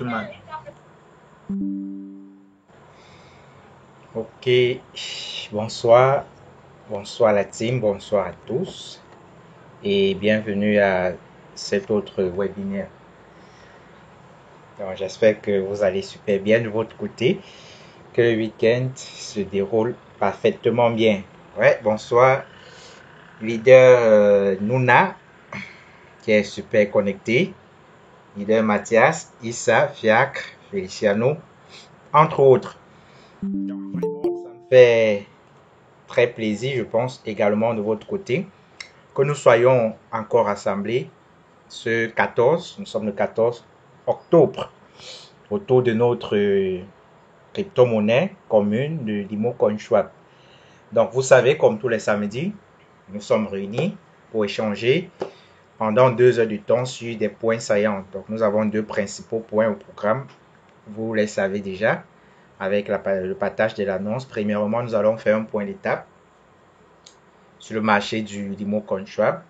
gentlemen. Ok, bonsoir, bonsoir la team, bonsoir à tous et bienvenue à cet autre webinaire. Donc, j'espère que vous allez super bien de votre côté, que le week-end se déroule parfaitement bien. Ouais, bonsoir, leader Nouna qui est super connecté, leader Mathias, Issa, Fiacre, Feliciano, entre autres. Donc, vraiment, ça me fait très plaisir, je pense, également de votre côté, que nous soyons encore assemblés ce 14, nous sommes le 14 octobre, autour de notre crypto-monnaie commune de Limo CoinSwap. Donc, vous savez, comme tous les samedis, nous sommes réunis pour échanger pendant 2 heures de temps sur des points saillants. Donc, nous avons 2 principaux points au programme. Vous les savez déjà avec le partage de l'annonce. Premièrement, nous allons faire un point d'étape sur le marché du Limo CoinSwap,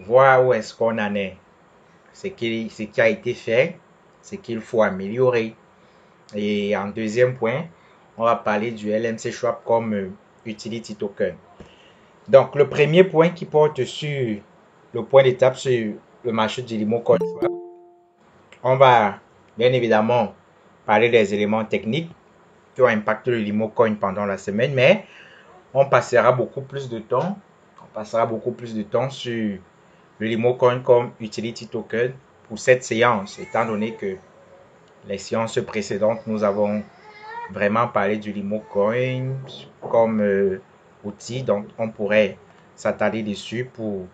voir où est-ce qu'on en est, ce qui a été fait, ce qu'il faut améliorer. Et en deuxième point, on va parler du LMC Swap comme utility token. Donc, le premier point qui porte sur le point d'étape sur le marché du Limo CoinSwap, on va bien évidemment parler des éléments techniques qui ont impacté le Limo Coin pendant la semaine, mais on passera beaucoup plus de temps sur le Limo Coin comme utility token pour cette séance, étant donné que les séances précédentes, nous avons vraiment parlé du Limo Coin comme outil, donc on pourrait s'attarder dessus pour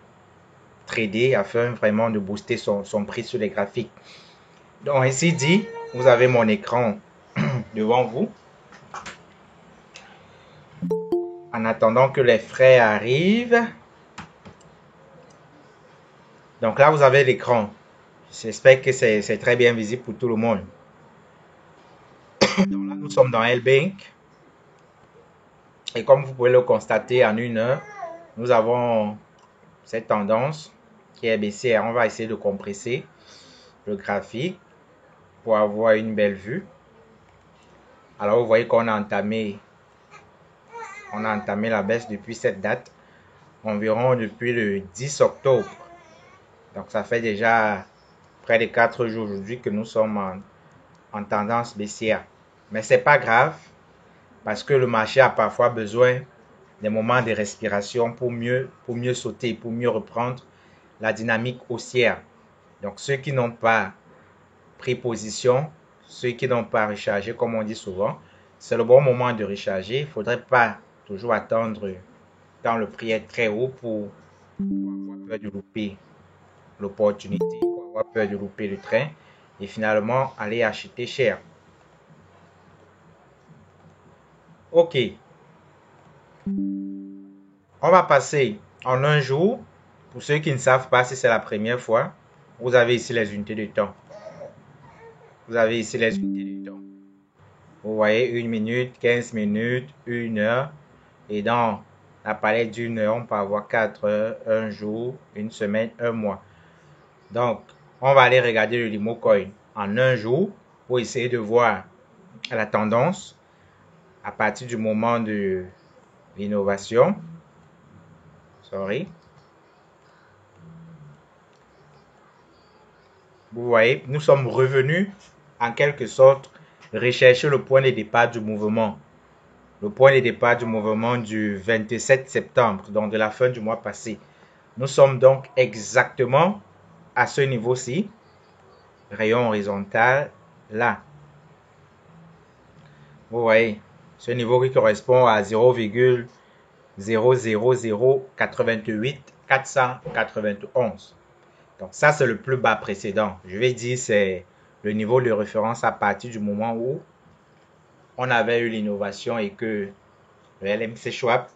trader afin vraiment de booster son prix sur les graphiques. Donc ainsi dit, vous avez mon écran devant vous. En attendant que les frais arrivent. Donc là, vous avez l'écran. J'espère que c'est très bien visible pour tout le monde. Donc là, nous sommes dans LBank. Et comme vous pouvez le constater en 1 heure, nous avons cette tendance qui est baissière. On va essayer de compresser le graphique pour avoir une belle vue. Alors, vous voyez qu'on a entamé la baisse depuis cette date, environ depuis le 10 octobre. Donc, ça fait déjà près de 4 jours aujourd'hui que nous sommes en tendance baissière. Mais c'est pas grave parce que le marché a parfois besoin des moments de respiration pour mieux sauter, pour mieux reprendre la dynamique haussière. Donc, ceux qui n'ont pas pris position, ceux qui n'ont pas rechargé, comme on dit souvent, c'est le bon moment de recharger. Il ne faudrait pas toujours attendre quand le prix est très haut pour avoir peur de louper l'opportunité, pour avoir peur de louper le train et finalement aller acheter cher. Ok. On va passer en un jour. Pour ceux qui ne savent pas si c'est la première fois, vous avez ici les unités de temps. Vous avez ici les unités de temps. Vous voyez 1 minute, 15 minutes, 1 heure. Et dans la palette d'1 heure, on peut avoir 4 heures, 1 jour, 1 semaine, 1 mois. Donc, on va aller regarder le Limo Coin en un jour pour essayer de voir la tendance à partir du moment de l'innovation. Vous voyez, nous sommes revenus en quelque sorte rechercher le point de départ du mouvement. Le point de départ du mouvement du 27 septembre, donc de la fin du mois passé. Nous sommes donc exactement à ce niveau-ci, rayon horizontal, là. Vous voyez, ce niveau qui correspond à 0,00088,491. Donc ça, c'est le plus bas précédent. Je vais dire c'est le niveau de référence à partir du moment où on avait eu l'innovation et que le LMC Swap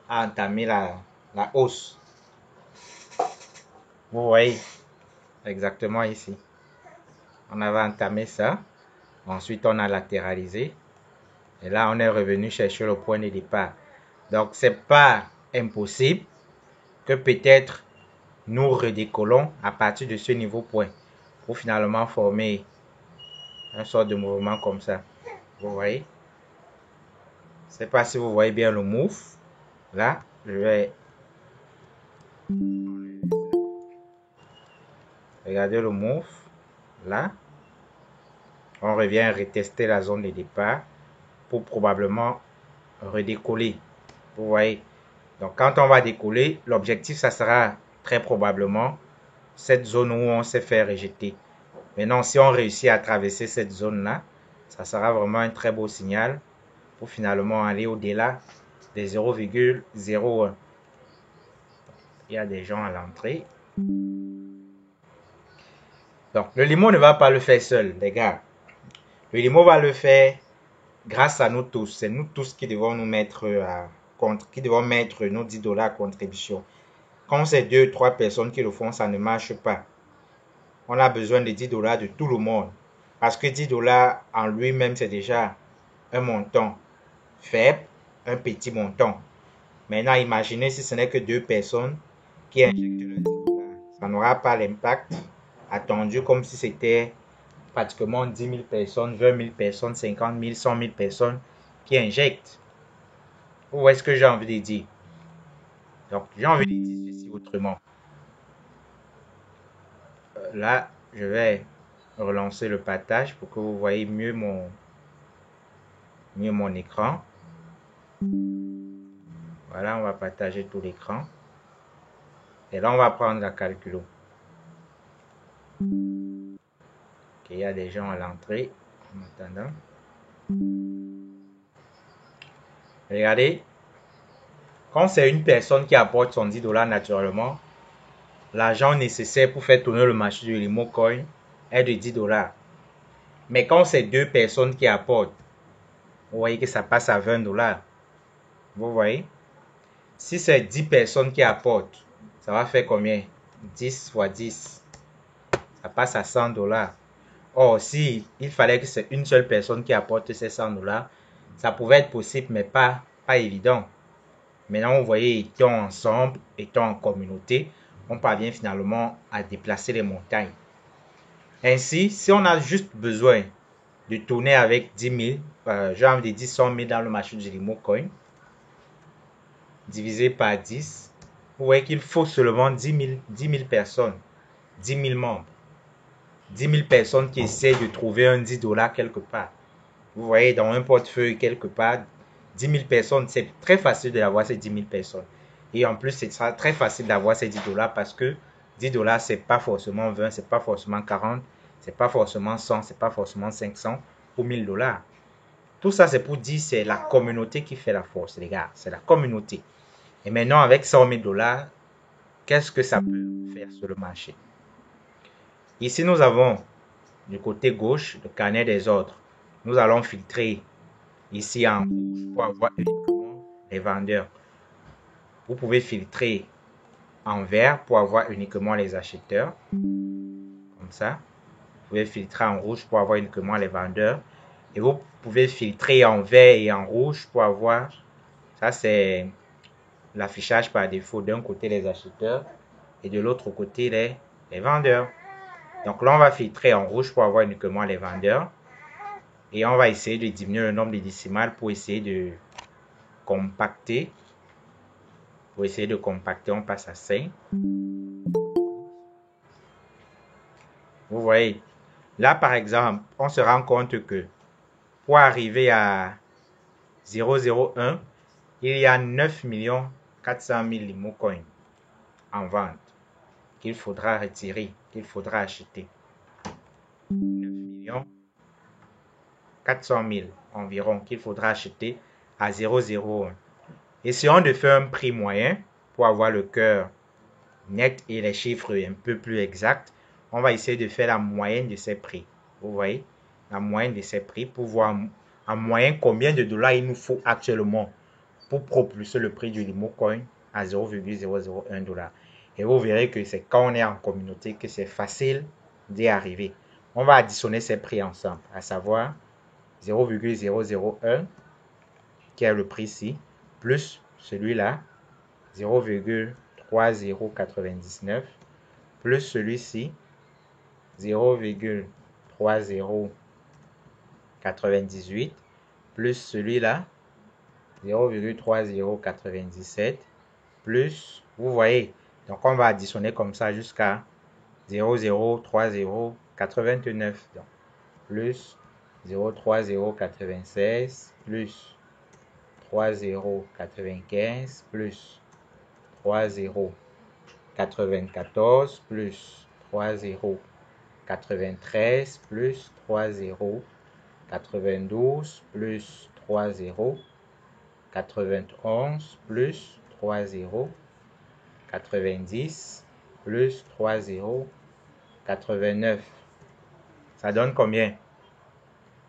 a entamé la hausse. Vous voyez, exactement ici. On avait entamé ça. Ensuite, on a latéralisé. Et là, on est revenu chercher le point de départ. Donc, c'est pas impossible que peut-être nous redécollons à partir de ce niveau point pour finalement former Un sort de mouvement comme ça. Vous voyez? Je ne sais pas si vous voyez bien le move. Là, je vais regarder le move. Là, on revient à retester la zone de départ pour probablement redécoller. Vous voyez? Donc, quand on va décoller, l'objectif, ça sera très probablement cette zone où on s'est fait rejeter. Maintenant, si on réussit à traverser cette zone-là, ça sera vraiment un très beau signal pour finalement aller au-delà des 0,01. Il y a des gens à l'entrée. Donc, le limo ne va pas le faire seul, les gars. Le limo va le faire grâce à nous tous. C'est nous tous qui devons nous mettre qui devons mettre nos 10 $ à contribution. Quand c'est 2 ou 3 personnes qui le font, ça ne marche pas. On a besoin de 10 $ de tout le monde. Parce que 10 $ en lui-même, c'est déjà un montant faible, un petit montant. Maintenant, imaginez si ce n'est que 2 personnes qui injectent le 10 $. Ça n'aura pas l'impact attendu comme si c'était pratiquement 10 000 personnes, 20 000 personnes, 50 000, 100 000 personnes qui injectent. Vous voyez ce que j'ai envie de dire? Donc, j'ai envie de dire ceci autrement. Là, je vais relancer le partage pour que vous voyez mieux mon écran. Voilà, on va partager tout l'écran. Et là, on va prendre la calculo. Ok, il y a des gens à l'entrée en attendant. Regardez, quand c'est une personne qui apporte son 10 $ naturellement, l'argent nécessaire pour faire tourner le marché du Limo Coin est de 10 $. Mais quand c'est 2 personnes qui apportent, vous voyez que ça passe à 20 $. Vous voyez? Si c'est 10 personnes qui apportent, ça va faire combien? 10 fois 10. Ça passe à 100 $. Or, si il fallait que c'est une seule personne qui apporte ces 100 $, ça pouvait être possible, mais pas évident. Maintenant, vous voyez, étant ensemble, étant en communauté, on parvient finalement à déplacer les montagnes. Ainsi, si on a juste besoin de tourner avec 10 000, j'ai envie de dire 100 000 dans le marché du Limo Coin, divisé par 10, vous voyez qu'il faut seulement 10 000 personnes, 10 000 membres, 10 000 personnes qui essaient de trouver un 10 $ quelque part. Vous voyez, dans un portefeuille quelque part, 10 000 personnes, c'est très facile d'avoir ces 10 000 personnes. Et en plus, c'est très facile d'avoir ces 10 $ parce que 10 $, c'est pas forcément 20, c'est pas forcément 40, c'est pas forcément 100, c'est pas forcément 500 ou 1000 $. Tout ça, c'est pour dire c'est la communauté qui fait la force, les gars. C'est la communauté. Et maintenant, avec 100 000 $, qu'est-ce que ça peut faire sur le marché? Ici, nous avons du côté gauche le carnet des ordres. Nous allons filtrer ici en rouge pour avoir uniquement les vendeurs. Vous pouvez filtrer en vert pour avoir uniquement les acheteurs. Comme ça. Vous pouvez filtrer en rouge pour avoir uniquement les vendeurs. Et vous pouvez filtrer en vert et en rouge pour avoir, ça c'est l'affichage par défaut, d'un côté les acheteurs et de l'autre côté les vendeurs. Donc là on va filtrer en rouge pour avoir uniquement les vendeurs. Et on va essayer de diminuer le nombre de décimales pour essayer de compacter. Pour essayer de compacter, on passe à 5. Vous voyez, là par exemple, on se rend compte que pour arriver à 0,01, il y a 9 400 000 Limo Coin en vente qu'il faudra retirer, qu'il faudra acheter. 9 400 000 environ qu'il faudra acheter à 0,01. Essayons de faire un prix moyen pour avoir le cœur net et les chiffres un peu plus exacts. On va essayer de faire la moyenne de ces prix. Vous voyez, la moyenne de ces prix pour voir en moyenne combien de dollars il nous faut actuellement pour propulser le prix du Limo Coin à 0,001 $. Et vous verrez que c'est quand on est en communauté que c'est facile d'y arriver. On va additionner ces prix ensemble, à savoir 0,001 qui est le prix ici, plus celui-là, 0,3099, plus celui-ci, 0,3099, 98 plus celui-là, 0,3097 plus, vous voyez, donc on va additionner comme ça jusqu'à 0,03089, donc plus 0,3096 plus 3,095 plus 3,094 plus 3,093 plus 3,092 plus 3,091 plus 3,090 plus 3,089. Ça donne combien?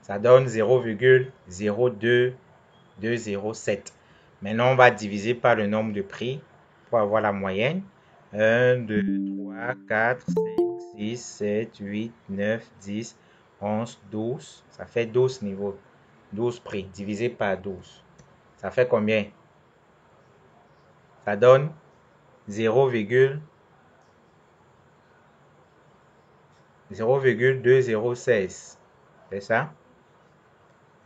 Ça donne 0,02207. Maintenant, on va diviser par le nombre de prix pour avoir la moyenne. 1, 2, 3, 4, 5, 6, 7, 8, 9, 10, 11, 12. Ça fait 12 niveaux. 12 prix divisé par 12. Ça fait combien? Ça donne 0,2016. C'est ça?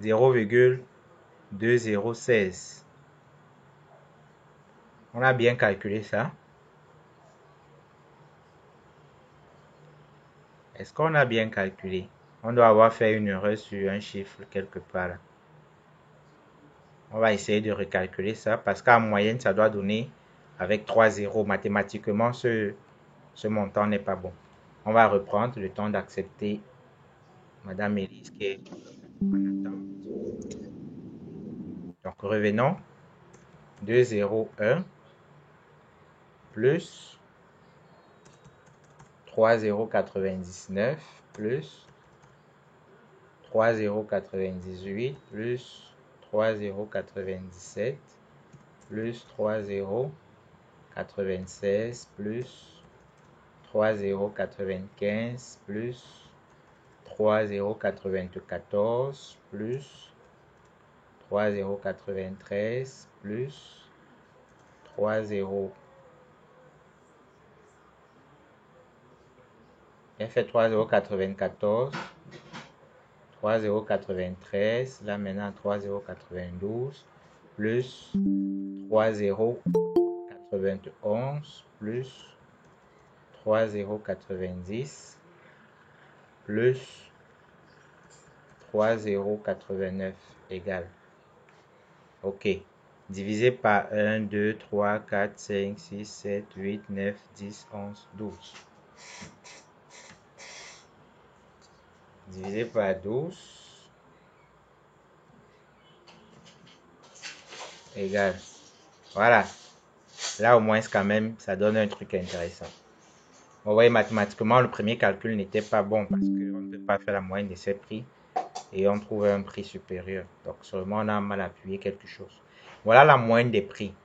0,2016. On a bien calculé ça. Est-ce qu'on a bien calculé? On doit avoir fait une erreur sur un chiffre quelque part là. On va essayer de recalculer ça parce qu'en moyenne, ça doit donner avec 3 zéros. Mathématiquement, ce montant n'est pas bon. On va reprendre le temps d'accepter Madame Elise qui est en attente. Donc, revenons. 2,01 plus 3,099 plus 3,098 plus 3,097 plus 3,096 plus 3,095 plus 3,094 plus 3,093 plus 3,0. J'ai fait 3,094, 3,093, là maintenant 3,092 plus 3,091 plus 3,090 plus 3,089 égale. OK. Divisé par 1, 2, 3, 4, 5, 6, 7, 8, 9, 10, 11, 12. Divisé par 12 égale. Voilà. Là, au moins, quand même, ça donne un truc intéressant. Vous voyez, mathématiquement, le premier calcul n'était pas bon parce qu'on ne peut pas faire la moyenne de ces prix et on trouve un prix supérieur. Donc, seulement, on a mal appuyé quelque chose. Voilà la moyenne des prix.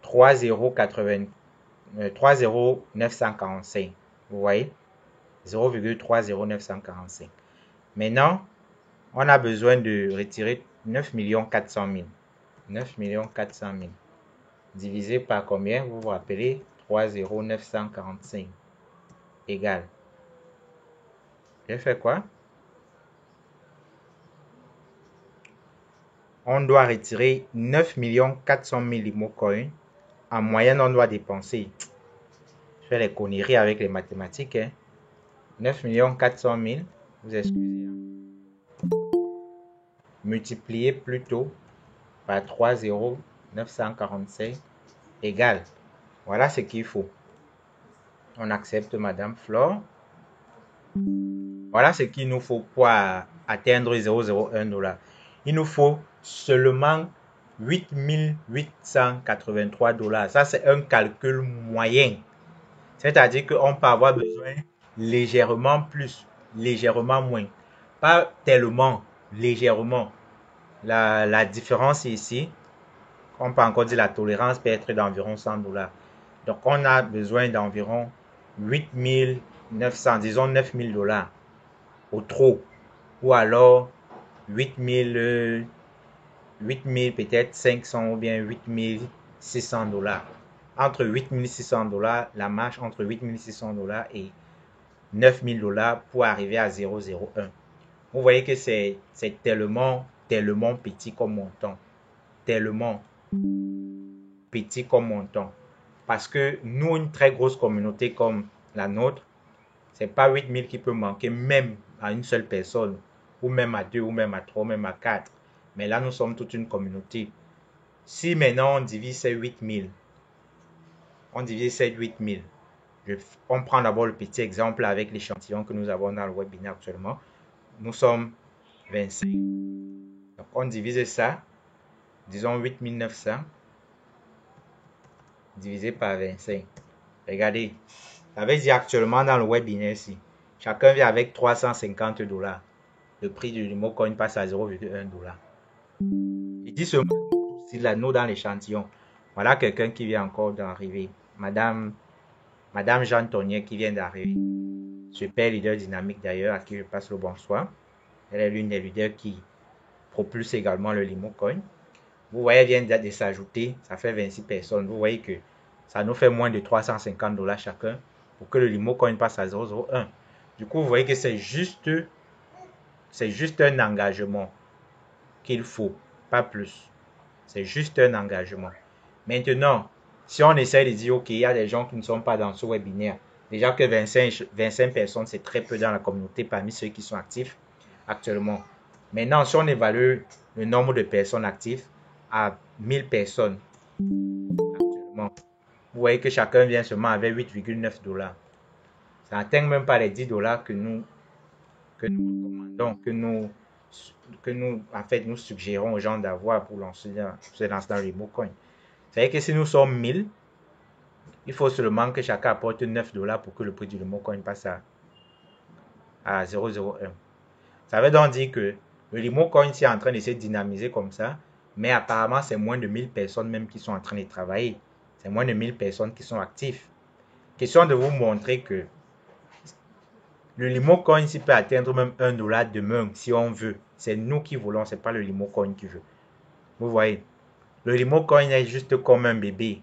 3,0945. Vous voyez? 0,30945. Maintenant, on a besoin de retirer 9 400 000. 9 400 000. Divisé par combien? Vous vous rappelez? 3,0945 égale. J'ai fait quoi? On doit retirer 9 400 000 Limocoin. En moyenne, on doit dépenser. Je fais les conneries avec les mathématiques. 9 400 000. Vous excusez. Multiplié plutôt par 3,0945 égale. Voilà ce qu'il faut. On accepte Madame Flore. Voilà ce qu'il nous faut pour atteindre 0,01 $. Il nous faut seulement 8 883 $. Ça, c'est un calcul moyen. C'est-à-dire qu'on peut avoir besoin légèrement plus, légèrement moins. Pas tellement, légèrement. La différence ici, on peut encore dire la tolérance peut être d'environ 100 $. Donc, on a besoin d'environ 8 900, disons 9 000 $ au trop. Ou alors 8 000 peut-être 500 ou bien 8 600 $. Entre 8 600 $, la marge entre 8 600 $ et 9 000 $ pour arriver à 0,01. Vous voyez que c'est tellement petit comme montant. Tellement petit comme montant. Parce que nous, une très grosse communauté comme la nôtre, c'est pas 8 000 qui peut manquer même à une seule personne, ou même à deux, ou même à trois, ou même à quatre. Mais là, nous sommes toute une communauté. Si maintenant on divise ces 8 000, on divise ces 8 000, on prend d'abord le petit exemple avec l'échantillon que nous avons dans le webinaire actuellement. Nous sommes 25. Donc on divise ça, disons 8 900 divisé par 25. Regardez, ça veut dire actuellement dans le webinaire ici, chacun vient avec 350 $. Le prix du Limocoin passe à 0,1 $. Il dit seulement si l'anneau dans l'échantillon. Voilà quelqu'un qui vient encore d'arriver. Madame Jeanne Tonnier qui vient d'arriver. Super leader dynamique d'ailleurs, à qui je passe le bonsoir. Elle est l'une des leaders qui propulse également le Limocoin. Vous voyez, elle vient de s'ajouter. Ça fait 26 personnes. Vous voyez que ça nous fait moins de 350 $ chacun pour que le Limocoin passe à 0,01. Du coup, vous voyez que c'est juste un engagement qu'il faut, pas plus. C'est juste un engagement. Maintenant, si on essaie de dire, OK, il y a des gens qui ne sont pas dans ce webinaire, déjà que 25 personnes, c'est très peu dans la communauté parmi ceux qui sont actifs actuellement. Maintenant, si on évalue le nombre de personnes actives à 1000 personnes actuellement, vous voyez que chacun vient seulement avec 8,9 $. Ça n'atteint même pas les 10 $ que nous recommandons, en fait, nous suggérons aux gens d'avoir pour se lancer dans le Limocoin. C'est-à-dire que si nous sommes 1000, il faut seulement que chacun apporte 9 $ pour que le prix du Limocoin passe à 0,01. Ça veut donc dire que le Limocoin est en train de se dynamiser comme ça, mais apparemment, c'est moins de 1000 personnes même qui sont en train de travailler. C'est moins de 1000 personnes qui sont actives. Question de vous montrer que le Limocoin ici peut atteindre même 1 $ demain si on veut. C'est nous qui voulons, c'est pas le Limocoin qui veut. Vous voyez, le Limocoin est juste comme un bébé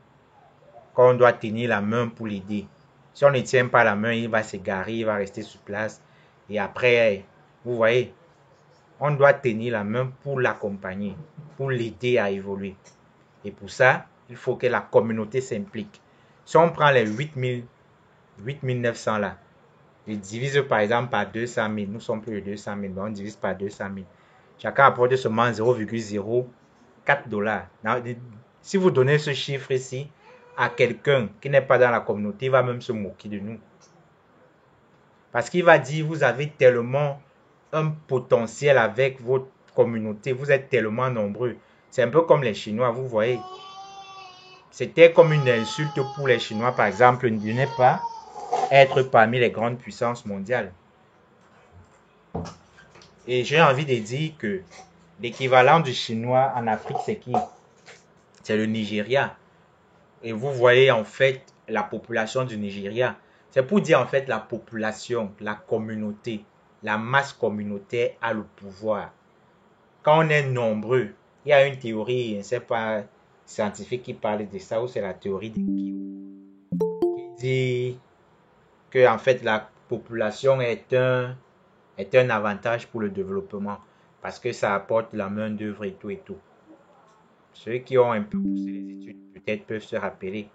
qu'on doit tenir la main pour l'aider. Si on ne tient pas la main, il va s'égarer, il va rester sur place. Et après, vous voyez, on doit tenir la main pour l'accompagner, pour l'aider à évoluer. Et pour ça, il faut que la communauté s'implique. Si on prend les 8 900 là, je divise par exemple par 200 000, nous sommes plus de 200 000, mais on divise par 200 000. Chacun apporte seulement 0,04 $. Si vous donnez ce chiffre ici à quelqu'un qui n'est pas dans la communauté, il va même se moquer de nous. Parce qu'il va dire, vous avez tellement un potentiel avec votre communauté, vous êtes tellement nombreux. C'est un peu comme les Chinois, vous voyez. C'était comme une insulte pour les Chinois, par exemple, de ne pas être parmi les grandes puissances mondiales. Et j'ai envie de dire que l'équivalent du chinois en Afrique, c'est qui? C'est le Nigeria. Et vous voyez en fait la population du Nigeria. C'est pour dire en fait la population, la communauté, la masse communautaire a le pouvoir. Quand on est nombreux, il y a une théorie, je ne sais pas, scientifique qui parle de ça, ou c'est la théorie des qui dit que en fait la population est un avantage pour le développement parce que ça apporte la main d'œuvre et tout et tout. Ceux qui ont un peu poussé les études peut-être peuvent se rappeler.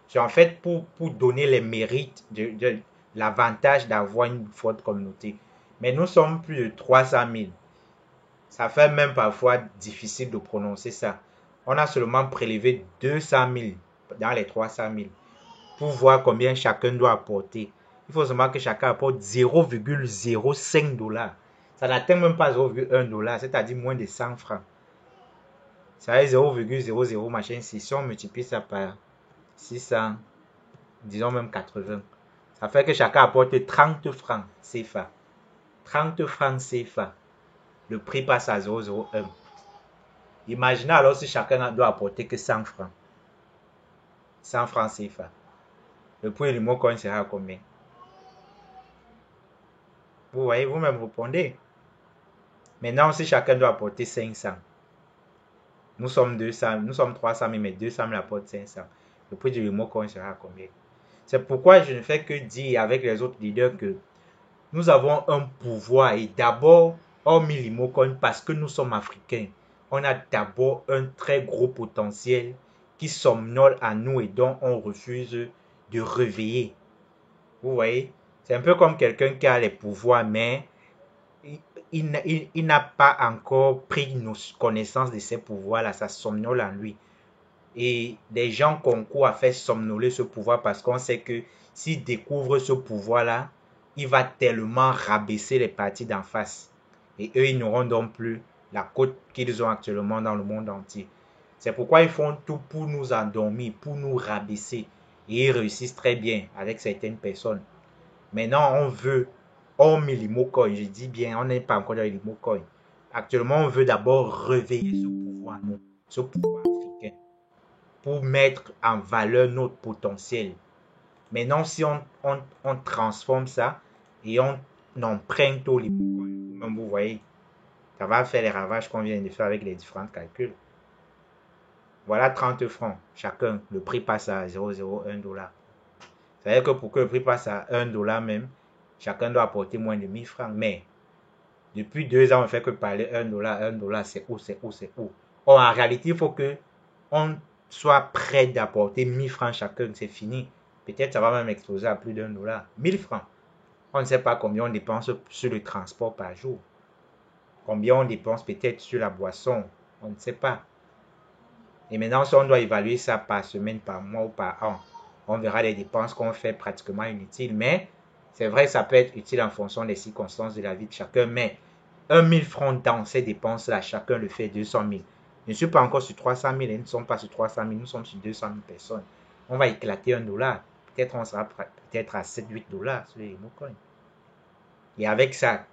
C'est en fait pour donner les mérites de l'avantage d'avoir une forte communauté. Mais nous sommes plus de 300 000. Ça fait même parfois difficile de prononcer ça. On a seulement prélevé 200 000 dans les 300 000 pour voir combien chacun doit apporter. Il faut seulement que chacun apporte 0,05 $. Ça n'atteint même pas 0,1 $, c'est-à-dire moins de 100 francs. Ça est 0,00 machin. Si on multiplie ça par 600, disons même 80, ça fait que chacun apporte 30 francs CFA. 30 francs CFA. Le prix passe à 0,01. Imaginez alors si chacun doit apporter que 100 francs. 100 francs CFA. Le prix du mot coin sera à combien? Vous voyez, vous-même répondez. Maintenant, si chacun doit apporter 500, nous sommes 200, nous sommes 300 000, mais 200 000 apportent 500. Le prix du remote coin sera à combien? C'est pourquoi je ne fais que dire avec les autres leaders que nous avons un pouvoir et d'abord, hormis l'Imocoin, parce que nous sommes africains, on a d'abord un très gros potentiel qui somnole à nous et dont on refuse de réveiller. Vous voyez? C'est un peu comme quelqu'un qui a les pouvoirs, mais il n'a pas encore pris connaissance de ces pouvoirs-là, ça somnole en lui. Et des gens concourent à faire somnoler ce pouvoir parce qu'on sait que s'il découvre ce pouvoir-là, il va tellement rabaisser les partis d'en face. Et eux, ils n'auront donc plus la cote qu'ils ont actuellement dans le monde entier. C'est pourquoi ils font tout pour nous endormir, pour nous rabaisser. Et ils réussissent très bien avec certaines personnes. Maintenant, on veut, hormis l'Imocoin, je dis bien, on n'est pas encore dans l'Imocoin. Actuellement, on veut d'abord réveiller ce pouvoir, nous, ce pouvoir africain, pour mettre en valeur notre potentiel. Maintenant, si on transforme ça et on emprunte au l'Imocoin, comme vous voyez, ça va faire les ravages qu'on vient de faire avec les différents calculs. Voilà 30 francs chacun. Le prix passe à 0,01 $. C'est-à-dire que pour que le prix passe à 1 $ même, chacun doit apporter moins de 1000 francs. Mais depuis 2 ans, on ne fait que parler 1 $, c'est où, c'est où, c'est où. Or, en réalité, il faut que on soit prêt d'apporter 1000 francs chacun. C'est fini. Peut-être ça va même exploser à plus d'1 $. 1000 francs. On ne sait pas combien on dépense sur le transport par jour. Combien on dépense peut-être sur la boisson. On ne sait pas. Et maintenant, si on doit évaluer ça par semaine, par mois ou par an, on verra les dépenses qu'on fait pratiquement inutiles. Mais c'est vrai que ça peut être utile en fonction des circonstances de la vie de chacun. Mais 1000 francs dans ces dépenses-là, chacun le fait 200 000. Je ne suis pas encore sur 300 000, et nous ne sommes pas sur 300 000, nous sommes sur 200 000 personnes. On va éclater 1 $. Peut-être on sera peut-être à 7-8 $ sur les Emocoins. Et avec ça,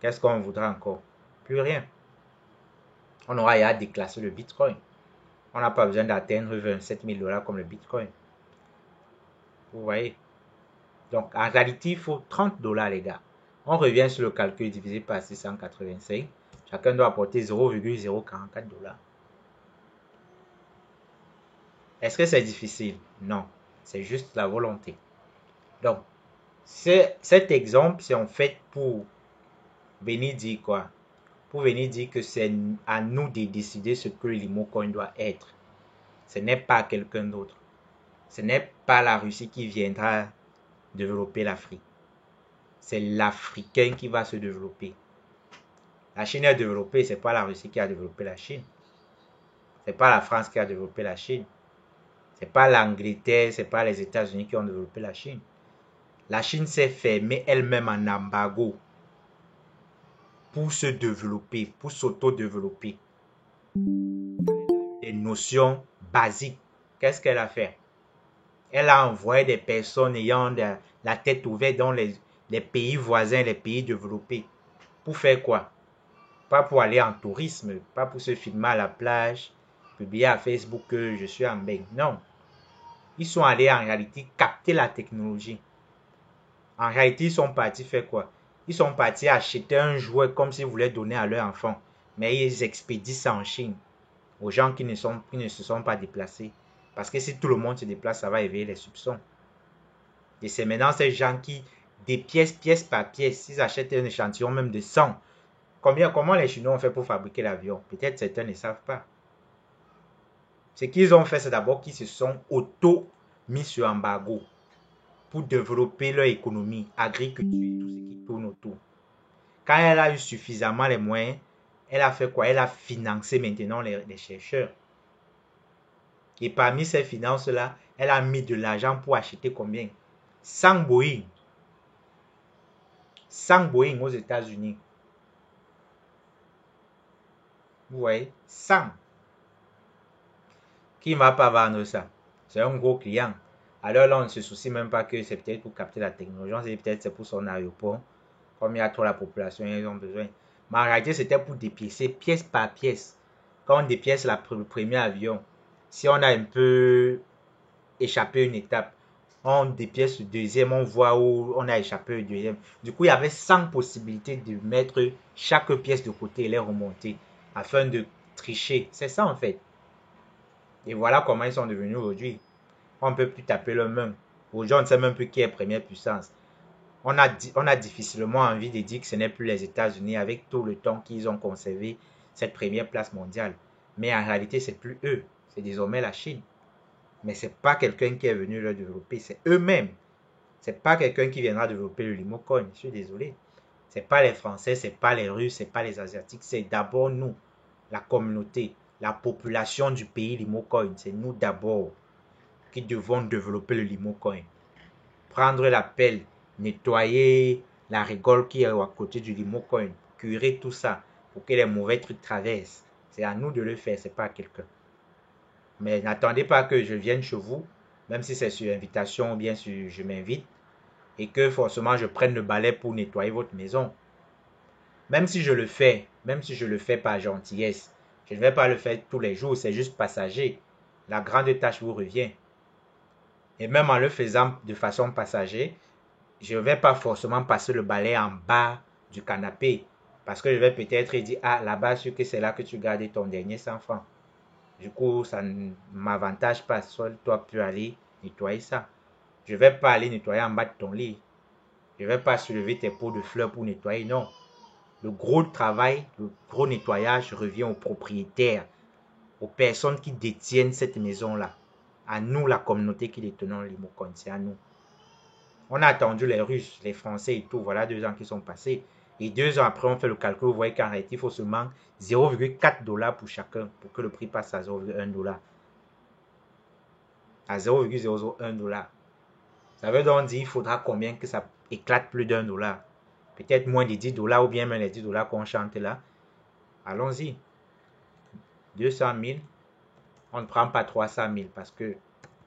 qu'est-ce qu'on voudra encore? Plus rien. On aura à déclasser le Bitcoin. On n'a pas besoin d'atteindre 27 000 $ comme le Bitcoin. Vous voyez? Donc, en réalité, il faut 30 $, les gars. On revient sur le calcul divisé par 685. Chacun doit apporter 0,044 $. Est-ce que c'est difficile? Non. C'est juste la volonté. Donc, cet exemple, c'est en fait pour venir dire quoi? Pour venir dire que c'est à nous de décider ce que l'Imocoin doit être. Ce n'est pas quelqu'un d'autre. Ce n'est pas la Russie qui viendra développer l'Afrique. C'est l'Africain qui va se développer. La Chine est développée, ce n'est pas la Russie qui a développé la Chine. Ce n'est pas la France qui a développé la Chine. Ce n'est pas l'Angleterre, ce n'est pas les États-Unis qui ont développé la Chine. La Chine s'est fermée elle-même en embargo pour se développer, pour s'auto-développer. Des notions basiques. Qu'est-ce qu'elle a fait? Elle a envoyé des personnes ayant la tête ouverte dans les pays voisins, les pays développés. Pour faire quoi? Pas pour aller en tourisme, pas pour se filmer à la plage, publier à Facebook que je suis en bain. Non. Ils sont allés en réalité capter la technologie. En réalité, ils sont partis faire quoi? Ils sont partis acheter un jouet comme s'ils voulaient donner à leur enfant. Mais ils expédient ça en Chine aux gens qui ne se sont pas déplacés. Parce que si tout le monde se déplace, ça va éveiller les soupçons. Et c'est maintenant ces gens qui, des pièces, pièce par pièce, ils achètent un échantillon même de 100. Comment les Chinois ont fait pour fabriquer l'avion? Peut-être certains ne savent pas. Ce qu'ils ont fait, c'est d'abord qu'ils se sont auto-mis sur embargo pour développer leur économie, agriculture et tout ce qui tourne autour. Quand elle a eu suffisamment les moyens, elle a fait quoi? Elle a financé maintenant les chercheurs. Et parmi ces finances-là, elle a mis de l'argent pour acheter combien? 100 Boeing. 100 Boeing aux États-Unis. Vous voyez? 100. Qui ne va pas vendre ça? C'est un gros client. Alors là, on ne se soucie même pas que c'est peut-être pour capter la technologie. On sait peut-être c'est pour son aéroport. Comme il y a trop la population, ils ont besoin. Mais en réalité, c'était pour dépiécer pièce par pièce. Quand on dépièce le premier avion, si on a un peu échappé une étape, on dépièce le deuxième, on voit où on a échappé le deuxième. Du coup, il y avait 100 possibilités de mettre chaque pièce de côté et les remonter afin de tricher. C'est ça en fait. Et voilà comment ils sont devenus aujourd'hui. On ne peut plus taper leur main. Aujourd'hui, on ne sait même plus qui est première puissance. on a difficilement envie de dire que ce n'est plus les États-Unis avec tout le temps qu'ils ont conservé cette première place mondiale. Mais en réalité, c'est plus eux, c'est désormais la Chine. Mais c'est pas quelqu'un qui est venu le développer, c'est eux-mêmes. C'est pas quelqu'un qui viendra développer le limocoin, je suis désolé. C'est pas les Français, c'est pas les Russes, c'est pas les Asiatiques, c'est d'abord nous, la communauté, la population du pays limocoin. C'est nous d'abord qui devons développer le limocoin. Prendre la pelle, nettoyer la rigole qui est à côté du limocoin, curer tout ça pour que les mauvais trucs traversent. C'est à nous de le faire, c'est pas à quelqu'un. Mais n'attendez pas que je vienne chez vous, même si c'est sur invitation ou bien si je m'invite, et que forcément je prenne le balai pour nettoyer votre maison. Même si je le fais par gentillesse, je ne vais pas le faire tous les jours, c'est juste passager. La grande tâche vous revient. Et même en le faisant de façon passager, je ne vais pas forcément passer le balai en bas du canapé. Parce que je vais peut-être dire, ah, là-bas, que c'est là que tu gardes ton dernier 100 francs. Du coup, ça ne m'avantage pas. Seul toi peux aller nettoyer ça. Je ne vais pas aller nettoyer en bas de ton lit. Je ne vais pas soulever tes pots de fleurs pour nettoyer, non. Le gros travail, le gros nettoyage revient aux propriétaires, aux personnes qui détiennent cette maison-là. À nous, la communauté qui détenons le limocoin, c'est à nous. On a attendu les Russes, les Français et tout. Voilà 2 ans qui sont passés. Et 2 ans après, on fait le calcul. Vous voyez qu'en réalité, il faut seulement 0,4 $ pour chacun pour que le prix passe à 0,1 $. À 0,001 $. Ça veut donc dire qu'il faudra combien que ça éclate plus d'1 $. Peut-être moins de 10 $ ou bien même les 10 $ qu'on chante là. Allons-y. 200 000. On ne prend pas 300 000 parce que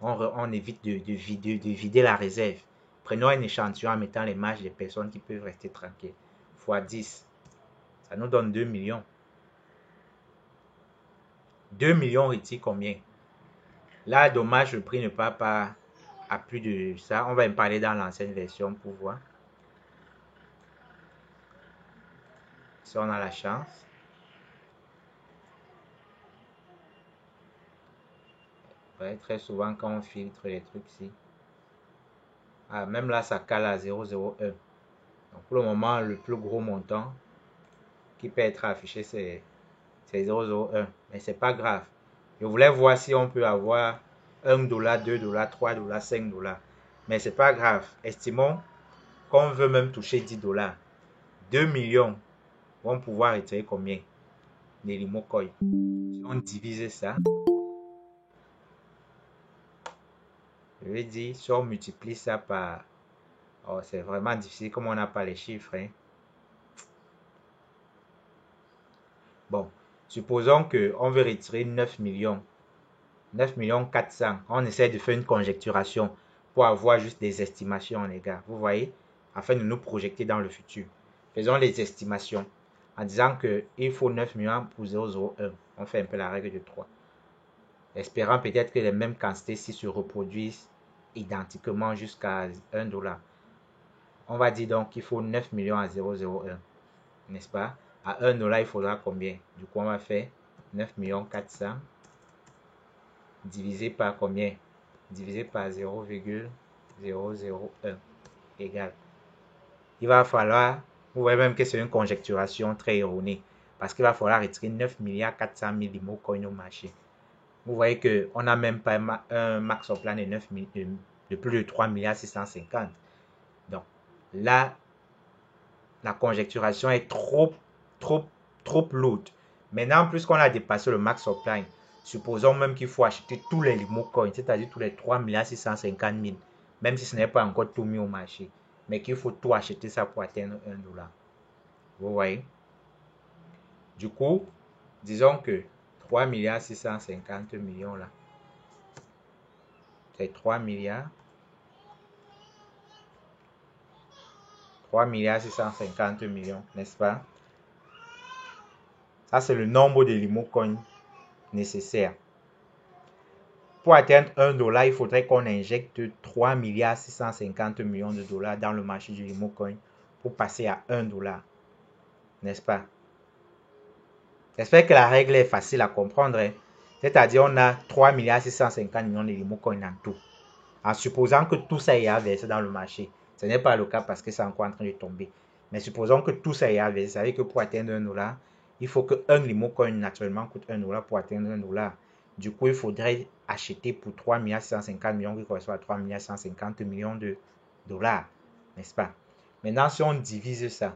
on évite de vider la réserve. Prenons un échantillon en mettant les marges des personnes qui peuvent rester tranquilles. Fois 10. Ça nous donne 2 millions. 2 millions retire combien? Là, dommage, le prix ne part pas à plus de ça. On va en parler dans l'ancienne version pour voir. Si on a la chance. Ouais, très souvent, quand on filtre les trucs ici. Ah, même là, ça cale à 0,01. Donc, pour le moment, le plus gros montant qui peut être affiché, c'est 0,01. Mais c'est pas grave. Je voulais voir si on peut avoir 1 $, 2 $, 3 $, 5 $. Mais c'est pas grave. Estimons qu'on veut même toucher 10 $. 2 millions vont pouvoir retirer combien des limocoins? Si on divise ça, je vais dire, si on multiplie ça par... Oh, c'est vraiment difficile comme on n'a pas les chiffres. Hein. Bon, supposons qu'on veut retirer 9 millions. 9 millions 400. On essaie de faire une conjecturation pour avoir juste des estimations, les gars. Vous voyez? Afin de nous projeter dans le futur. Faisons les estimations. En disant qu'il faut 9 millions pour 0,01. On fait un peu la règle de 3. Espérant peut-être que les mêmes quantités-ci se reproduisent identiquement jusqu'à 1 $. On va dire donc qu'il faut 9 millions à 0,01. N'est-ce pas? À 1 $, il faudra combien? Du coup, on va faire 9 millions 400 divisé par combien? Divisé par 0,001 égale. Il va falloir, vous voyez même que c'est une conjecturation très erronée, parce qu'il va falloir retirer 9 milliards 400 000 limocoins au marché. Vous voyez qu'on n'a même pas un max au plan de, de plus de 3 milliards 650. Donc là, la conjecturation est trop lourde. Maintenant, puisqu'on a dépassé le max supply, supposons même qu'il faut acheter tous les limocoins, c'est-à-dire tous les 3 650 000, même si ce n'est pas encore tout mis au marché, mais qu'il faut tout acheter ça pour atteindre 1 $. Vous voyez? Du coup, disons que 3 650 millions là, c'est 3 650 millions, n'est-ce pas? Ça, c'est le nombre de limocoins nécessaires. Pour atteindre 1 $, il faudrait qu'on injecte 3 650 millions de dollars dans le marché du limocoin pour passer à 1 $. N'est-ce pas? J'espère que la règle est facile à comprendre. Hein? C'est-à-dire on a 3 650 millions de limocoins en tout. En supposant que tout ça est versé dans le marché. Ce n'est pas le cas parce que c'est encore en train de tomber. Mais supposons que tout ça est à verser. Ça veut dire que pour atteindre 1 dollar, il faut que un limo coin naturellement coûte 1 dollar pour atteindre 1 dollar. Du coup, il faudrait acheter pour 3 150 millions qui correspond à 3 150 millions de dollars. N'est-ce pas? Maintenant, si on divise ça,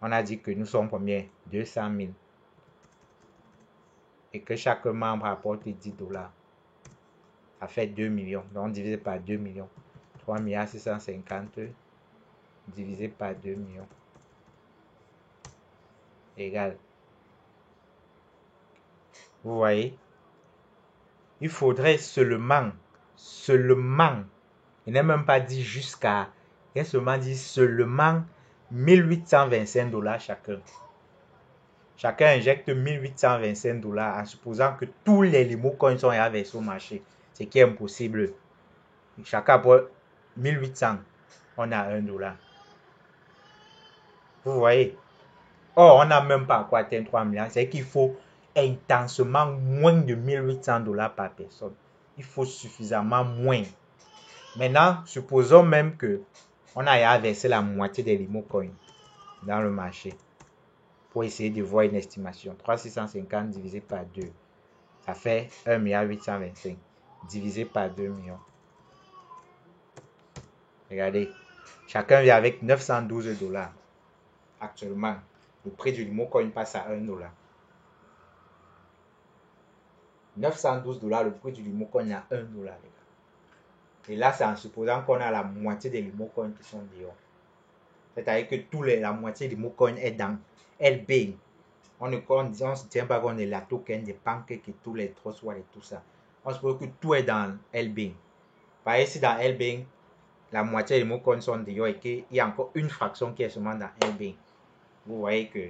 on a dit que nous sommes combien? 200 000. Et que chaque membre apporte 10 dollars. Ça fait 2 millions. Donc, divisé par 2 millions. 3 650 divisé par 2 millions. Égal. Vous voyez? Il faudrait seulement, il n'est même pas dit jusqu'à, il est seulement dit seulement 1825 dollars chacun. Chacun injecte 1825 dollars en supposant que tous les limo coins sont versés au marché. Ce qui est impossible. Chacun apporte 1800. On a 1 dollar. Vous voyez? Or, on n'a même pas encore atteint 3 milliards. C'est qu'il faut intensement moins de 1800 dollars par personne. Il faut suffisamment moins. Maintenant, supposons même que on a versé la moitié des limo coins dans le marché pour essayer de voir une estimation. 3650 divisé par 2, ça fait 1,825 divisé par 2 millions. Regardez, chacun vient avec 912 dollars. Actuellement, le prix du limo coin passe à 1 dollar. 912 dollars, le prix du limo coin est à 1 dollar. Et là, c'est en supposant qu'on a la moitié des limo coins qui sont dehors. C'est-à-dire que la moitié des limo coins est dans LB. On ne se tient pas compte de la token, des pancakes et tous les trust wallets et tout ça. On suppose que tout est dans LB. Par ici, dans LB, la moitié des limo coins sont dehors et qu'il y a encore une fraction qui est seulement dans LB. Vous voyez que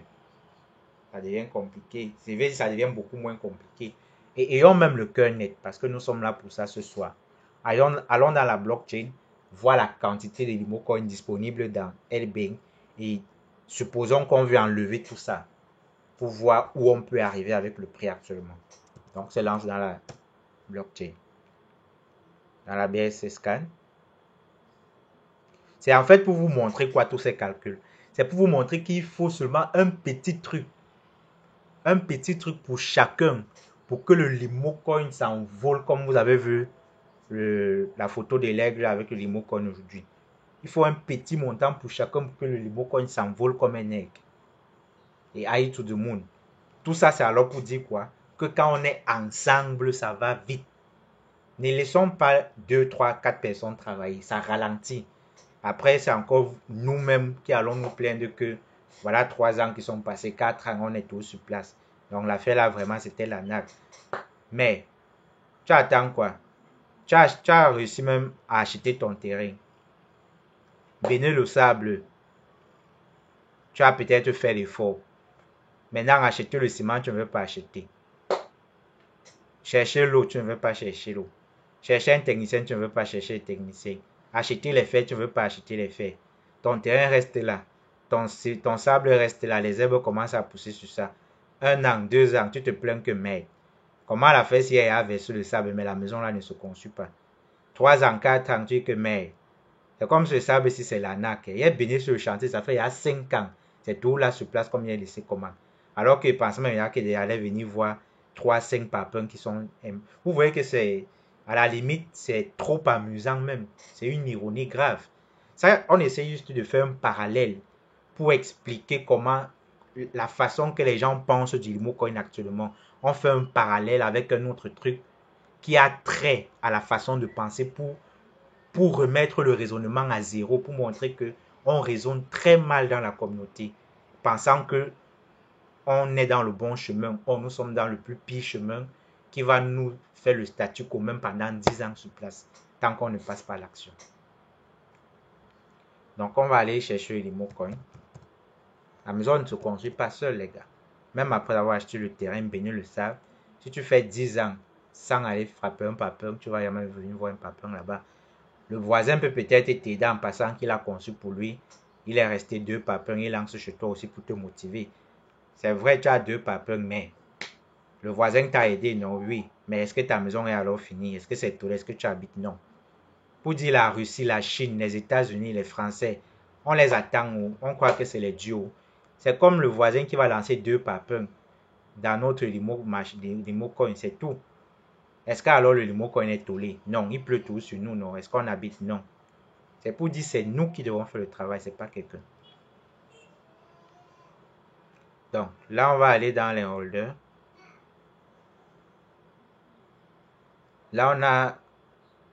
ça devient compliqué. C'est vrai, ça devient beaucoup moins compliqué. Et ayons même le cœur net, parce que nous sommes là pour ça ce soir. Allons dans la blockchain, voir la quantité de limo coins disponibles dans LB et supposons qu'on veut enlever tout ça pour voir où on peut arriver avec le prix actuellement. Donc, se lance dans la blockchain. Dans la BSC Scan. C'est en fait pour vous montrer quoi tous ces calculs. C'est pour vous montrer qu'il faut seulement un petit truc. Un petit truc pour chacun. Pour que le limo coin s'envole comme vous avez vu la photo de l'aigle avec le limo coin aujourd'hui. Il faut un petit montant pour chacun pour que le limo coin s'envole comme un aigle. Et aille to the moon. Tout ça, c'est alors pour dire quoi? Que quand on est ensemble, ça va vite. Ne laissons pas 2, 3, 4 personnes travailler. Ça ralentit. Après, c'est encore nous-mêmes qui allons nous plaindre que voilà 3 ans qui sont passés, 4 ans, on est tous sur place. Donc l'affaire là, vraiment, c'était la nappe. Mais, tu attends quoi? Tu as réussi même à acheter ton terrain. Bénir le sable. Tu as peut-être fait l'effort. Maintenant, acheter le ciment, tu ne veux pas acheter. Chercher l'eau, tu ne veux pas chercher l'eau. Chercher un technicien, tu ne veux pas chercher un technicien. Acheter les fers, tu ne veux pas acheter les fers. Ton terrain reste là. Ton sable reste là. Les herbes commencent à pousser sur ça. 1 an, 2 ans, tu te plains que merde. Comment la faire si elle a versé le sable, mais la maison là ne se conçut pas. 3 ans, 4 ans, tu dis que merde. C'est comme ce sable si c'est l'arnaque. Il est béni sur le chantier, ça fait il y a 5 ans. C'est tout là sur place comme il est laissé comment. Alors que pense même il y a qu'il allait venir voir 3, 5 papins qui sont... Vous voyez que c'est... À la limite, c'est trop amusant même. C'est une ironie grave. Ça, on essaie juste de faire un parallèle pour expliquer comment la façon que les gens pensent du limo coin actuellement. On fait un parallèle avec un autre truc qui a trait à la façon de penser pour remettre le raisonnement à zéro, pour montrer que on raisonne très mal dans la communauté, pensant que on est dans le bon chemin, or nous sommes dans le plus pire chemin qui va nous faire le statu quo même pendant 10 ans sur place, tant qu'on ne passe pas l'action. Donc on va aller chercher les limo coins. La maison ne se construit pas seule, les gars. Même après avoir acheté le terrain, Béni le savent, si tu fais 10 ans sans aller frapper un papin, tu vas jamais venir voir un papin là-bas. Le voisin peut peut-être t'aider en passant qu'il a conçu pour lui. Il est resté 2 papins, il lance chez toi aussi pour te motiver. C'est vrai, tu as 2 papins, mais le voisin t'a aidé, non, oui. Mais est-ce que ta maison est alors finie? Est-ce que c'est tout? Est-ce que tu habites? Non. pour dire la Russie, la Chine, les États-Unis, les Français, on les attend, on croit que c'est les duos. C'est comme le voisin qui va lancer 2 papins dans notre limo coin, c'est tout. Est-ce qu'alors le limo coin est tollé? Non, il pleut tout sur nous, non. Est-ce qu'on habite? Non. C'est pour dire c'est nous qui devons faire le travail, c'est pas quelqu'un. Donc, là, on va aller dans les holders. Là, on a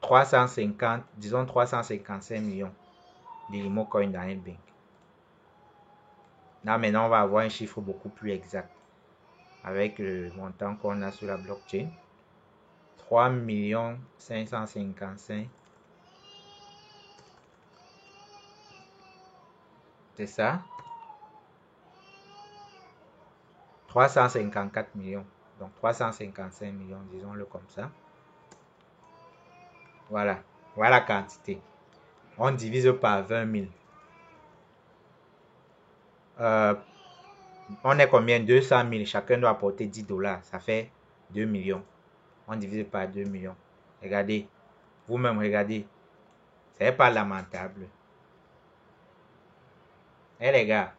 350, disons 355 millions de limo coin dans L-Bank. Là, maintenant, on va avoir un chiffre beaucoup plus exact avec le montant qu'on a sur la blockchain. 3 555. C'est ça. 354 millions. Donc 355 millions, disons-le comme ça. Voilà. Voilà la quantité. On divise par 20 000. On est combien? 200 000. Chacun doit apporter 10 $. Ça fait 2 millions. On divise par 2 millions. Regardez. Vous-même, regardez. C'est pas lamentable. Eh les gars.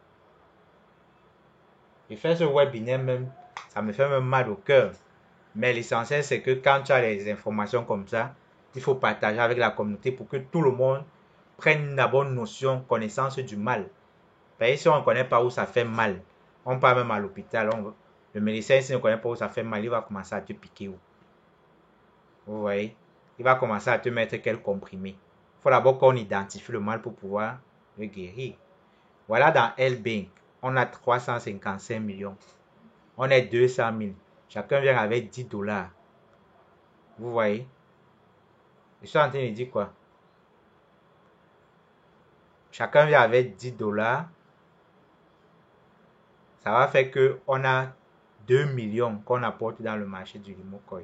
Je fais ce webinaire même. Ça me fait même mal au cœur. Mais l'essentiel, c'est que quand tu as les informations comme ça, il faut partager avec la communauté pour que tout le monde prenne la bonne notion, connaissance du mal. Parce que si on ne connaît pas où ça fait mal, on part même à l'hôpital, le médecin, s'il ne connaît pas où ça fait mal, il va commencer à te piquer. Vous voyez? Il va commencer à te mettre quel comprimé. Il faut d'abord qu'on identifie le mal pour pouvoir le guérir. Voilà, dans L-Bank, on a 355 millions. On est 200 000. Chacun vient avec 10 $. Vous voyez? Je suis en train de dire quoi? Chacun vient avec 10 $. Ça va faire que on a 2 millions qu'on apporte dans le marché du limo coin.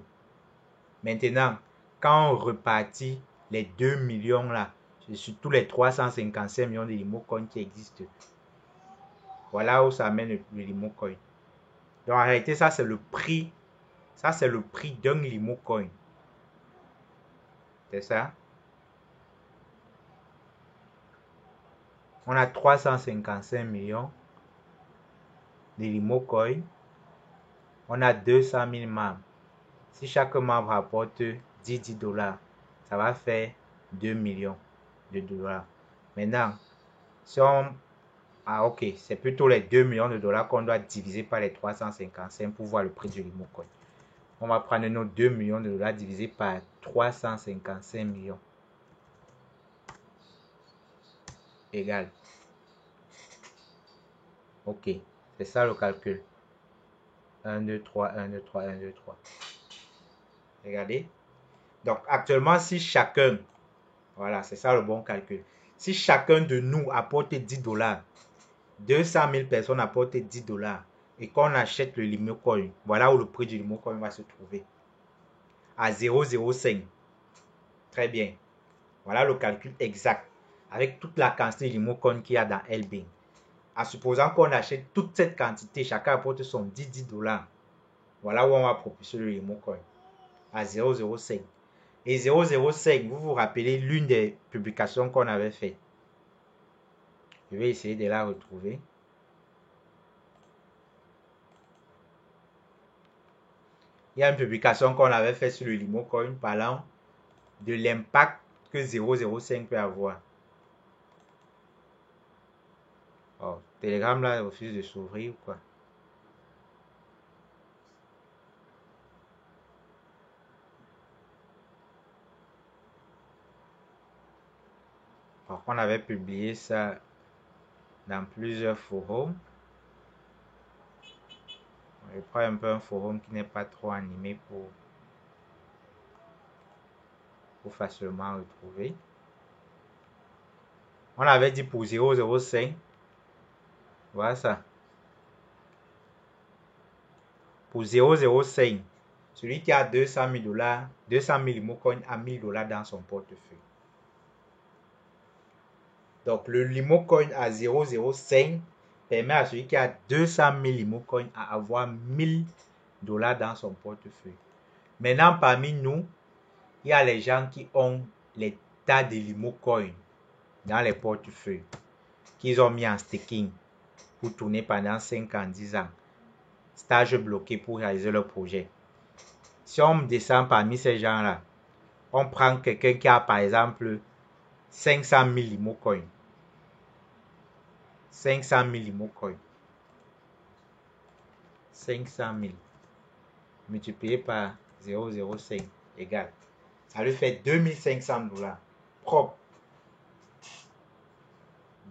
Maintenant, quand on repartit les 2 millions là, sur tous les 355 millions de limo coin qui existent, voilà où ça amène le limo coin. Donc en réalité, ça c'est le prix. Ça c'est le prix d'un limo coin. C'est ça? On a 355 millions de limo coin. On a 200 000 membres. Si chaque membre apporte 10 $, ça va faire 2 millions de $. Maintenant, si on... Ah ok, c'est plutôt les 2 millions de $ qu'on doit diviser par les 355 pour voir le prix du limo coin. On va prendre nos 2 millions de $ divisé par 355 millions. Égal. Ok, c'est ça le calcul. 1, 2, 3, 1, 2, 3, 1, 2, 3. Regardez. Donc actuellement, si chacun... Voilà, c'est ça le bon calcul. Si chacun de nous apporte 10 $, 200 000 personnes apportent 10 $, et qu'on achète le limo coin, voilà où le prix du limo coin va se trouver. À 0,05. Très bien. Voilà le calcul exact. Avec toute la quantité de limo coin qu'il y a dans L-Bank. En supposant qu'on achète toute cette quantité, chacun apporte son 10 $. Voilà où on va propulser le limo coin. À 0,05. Et 0,05, vous vous rappelez l'une des publications qu'on avait fait. Je vais essayer de la retrouver. Il y a une publication qu'on avait fait sur le limo coin parlant de l'impact que 0,05 peut avoir. Oh, Telegram là refuse de s'ouvrir ou quoi? Alors, on avait publié ça dans plusieurs forums. Je prends un peu un forum qui n'est pas trop animé pour facilement retrouver. On avait dit pour 0,05. Voilà ça. Pour 0,05, celui qui a 200 000 $, 200 000 limo coin a 1000 $ dans son portefeuille. Donc le limo coin à 0,05 permet à celui qui a 200 000 limo coin à avoir 1000 $ dans son portefeuille. Maintenant, parmi nous, il y a les gens qui ont les tas de limo coin dans les portefeuilles qu'ils ont mis en staking pour tourner pendant 5 ans, 10 ans. Stage bloqué pour réaliser leur projet. Si on descend parmi ces gens-là, on prend quelqu'un qui a par exemple 500 000 limo coin. 500 000 limo coin. 500 000 multiplié par 0,05 égale. Ça lui fait 2500 $. Propre.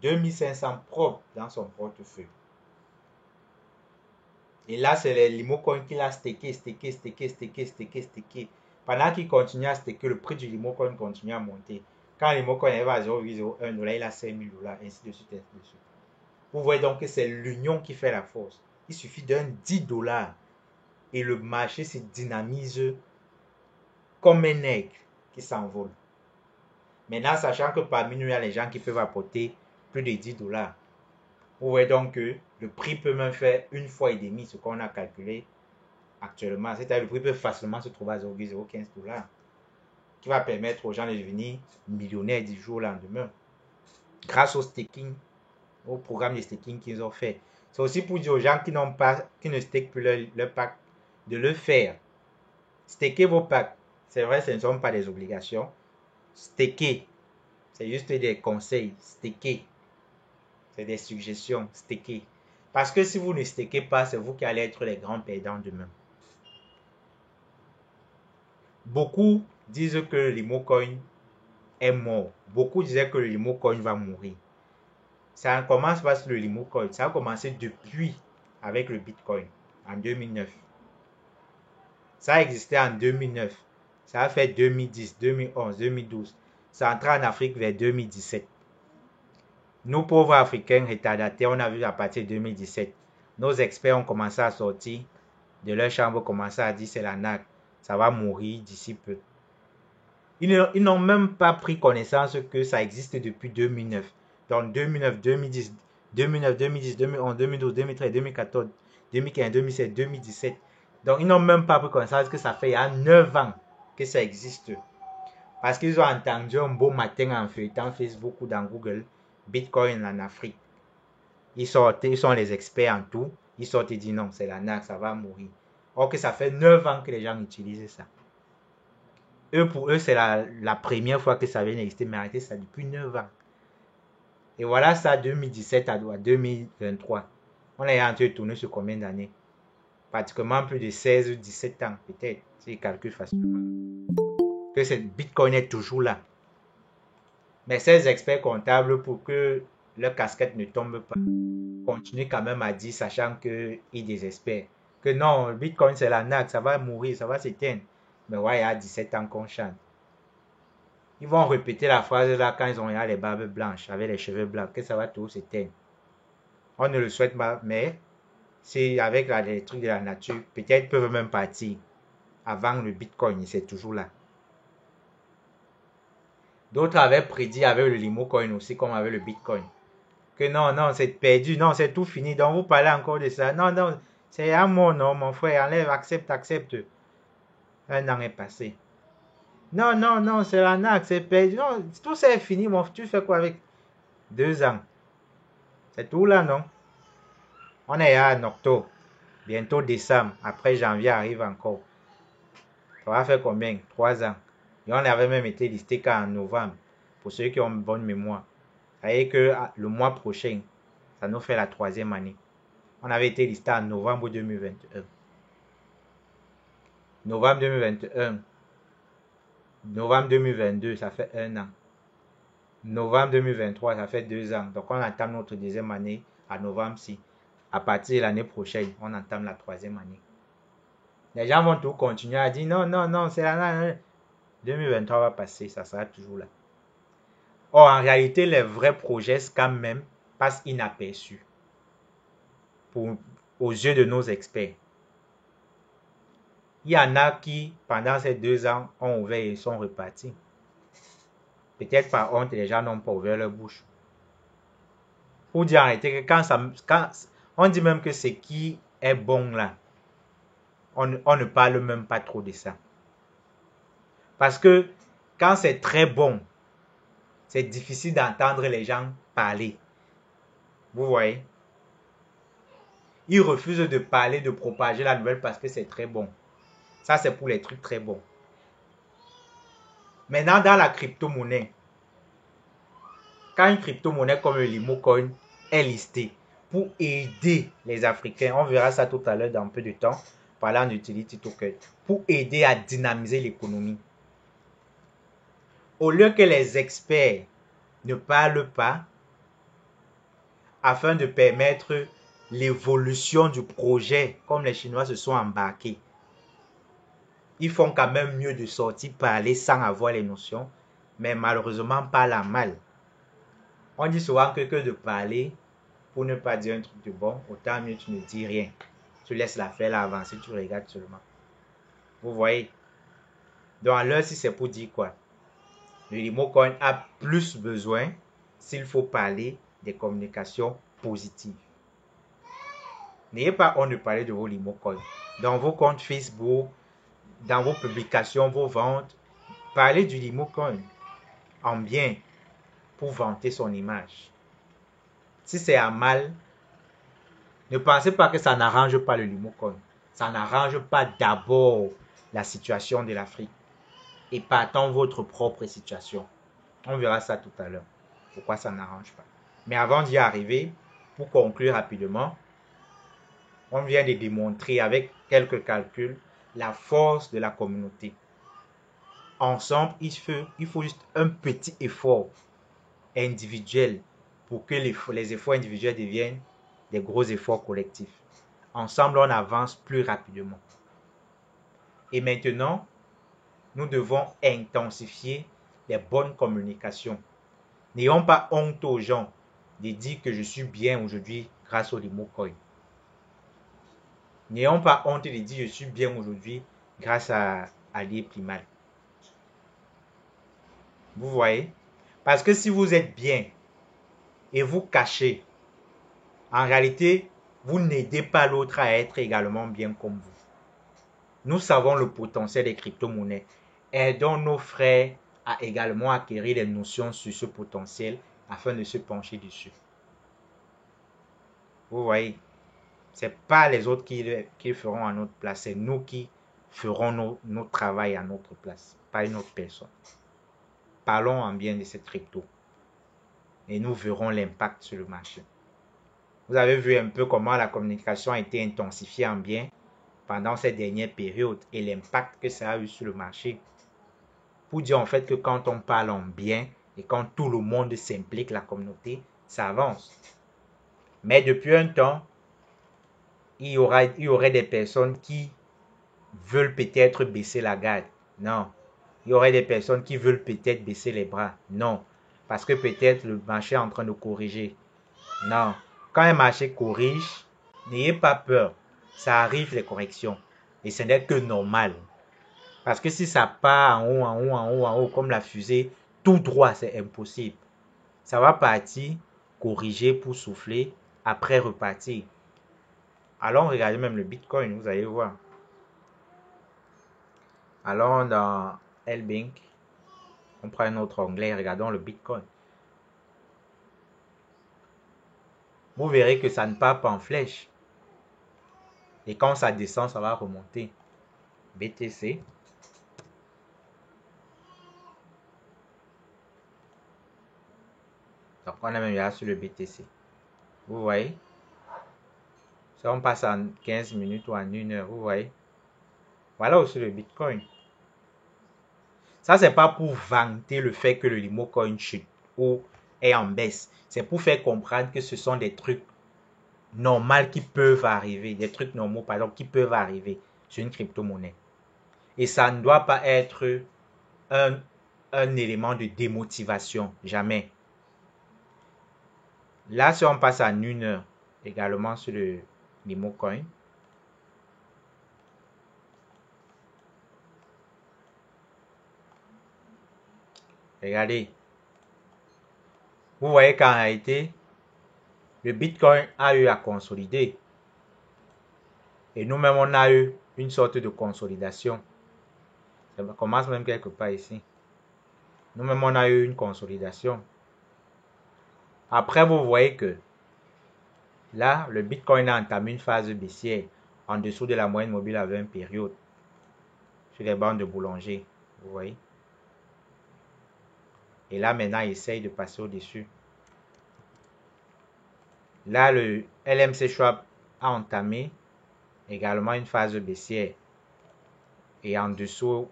2500 propres dans son portefeuille. Et là, c'est les limo coin qu'il a stacké. Pendant qu'il continue à stacker, le prix du limo coin continue à monter. Quand le limo coin est à 0,01 $, il a 5000 $, ainsi de suite, ainsi de suite. Vous voyez donc que c'est l'union qui fait la force. Il suffit d'un 10 $ et le marché se dynamise comme un aigle qui s'envole. Maintenant, sachant que parmi nous, il y a les gens qui peuvent apporter plus de 10 $. Vous voyez donc que le prix peut même faire une fois et demie ce qu'on a calculé actuellement. C'est-à-dire le prix peut facilement se trouver à 0,015 $, qui va permettre aux gens de devenir millionnaires du jour au lendemain. Grâce au staking, au programme de staking qu'ils ont fait. C'est aussi pour dire aux gens qui ne stakent plus leur pack, de le faire. Staker vos packs. C'est vrai, ce ne sont pas des obligations. Staker, c'est juste des conseils. Staker, c'est des suggestions. Staker. Parce que si vous ne stakez pas, c'est vous qui allez être les grands perdants demain. Beaucoup disent que le limo coin est mort. Beaucoup disaient que le limo coin va mourir. Ça commence parce que le limo coin, ça a commencé depuis avec le Bitcoin en 2009. Ça a existé en 2009. Ça a fait 2010, 2011, 2012. Ça entra en Afrique vers 2017. Nous, pauvres Africains retardataires, on a vu à partir de 2017. Nos experts ont commencé à sortir de leur chambre, commencé à dire c'est la NAC. Ça va mourir d'ici peu. Ils n'ont même pas pris connaissance que ça existe depuis 2009. Donc 2009, 2010, 2009, 2010, 2011, 2012, 2013, 2014, 2015, 2016, 2017. Donc ils n'ont même pas pris connaissance que ça fait il y a 9 ans que ça existe. Parce qu'ils ont entendu un beau matin en feuilletant Facebook ou dans Google, Bitcoin en Afrique. Ils sont les experts en tout. Ils sortent et disent non, c'est la NAC, ça va mourir. Or que ça fait 9 ans que les gens utilisent ça. Pour eux, c'est la première fois que ça vient d'exister, mais arrêtez ça depuis 9 ans. Et voilà ça, 2017 à 2023. On est en train de tourner sur combien d'années? Pratiquement plus de 16 ou 17 ans, peut-être, si je calcule facilement. Que ce Bitcoin est toujours là. Mais ces experts comptables, pour que leur casquette ne tombe pas, continuent quand même à dire, sachant qu'ils désespèrent, que non, le Bitcoin c'est la NAC, ça va mourir, ça va s'éteindre. Mais ouais, il y a 17 ans qu'on chante. Ils vont répéter la phrase là quand ils ont les barbes blanches, avec les cheveux blancs, que ça va tout s'éteindre. On ne le souhaite pas, mais c'est avec les trucs de la nature, peut-être ils peuvent même partir avant le Bitcoin, c'est toujours là. D'autres avaient prédit avec le limo coin aussi, comme avec le Bitcoin, que non, non, c'est perdu, non, c'est tout fini. Donc vous parlez encore de ça. Non, non, c'est à mon nom, mon frère, enlève, accepte, accepte. Un an est passé. Non, non, non, c'est la NAC, c'est perdu. Non, tout ça est fini, mon frère. Tu fais quoi avec 2 ans? C'est tout là, non? On est en octobre, bientôt décembre, après janvier arrive encore. Ça va faire combien? 3 ans. Et on avait même été listé qu'en novembre, pour ceux qui ont une bonne mémoire. Ça veut dire que le mois prochain, ça nous fait la 3e année. On avait été listé en novembre 2021. Novembre 2021. Novembre 2022, ça fait 1 an. Novembre 2023, ça fait 2 ans. Donc on entame notre 2e année à novembre-ci. À partir de l'année prochaine, on entame la 3e année. Les gens vont tout continuer à dire non, non, non, c'est l'année 2023 va passer, ça sera toujours là. Or, en réalité, les vrais projets scam même passent inaperçus aux yeux de nos experts. Il y en a qui, pendant ces 2 ans, ont ouvert et sont repartis. Peut-être par honte, les gens n'ont pas ouvert leur bouche. Pour dire en réalité que quand on dit même que ce qui est bon là, on ne parle même pas trop de ça. Parce que quand c'est très bon, C'est difficile d'entendre les gens parler. Vous voyez? Ils refusent de parler, de propager la nouvelle parce que c'est très bon. Ça, c'est pour les trucs très bons. Maintenant, dans la crypto-monnaie, quand une crypto-monnaie comme le Limocoin est listée pour aider les Africains, on verra ça tout à l'heure dans un peu de temps, parlant d'utility token, pour aider à dynamiser l'économie. Au lieu que les experts ne parlent pas, afin de permettre l'évolution du projet, comme les Chinois se sont embarqués, ils font quand même mieux de sortir parler sans avoir les notions, mais malheureusement parlent mal. On dit souvent que de parler, pour ne pas dire un truc de bon, autant mieux tu ne dis rien. Tu laisses l'affaire avancer, tu regardes seulement. Vous voyez? Donc là, si c'est pour dire quoi? Le Limocoin a plus besoin, s'il faut parler, des communications positives. N'ayez pas honte de parler de vos Limocoin. Dans vos comptes Facebook, dans vos publications, vos ventes, parlez du Limocoin en bien pour vanter son image. Si c'est à mal, ne pensez pas que ça n'arrange pas le Limocoin. Ça n'arrange pas d'abord la situation de l'Afrique. Et partons votre propre situation. On verra ça tout à l'heure. Pourquoi ça n'arrange pas. Mais avant d'y arriver, pour conclure rapidement, on vient de démontrer avec quelques calculs la force de la communauté. Ensemble, il faut juste un petit effort individuel pour que les efforts individuels deviennent des gros efforts collectifs. Ensemble, on avance plus rapidement. Et maintenant, nous devons intensifier les bonnes communications. N'ayons pas honte aux gens de dire que je suis bien aujourd'hui grâce au Limocoin. N'ayons pas honte de dire je suis bien aujourd'hui grâce à l'Iprimal. Vous voyez? Parce que si vous êtes bien et vous cachez, en réalité, vous n'aidez pas l'autre à être également bien comme vous. Nous savons le potentiel des crypto-monnaies. Aidons nos frères à également acquérir des notions sur ce potentiel afin de se pencher dessus. Vous voyez? Ce n'est pas les autres qui le feront à notre place, c'est nous qui ferons notre travail à notre place, pas une autre personne. Parlons en bien de cette crypto et nous verrons l'impact sur le marché. Vous avez vu un peu comment la communication a été intensifiée en bien pendant cette dernière période et l'impact que ça a eu sur le marché. Pour dire en fait que quand on parle en bien et quand tout le monde s'implique, la communauté, ça avance. Mais depuis un temps, il y aurait des personnes qui veulent peut-être baisser la garde. Non. Il y aurait des personnes qui veulent peut-être baisser les bras. Non. Parce que peut-être le marché est en train de corriger. Non. Quand un marché corrige, n'ayez pas peur. Ça arrive les corrections. Et ce n'est que normal. Parce que si ça part en haut, en haut, en haut, en haut, comme la fusée, tout droit, c'est impossible. Ça va partir, corriger pour souffler, après repartir. Allons regarder même le Bitcoin, vous allez voir. Allons dans L-Bank. On prend un autre onglet, regardons le Bitcoin. Vous verrez que ça ne part pas en flèche. Et quand ça descend, ça va remonter. BTC. Donc on a même là sur le BTC. Vous voyez? Si on passe en 15 minutes ou en 1 heure, vous voyez? Voilà aussi le Bitcoin. Ça, c'est pas pour vanter le fait que le Limocoin chute ou est en baisse. C'est pour faire comprendre que ce sont des trucs normaux qui peuvent arriver. Des trucs normaux, par exemple, qui peuvent arriver sur une crypto-monnaie. Et ça ne doit pas être un élément de démotivation. Jamais. Là, si on passe à 1 heure, également sur le Limocoin. Regardez. Vous voyez qu'en réalité, le Bitcoin a eu à consolider. Et nous-mêmes, on a eu une sorte de consolidation. Ça commence même quelque part ici. Nous-mêmes, on a eu une consolidation. Après, vous voyez que là, le Bitcoin a entamé une phase baissière en dessous de la moyenne mobile à 20 périodes sur les bandes de boulanger. Vous voyez? Et là, maintenant, il essaye de passer au-dessus. Là, le LMC Schwab a entamé également une phase baissière. Et en dessous,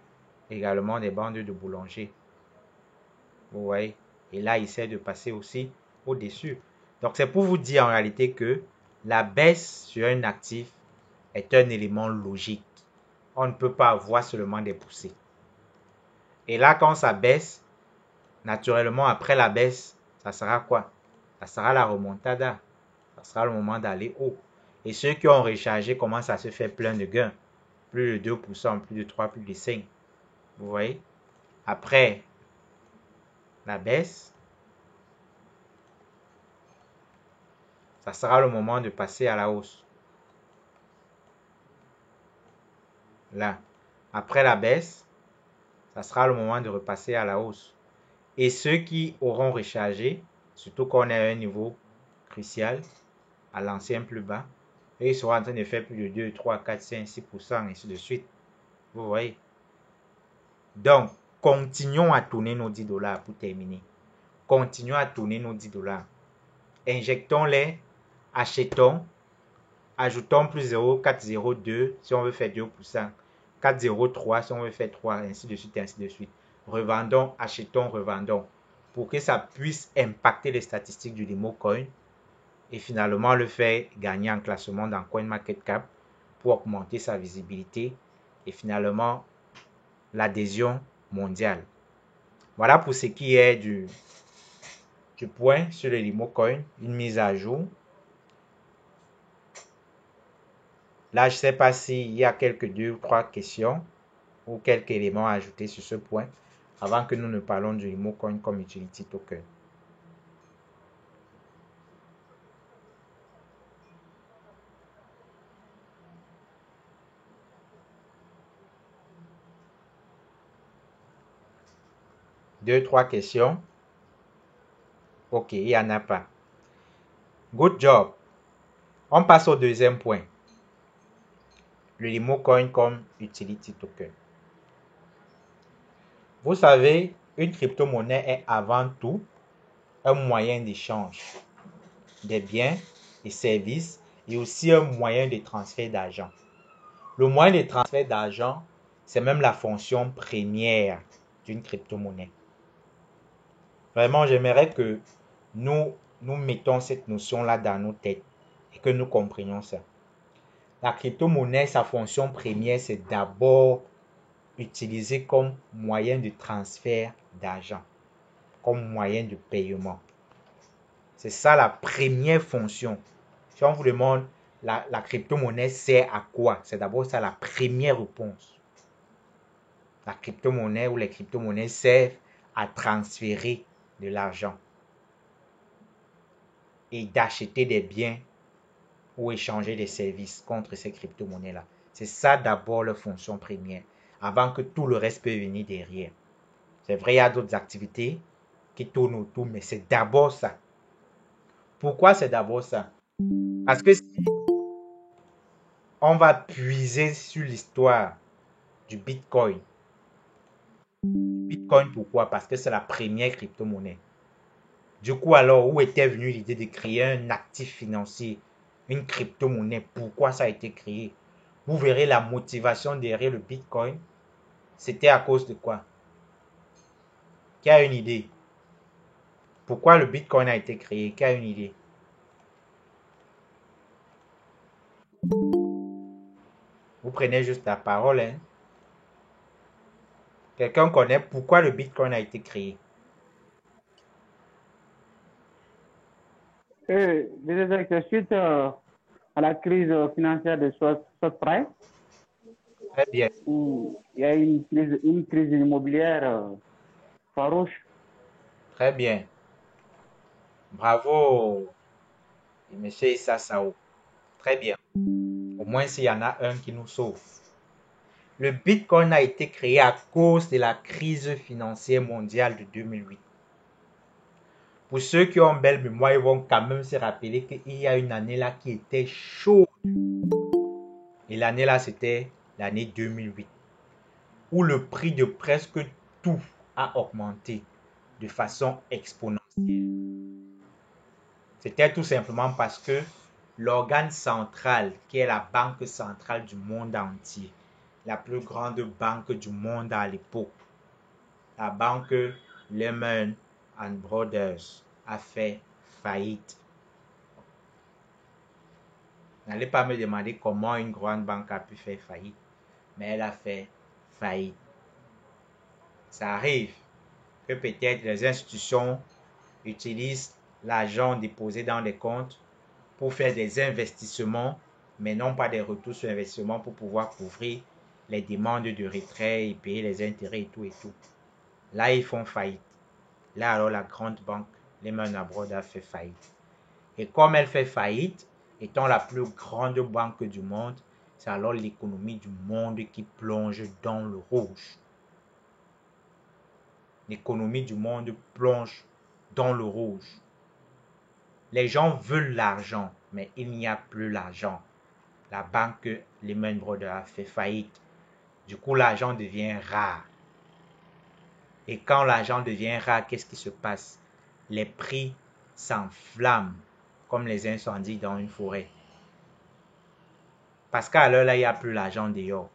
également des bandes de boulanger. Vous voyez? Et là, il essaie de passer aussi au-dessus. Donc, c'est pour vous dire en réalité que la baisse sur un actif est un élément logique. On ne peut pas avoir seulement des poussées. Et là, quand ça baisse, naturellement, après la baisse, ça sera quoi? Ça sera la remontada. Ça sera le moment d'aller haut. Et ceux qui ont rechargé commencent à se faire plein de gains. Plus de 2%, plus de 3%, plus de 5%. Vous voyez? Après la baisse, ça sera le moment de passer à la hausse. Là. Après la baisse, ça sera le moment de repasser à la hausse. Et ceux qui auront rechargé, surtout qu'on est à un niveau crucial, à l'ancien plus bas, et ils seront en train de faire plus de 2, 3, 4, 5, 6%, et ainsi de suite. Vous voyez? Donc, continuons à tourner nos 10 dollars pour terminer. Continuons à tourner nos 10 dollars. Injectons-les, achetons, ajoutons plus 0,402 si on veut faire 2%, 4,03 si on veut faire 3, ainsi de suite, ainsi de suite. Revendons, achetons, revendons. Pour que ça puisse impacter les statistiques du DemoCoin et finalement le faire gagner en classement dans CoinMarketCap pour augmenter sa visibilité et finalement l'adhésion mondiale. Voilà pour ce qui est du point sur le DemoCoin, une mise à jour. Là, je ne sais pas s'il y a quelques 2 ou 3 questions ou quelques éléments à ajouter sur ce point avant que nous ne parlons du DemoCoin comme utility token. Deux, trois questions. Ok, il n'y en a pas. Good job. On passe au deuxième point. Le DemoCoin comme utility token. Vous savez, une crypto-monnaie est avant tout un moyen d'échange des biens et services et aussi un moyen de transfert d'argent. Le moyen de transfert d'argent, c'est même la fonction première d'une crypto-monnaie. Vraiment, j'aimerais que nous mettons cette notion-là dans nos têtes et que nous comprenions ça. La crypto-monnaie, sa fonction première, c'est d'abord utilisée comme moyen de transfert d'argent, comme moyen de paiement. C'est ça la première fonction. Si on vous demande la crypto-monnaie sert à quoi, c'est d'abord ça la première réponse. La crypto-monnaie ou les crypto-monnaies servent à transférer de l'argent et d'acheter des biens ou échanger des services contre ces crypto-monnaies-là. C'est ça d'abord leur fonction première, avant que tout le reste peut venir derrière. C'est vrai, il y a d'autres activités qui tournent autour, mais c'est d'abord ça. Pourquoi c'est d'abord ça? Parce que si on va puiser sur l'histoire du Bitcoin. Bitcoin, pourquoi? Parce que c'est la première crypto-monnaie. Du coup, alors, où était venue l'idée de créer un actif financier, une crypto-monnaie? Pourquoi ça a été créé? Vous verrez la motivation derrière le Bitcoin. C'était à cause de quoi? Qui a une idée? Pourquoi le Bitcoin a été créé? Qui a une idée? Vous prenez juste la parole, hein? Quelqu'un connaît pourquoi le Bitcoin a été créé? Suite à la crise financière de subprime, Très bien, où il y a une crise immobilière farouche. très bien. Bravo, monsieur Issa Sao. Très bien. Au moins, s'il y en a un qui nous sauve. Le Bitcoin a été créé à cause de la crise financière mondiale de 2008. Pour ceux qui ont belle mémoire, ils vont quand même se rappeler qu'il y a une année là qui était chaude. Et l'année là, c'était l'année 2008, où le prix de presque tout a augmenté de façon exponentielle. C'était tout simplement parce que l'organe central, qui est la banque centrale du monde entier, la plus grande banque du monde à l'époque, la banque Lehman Brothers, a fait faillite. N'allez pas me demander comment une grande banque a pu faire faillite, mais elle a fait faillite. Ça arrive que peut-être les institutions utilisent l'argent déposé dans les comptes pour faire des investissements, mais non pas des retours sur investissement pour pouvoir couvrir les demandes de retrait et payer les intérêts et tout et tout. Là, ils font faillite. Là, alors, la grande banque Lehman Brothers a fait faillite. Et comme elle fait faillite, étant la plus grande banque du monde, c'est alors l'économie du monde qui plonge dans le rouge. L'économie du monde plonge dans le rouge. Les gens veulent l'argent, mais il n'y a plus l'argent. La banque Lehman Brothers a fait faillite. Du coup, l'argent devient rare. Et quand l'argent devient rare, qu'est-ce qui se passe? Les prix s'enflamment comme les incendies dans une forêt. Parce qu'à l'heure là, il n'y a plus l'argent dehors.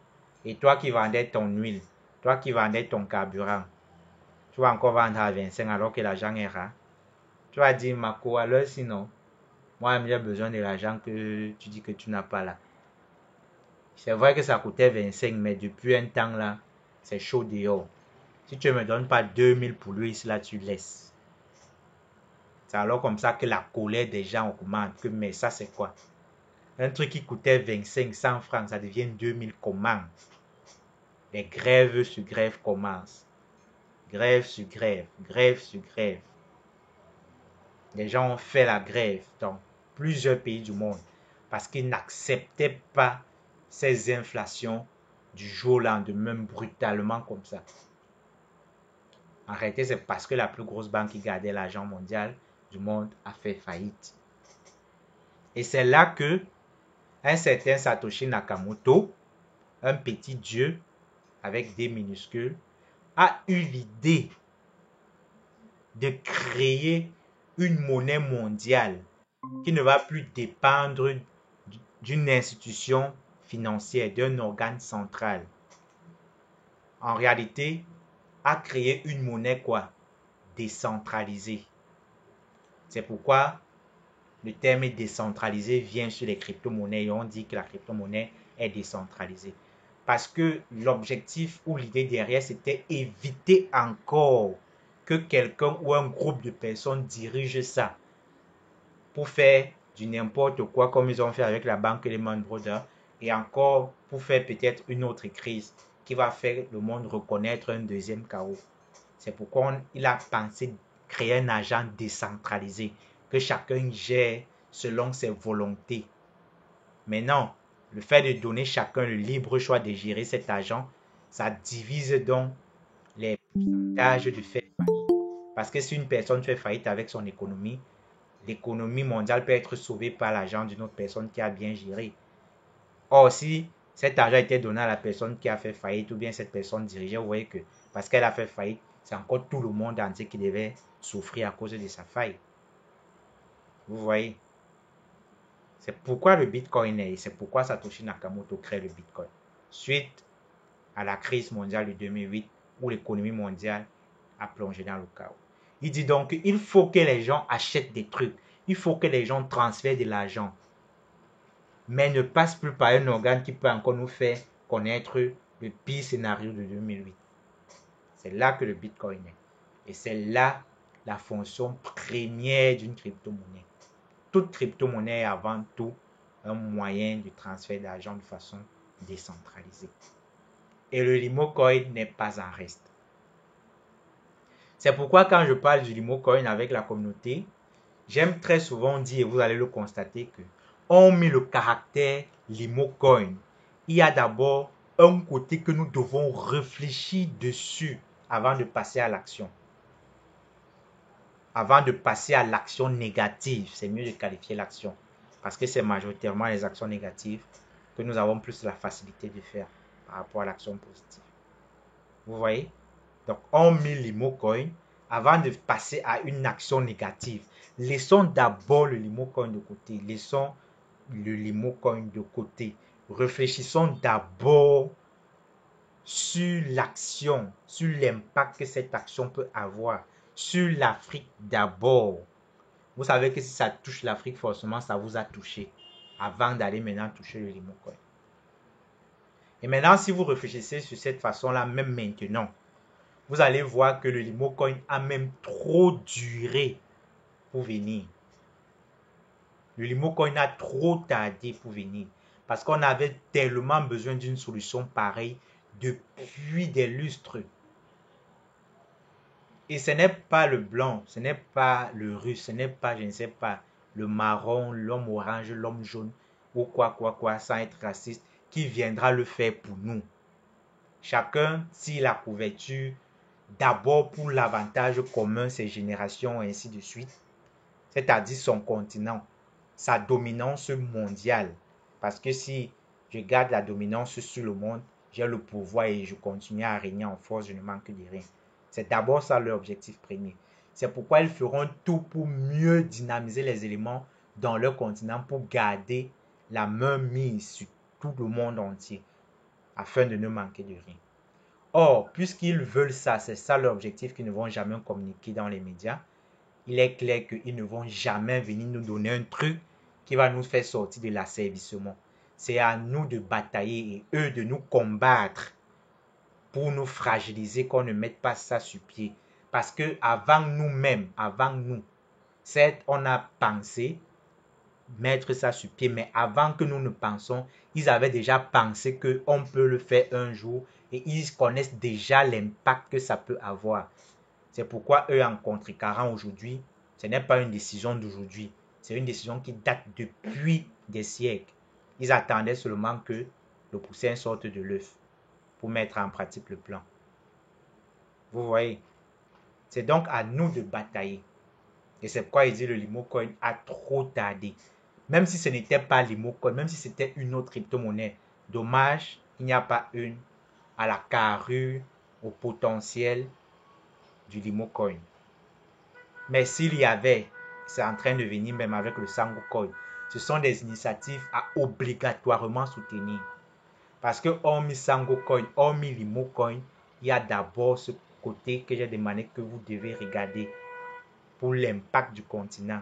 Et toi qui vendais ton huile, toi qui vendais ton carburant, tu vas encore vendre à 25 alors que l'argent est rare. Tu vas dire, Marco, alors sinon, moi j'ai besoin de l'argent que tu dis que tu n'as pas là. C'est vrai que ça coûtait 25, mais depuis un temps là, c'est chaud dehors. Si tu ne me donnes pas 2000 pour lui, là tu laisses. C'est alors comme ça que la colère des gens augmente. Que, mais ça c'est quoi? Un truc qui coûtait 25, 100 francs, ça devient 2000 comment? Les grèves sur grève commencent. Grève sur grève, grève sur grève. Les gens ont fait la grève dans plusieurs pays du monde parce qu'ils n'acceptaient pas ces inflations du jour au lendemain brutalement comme ça. En réalité, c'est parce que la plus grosse banque qui gardait l'argent mondial du monde a fait faillite. Et c'est là que un certain Satoshi Nakamoto, un petit dieu avec des minuscules, a eu l'idée de créer une monnaie mondiale qui ne va plus dépendre d'une institution financière, d'un organe central. En réalité, a créé une monnaie quoi? Décentralisée. C'est pourquoi le terme décentralisé vient sur les crypto-monnaies et on dit que la crypto-monnaie est décentralisée. Parce que l'objectif ou l'idée derrière, c'était éviter encore que quelqu'un ou un groupe de personnes dirige ça pour faire du n'importe quoi comme ils ont fait avec la banque Lehman Brothers et encore pour faire peut-être une autre crise qui va faire le monde reconnaître un deuxième chaos. C'est pourquoi il a pensé créer un agent décentralisé que chacun gère selon ses volontés. Mais non, le fait de donner chacun le libre choix de gérer cet agent, ça divise donc les pourcentages de faire faillite. Parce que si une personne fait faillite avec son économie, l'économie mondiale peut être sauvée par l'argent d'une autre personne qui a bien géré. Or, si cet argent était donné à la personne qui a fait faillite ou bien cette personne dirigeait, vous voyez que parce qu'elle a fait faillite, c'est encore tout le monde entier qui devait souffrir à cause de sa faille. Vous voyez? C'est pourquoi le Bitcoin est, c'est pourquoi Satoshi Nakamoto crée le Bitcoin. Suite à la crise mondiale de 2008 où l'économie mondiale a plongé dans le chaos. Il dit donc qu'il faut que les gens achètent des trucs. Il faut que les gens transfèrent de l'argent. Mais ne passe plus par un organe qui peut encore nous faire connaître le pire scénario de 2008. C'est là que le Bitcoin est. Et c'est là la fonction première d'une crypto-monnaie. Toute crypto-monnaie est avant tout un moyen de transfert d'argent de façon décentralisée. Et le Limocoin n'est pas en reste. C'est pourquoi quand je parle du Limocoin avec la communauté, j'aime très souvent dire, et vous allez le constater, que on met le caractère Limocoin. Il y a d'abord un côté que nous devons réfléchir dessus avant de passer à l'action. Avant de passer à l'action négative, c'est mieux de qualifier l'action. Parce que c'est majoritairement les actions négatives que nous avons plus la facilité de faire par rapport à l'action positive. Vous voyez? Donc, on met l'Imocoin avant de passer à une action négative. Laissons d'abord le Limocoin de côté. Laissons le Limocoin de côté. Réfléchissons d'abord sur l'action, sur l'impact que cette action peut avoir sur l'Afrique d'abord. Vous savez que si ça touche l'Afrique, forcément, ça vous a touché avant d'aller maintenant toucher le Limocoin. Et maintenant, si vous réfléchissez sur cette façon-là, même maintenant, vous allez voir que le Limocoin a même trop duré pour venir. Le Limocoin a trop tardé pour venir. Parce qu'on avait tellement besoin d'une solution pareille depuis des lustres. Et ce n'est pas le blanc, ce n'est pas le russe, ce n'est pas, je ne sais pas, le marron, l'homme orange, l'homme jaune, ou quoi, sans être raciste, qui viendra le faire pour nous. Chacun tire la couverture d'abord pour l'avantage commun, ses générations, et ainsi de suite, c'est-à-dire son continent, sa dominance mondiale. Parce que si je garde la dominance sur le monde, j'ai le pouvoir et je continue à régner en force, je ne manque de rien. C'est d'abord ça leur objectif premier. C'est pourquoi ils feront tout pour mieux dynamiser les éléments dans leur continent pour garder la main mise sur tout le monde entier afin de ne manquer de rien. Or, puisqu'ils veulent ça, c'est ça leur objectif qu'ils ne vont jamais communiquer dans les médias, il est clair qu'ils ne vont jamais venir nous donner un truc qui va nous faire sortir de l'asservissement. C'est à nous de batailler et eux de nous combattre pour nous fragiliser, qu'on ne mette pas ça sur pied. Parce que avant nous-mêmes, avant nous, certes, on a pensé mettre ça sur pied, mais avant que nous ne pensions, ils avaient déjà pensé qu'on peut le faire un jour et ils connaissent déjà l'impact que ça peut avoir. C'est pourquoi eux, en contrecarrant aujourd'hui, ce n'est pas une décision d'aujourd'hui, c'est une décision qui date depuis des siècles. Ils attendaient seulement que le poussin sorte de l'œuf pour mettre en pratique le plan. Vous voyez, c'est donc à nous de batailler. Et c'est pourquoi il dit le Limocoin a trop tardé. Même si ce n'était pas Limocoin, même si c'était une autre crypto-monnaie, dommage, il n'y a pas une à la carrure, au potentiel du Limocoin. Mais s'il y avait, c'est en train de venir même avec le Sangocoin. Ce sont des initiatives à obligatoirement soutenir. Parce que hormis Sangocoin, hormis Limocoin, il y a d'abord ce côté que j'ai demandé que vous devez regarder pour l'impact du continent.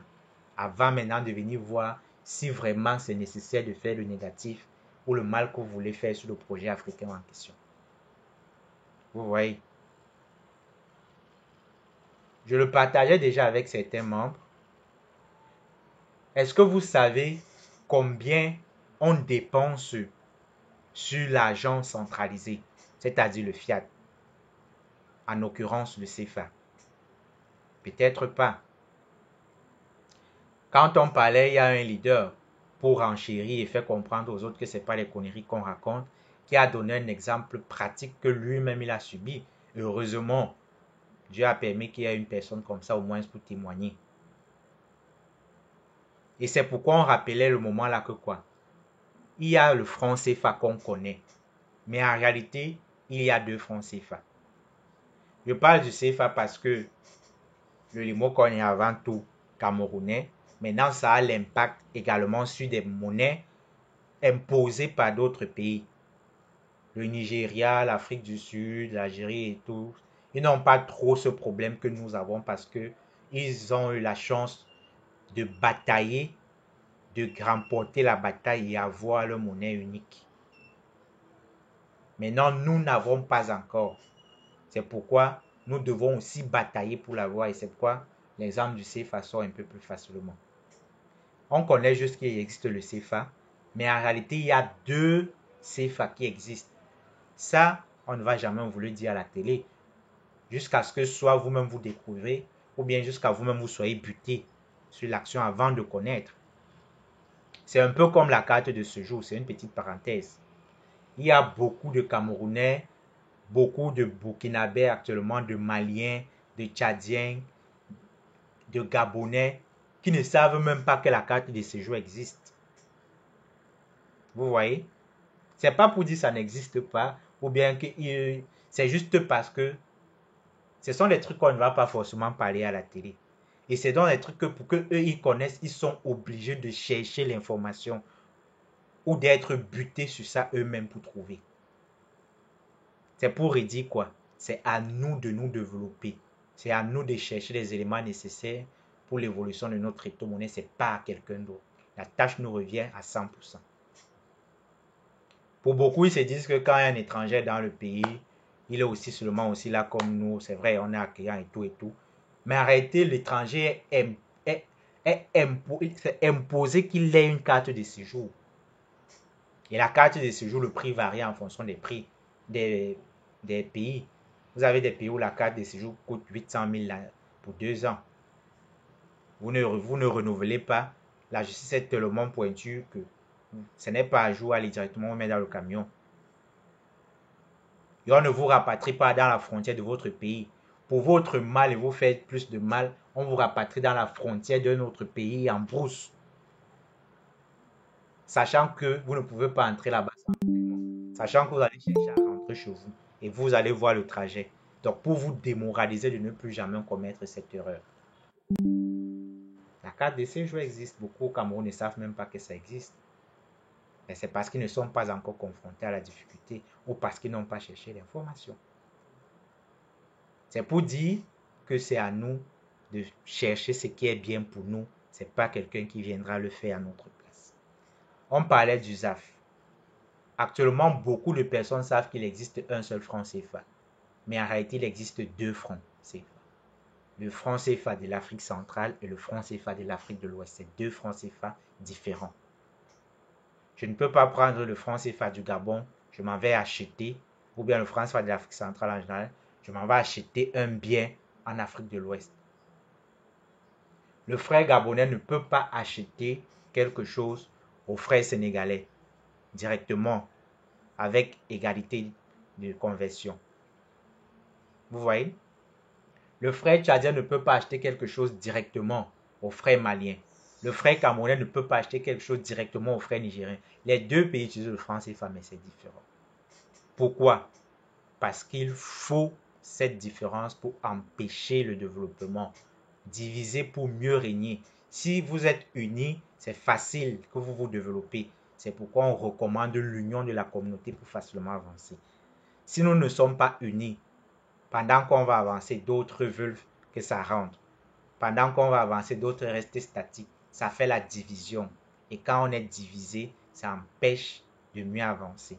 Avant maintenant de venir voir si vraiment c'est nécessaire de faire le négatif ou le mal que vous voulez faire sur le projet africain en question. Vous voyez. Je le partageais déjà avec certains membres. Est-ce que vous savez combien on dépense sur l'argent centralisé, c'est-à-dire le fiat, en l'occurrence le CFA? Peut-être pas. Quand on parlait, il y a un leader pour renchérir et faire comprendre aux autres que ce n'est pas les conneries qu'on raconte, qui a donné un exemple pratique que lui-même il a subi. Heureusement, Dieu a permis qu'il y ait une personne comme ça au moins pour témoigner. Et c'est pourquoi on rappelait le moment là que quoi? Il y a le franc CFA qu'on connaît. Mais en réalité, il y a deux francs CFA. Je parle du CFA parce que le Limocoin est avant tout camerounais. Maintenant, ça a l'impact également sur des monnaies imposées par d'autres pays. Le Nigeria, l'Afrique du Sud, l'Algérie et tout. Ils n'ont pas trop ce problème que nous avons parce que ils ont eu la chance de batailler, de remporter la bataille et avoir leur monnaie unique. Maintenant, nous n'avons pas encore. C'est pourquoi nous devons aussi batailler pour l'avoir et c'est pourquoi l'exemple du CFA sort un peu plus facilement. On connaît juste qu'il existe le CFA, mais en réalité, il y a deux CFA qui existent. Ça, on ne va jamais vous le dire à la télé, jusqu'à ce que soit vous-même vous découvrez, ou bien jusqu'à vous-même vous soyez buté sur l'action avant de connaître. C'est un peu comme la carte de ce jour, c'est une petite parenthèse. Il y a beaucoup de Camerounais, beaucoup de Burkinabés actuellement, de Maliens, de Tchadiens, de Gabonais qui ne savent même pas que la carte de séjour existe. Vous voyez? C'est pas pour dire que ça n'existe pas ou bien que c'est juste parce que ce sont des trucs qu'on ne va pas forcément parler à la télé. Et c'est donc des trucs que pour qu'eux ils connaissent, ils sont obligés de chercher l'information ou d'être butés sur ça eux-mêmes pour trouver. C'est pour dire quoi? C'est à nous de nous développer. C'est à nous de chercher les éléments nécessaires pour l'évolution de notre crypto-monnaie. Ce n'est pas à quelqu'un d'autre. La tâche nous revient à 100%. Pour beaucoup, ils se disent que quand il y a un étranger dans le pays, il est aussi seulement aussi là comme nous. C'est vrai, on est accueillant et tout et tout. Mais arrêtez, l'étranger est imposé qu'il ait une carte de séjour. Et la carte de séjour, le prix varie en fonction des prix des pays. Vous avez des pays où la carte de séjour coûte 800 000 pour 2 ans. Vous ne renouvelez pas. La justice est tellement pointue que ce n'est pas à jour, aller directement mettre dans le camion. Et on ne vous rapatrie pas dans la frontière de votre pays. Pour votre mal et vous faites plus de mal, on vous rapatrie dans la frontière d'un autre pays en brousse. Sachant que vous ne pouvez pas entrer là-bas. Sachant que vous allez chercher à rentrer chez vous et vous allez voir le trajet. Donc pour vous démoraliser de ne plus jamais commettre cette erreur. La carte de séjour existe. Beaucoup au Cameroun ne savent même pas que ça existe. Mais c'est parce qu'ils ne sont pas encore confrontés à la difficulté ou parce qu'ils n'ont pas cherché l'information. C'est pour dire que c'est à nous de chercher ce qui est bien pour nous. Ce n'est pas quelqu'un qui viendra le faire à notre place. On parlait du ZAF. Actuellement, beaucoup de personnes savent qu'il existe un seul franc CFA. Mais en réalité, il existe 2 francs CFA. Le franc CFA de l'Afrique centrale et le franc CFA de l'Afrique de l'Ouest. C'est 2 francs CFA différents. Je ne peux pas prendre le franc CFA du Gabon, je m'en vais acheter, ou bien le franc CFA de l'Afrique centrale en général, je m'en vais acheter un bien en Afrique de l'Ouest. Le frère gabonais ne peut pas acheter quelque chose au frère sénégalais directement avec égalité de conversion. Vous voyez? Le frère tchadien ne peut pas acheter quelque chose directement au frère malien. Le frère camerounais ne peut pas acheter quelque chose directement au frère nigérien. Les deux pays utilisent le franc CFA, mais c'est différent. Pourquoi? Parce qu'il faut cette différence pour empêcher le développement. Diviser pour mieux régner. Si vous êtes unis, c'est facile que vous vous développez. C'est pourquoi on recommande l'union de la communauté pour facilement avancer. Si nous ne sommes pas unis, pendant qu'on va avancer, d'autres veulent que ça rentre. Pendant qu'on va avancer, d'autres restent statiques. Ça fait la division. Et quand on est divisé, ça empêche de mieux avancer.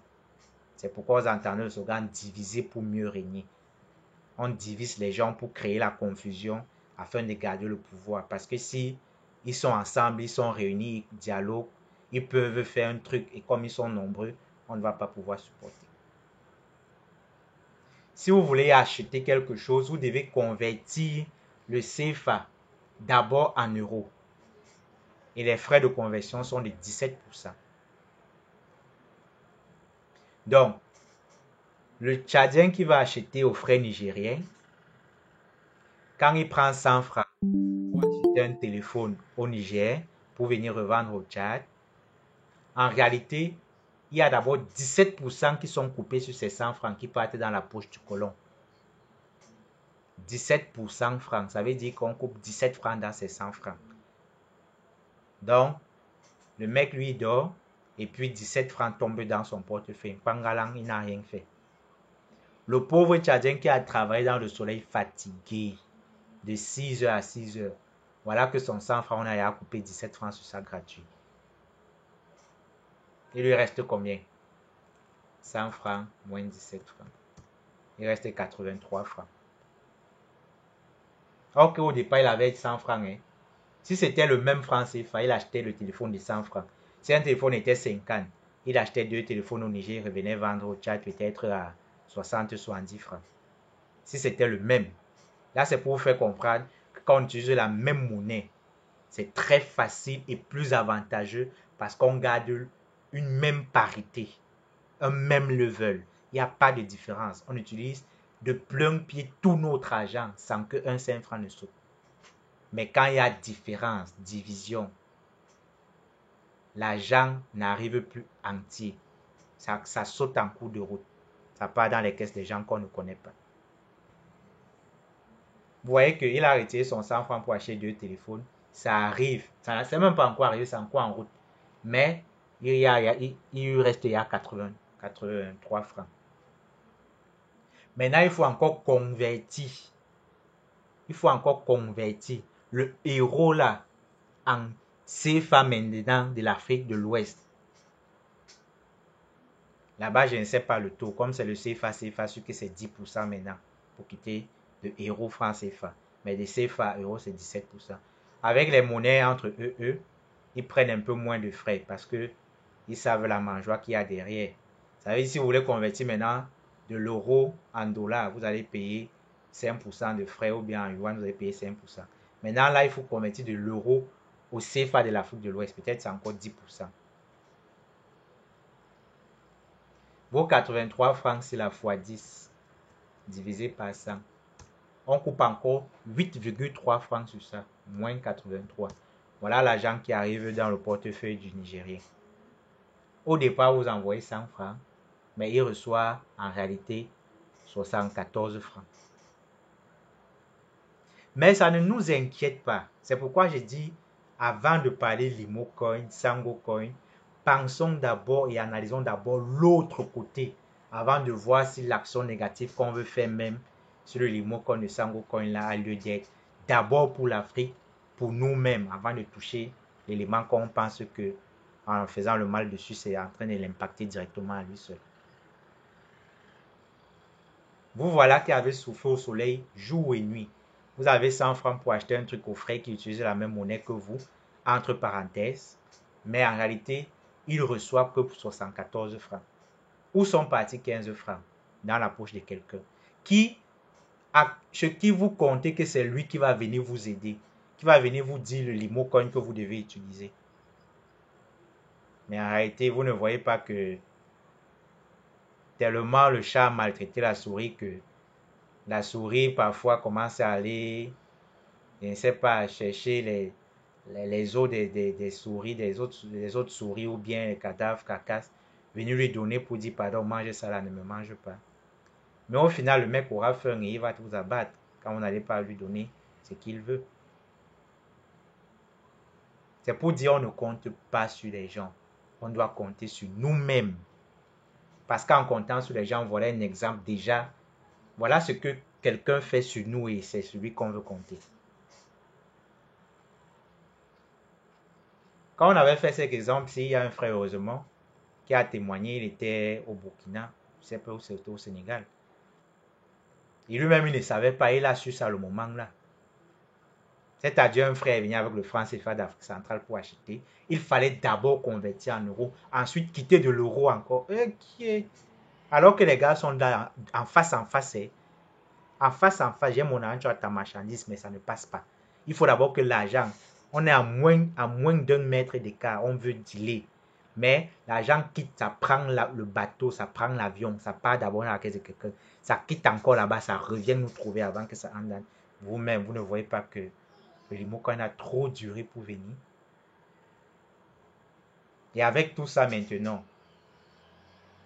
C'est pourquoi vous entendez le slogan « diviser pour mieux régner ». On divise les gens pour créer la confusion afin de garder le pouvoir. Parce que si ils sont ensemble, ils sont réunis, ils dialoguent, ils peuvent faire un truc et comme ils sont nombreux, on ne va pas pouvoir supporter. Si vous voulez acheter quelque chose, vous devez convertir le CFA d'abord en euros. Et les frais de conversion sont de 17%. Donc, le Tchadien qui va acheter aux frais nigériens, quand il prend 100 francs pour acheter un téléphone au Niger pour venir revendre au Tchad, en réalité, il y a d'abord 17% qui sont coupés sur ces 100 francs qui partent dans la poche du colon. 17% francs, ça veut dire qu'on coupe 17 francs dans ces 100 francs. Donc, le mec lui dort et puis 17 francs tombent dans son portefeuille. Pangalang, il n'a rien fait. Le pauvre Tchadien qui a travaillé dans le soleil fatigué de 6h à 6h, voilà que son 100 francs, on a coupé 17 francs sur ça gratuit. Il lui reste combien? 100 francs moins 17 francs. Il reste 83 francs. Ok, au départ, il avait 100 francs. Hein. Si c'était le même franc CFA, il achetait le téléphone de 100 francs. Si un téléphone était 50, il achetait 2 téléphones au Niger, il revenait vendre au Tchad peut-être à 60-70 francs. Si c'était le même. Là, c'est pour vous faire comprendre que quand on utilise la même monnaie, c'est très facile et plus avantageux parce qu'on garde une même parité. un même level. Il n'y a pas de différence. On utilise de plein pied tout notre argent sans qu'un 5 franc ne saute. Mais quand il y a différence, division, l'argent n'arrive plus entier. Ça saute en cours de route. Ça part dans les caisses des gens qu'on ne connaît pas. Vous voyez qu'il a retiré son 100 francs pour acheter 2 téléphones. Ça arrive. Ça n'est même pas encore arrivé, c'est encore en route. Mais il lui reste 83 francs. Maintenant, il faut encore convertir. Il faut encore convertir le euro là en CFA maintenant de l'Afrique de l'Ouest. Là-bas, je ne sais pas le taux. Comme c'est le CFA, sûr que c'est 10% maintenant pour quitter de euro franc CFA. Mais de CFA euro, c'est 17%. Avec les monnaies entre eux, ils prennent un peu moins de frais parce que ils savent la mangeoire qu'il y a derrière. Vous savez, si vous voulez convertir maintenant de l'euro en dollars, vous allez payer 5% de frais ou bien en yuan, vous allez payer 5%. Maintenant, là, il faut convertir de l'euro au CFA de l'Afrique de l'Ouest. Peut-être c'est encore 10%. Vos 83 francs, c'est la fois 10 divisé par 100. On coupe encore 8,3 francs sur ça, moins 83. Voilà l'argent qui arrive dans le portefeuille du Nigérien. Au départ, vous envoyez 100 francs, mais il reçoit en réalité 74 francs. Mais ça ne nous inquiète pas. C'est pourquoi je dis, avant de parler Limocoin, Sangocoin, pensons d'abord et analysons d'abord l'autre côté avant de voir si l'action négative qu'on veut faire même sur le Limocoin, le Sangocoin là a lieu d'être. D'abord pour l'Afrique, pour nous-mêmes, avant de toucher l'élément qu'on pense que en faisant le mal dessus, c'est en train de l'impacter directement à lui seul. Vous voilà qui avez soufflé au soleil jour et nuit. Vous avez 100 francs pour acheter un truc au frais qui utilise la même monnaie que vous, entre parenthèses, mais en réalité, il reçoit que pour 74 francs. Où sont partis 15 francs? Dans la poche de quelqu'un. Ce qui vous comptez que c'est lui qui va venir vous aider, qui va venir vous dire le Limocoin que vous devez utiliser. Mais en réalité, vous ne voyez pas que tellement le chat a maltraité la souris que la souris parfois commence à aller, je ne sais pas, chercher les os des souris, des autres souris ou bien les cadavres, carcasses, venir lui donner pour dire pardon, mange ça là, ne me mange pas. Mais au final, le mec aura faim et il va vous abattre quand vous n'allez pas lui donner ce qu'il veut. C'est pour dire on ne compte pas sur les gens. On doit compter sur nous-mêmes. Parce qu'en comptant sur les gens, voilà un exemple déjà. Voilà ce que quelqu'un fait sur nous et c'est celui qu'on veut compter. Quand on avait fait cet exemple, il y a un frère, heureusement, qui a témoigné, il était au Burkina, je ne sais pas où c'était, au Sénégal. Et lui-même, il ne savait pas, il a su ça le moment là. C'est-à-dire, un frère venait avec le franc CFA d'Afrique centrale pour acheter. Il fallait d'abord convertir en euros, ensuite quitter de l'euro encore. Okay. Alors que les gars sont là en face, en face, j'ai mon argent à ta marchandise, mais ça ne passe pas. Il faut d'abord que l'argent, on est à moins d'un mètre d'écart, on veut dealer. Mais l'argent quitte, ça prend le bateau, ça prend l'avion, ça part d'abord dans la caisse de quelqu'un. Ça quitte encore là-bas, ça revient nous trouver avant que ça entre. Vous-même, vous ne voyez pas que le Limocoin a trop duré pour venir. Et avec tout ça maintenant,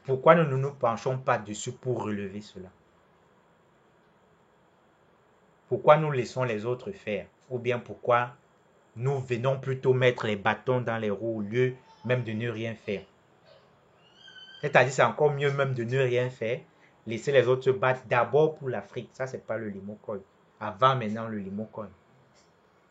pourquoi ne nous penchons pas dessus pour relever cela? Pourquoi nous laissons les autres faire? Ou bien pourquoi nous venons plutôt mettre les bâtons dans les roues au lieu même de ne rien faire? C'est-à-dire c'est encore mieux même de ne rien faire, laisser les autres se battre d'abord pour l'Afrique. Ça, c'est pas le Limocoin. Avant, maintenant, le Limocoin.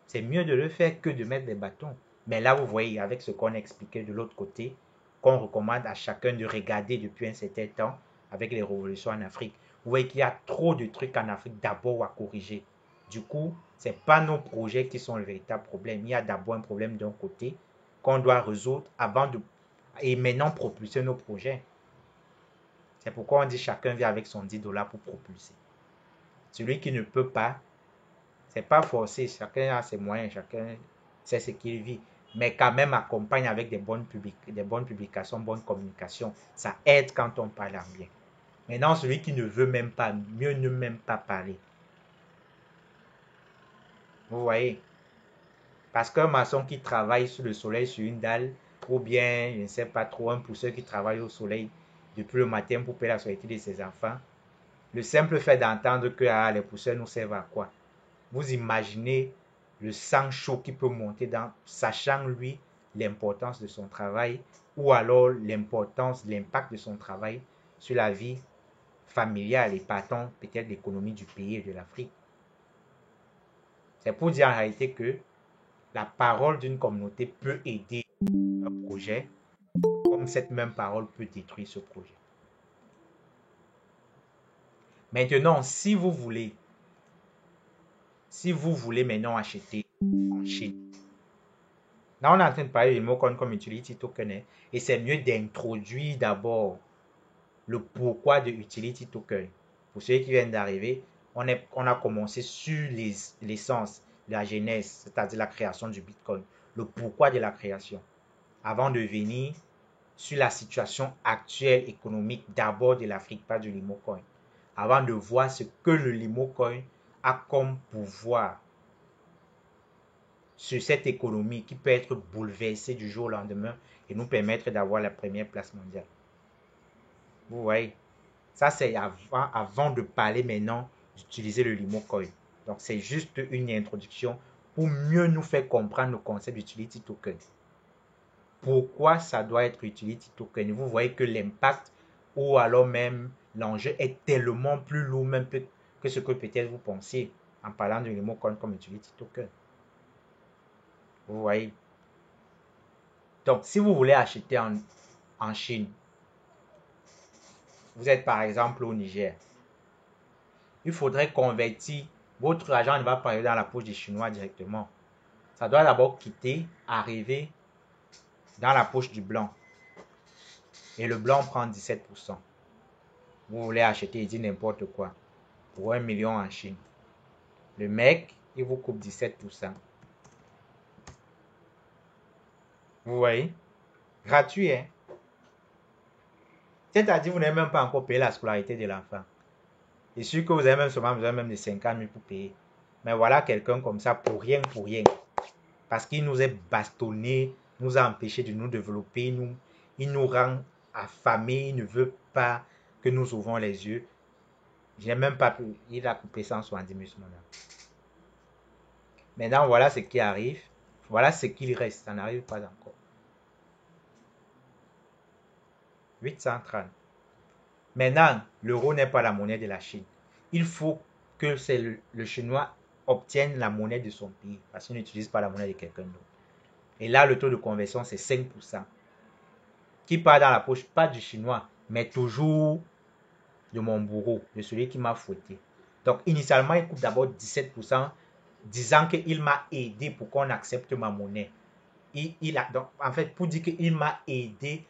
C'est mieux de le faire que de mettre des bâtons. Mais là, vous voyez, avec ce qu'on a expliqué de l'autre côté, qu'on recommande à chacun de regarder depuis un certain temps avec les révolutions en Afrique. Vous voyez qu'il y a trop de trucs en Afrique d'abord à corriger. Du coup, ce n'est pas nos projets qui sont le véritable problème. Il y a d'abord un problème d'un côté qu'on doit résoudre avant de... Et maintenant propulser nos projets. C'est pourquoi on dit chacun vient avec son 10 $ pour propulser. Celui qui ne peut pas, c'est pas forcé. Chacun a ses moyens, chacun sait ce qu'il vit. mais quand même accompagne avec des bonnes publications, bonne communication. Ça aide quand on parle en bien. Maintenant, celui qui ne veut même pas, mieux ne même pas parler. Vous voyez? Parce qu'un maçon qui travaille sous le soleil sur une dalle, ou bien, je ne sais pas trop, un pousseur qui travaille au soleil depuis le matin pour payer la scolarité de ses enfants, le simple fait d'entendre que les pousseurs nous servent à quoi? Vous imaginez le sang chaud qui peut monter dans, sachant lui l'importance de son travail, ou alors l'importance, l'impact de son travail sur la vie familiale et partant peut-être l'économie du pays et de l'Afrique. C'est pour dire en réalité que la parole d'une communauté peut aider un projet, comme cette même parole peut détruire ce projet. Maintenant, si vous voulez maintenant acheter en Chine, là on est en train de parler de mots comme utility token, et c'est mieux d'introduire d'abord le pourquoi de utility token. Pour ceux qui viennent d'arriver, on a commencé sur l'essence, la genèse, c'est-à-dire la création du Bitcoin, le pourquoi de la création, avant de venir sur la situation actuelle économique d'abord de l'Afrique, pas du Limocoin, avant de voir ce que le Limocoin a comme pouvoir sur cette économie qui peut être bouleversée du jour au lendemain et nous permettre d'avoir la première place mondiale. Vous voyez, ça c'est avant de parler maintenant d'utiliser le Limocoin. Donc c'est juste une introduction pour mieux nous faire comprendre le concept d'utility token. Pourquoi ça doit être utility token? Vous voyez que l'impact ou alors même l'enjeu est tellement plus lourd même que ce que peut-être vous pensiez en parlant de Limocoin comme utility token. Vous voyez? Donc, si vous voulez acheter en Chine, vous êtes par exemple au Niger, il faudrait convertir, votre argent ne va pas arriver dans la poche des Chinois directement. Ça doit d'abord quitter, arriver dans la poche du blanc. Et le blanc prend 17%. Vous voulez acheter, il dit n'importe quoi, pour 1 million en Chine. Le mec, il vous coupe 17%. Vous voyez? Gratuit, hein? C'est-à-dire, vous n'avez même pas encore payé la scolarité de l'enfant. Et sûr que vous avez même souvent besoin même de 50 000 pour payer. Mais voilà quelqu'un comme ça pour rien, pour rien. Parce qu'il nous est bastonné, nous a empêché de nous développer, il nous rend affamés, il ne veut pas que nous ouvrons les yeux. J'ai même pas pu, il a coupé 170 000 ce moment. Maintenant, voilà ce qui arrive. Voilà ce qu'il reste. Ça n'arrive pas encore. 830. Maintenant, l'euro n'est pas la monnaie de la Chine. Il faut que le Chinois obtienne la monnaie de son pays parce qu'il n'utilise pas la monnaie de quelqu'un d'autre. Et là, le taux de conversion, c'est 5%. Qui part dans la poche, pas du Chinois, mais toujours de mon bourreau, de celui qui m'a fouetté. Donc, initialement, il coupe d'abord 17%, disant qu'il m'a aidé pour qu'on accepte ma monnaie. Donc, en fait, pour dire qu'il m'a aidé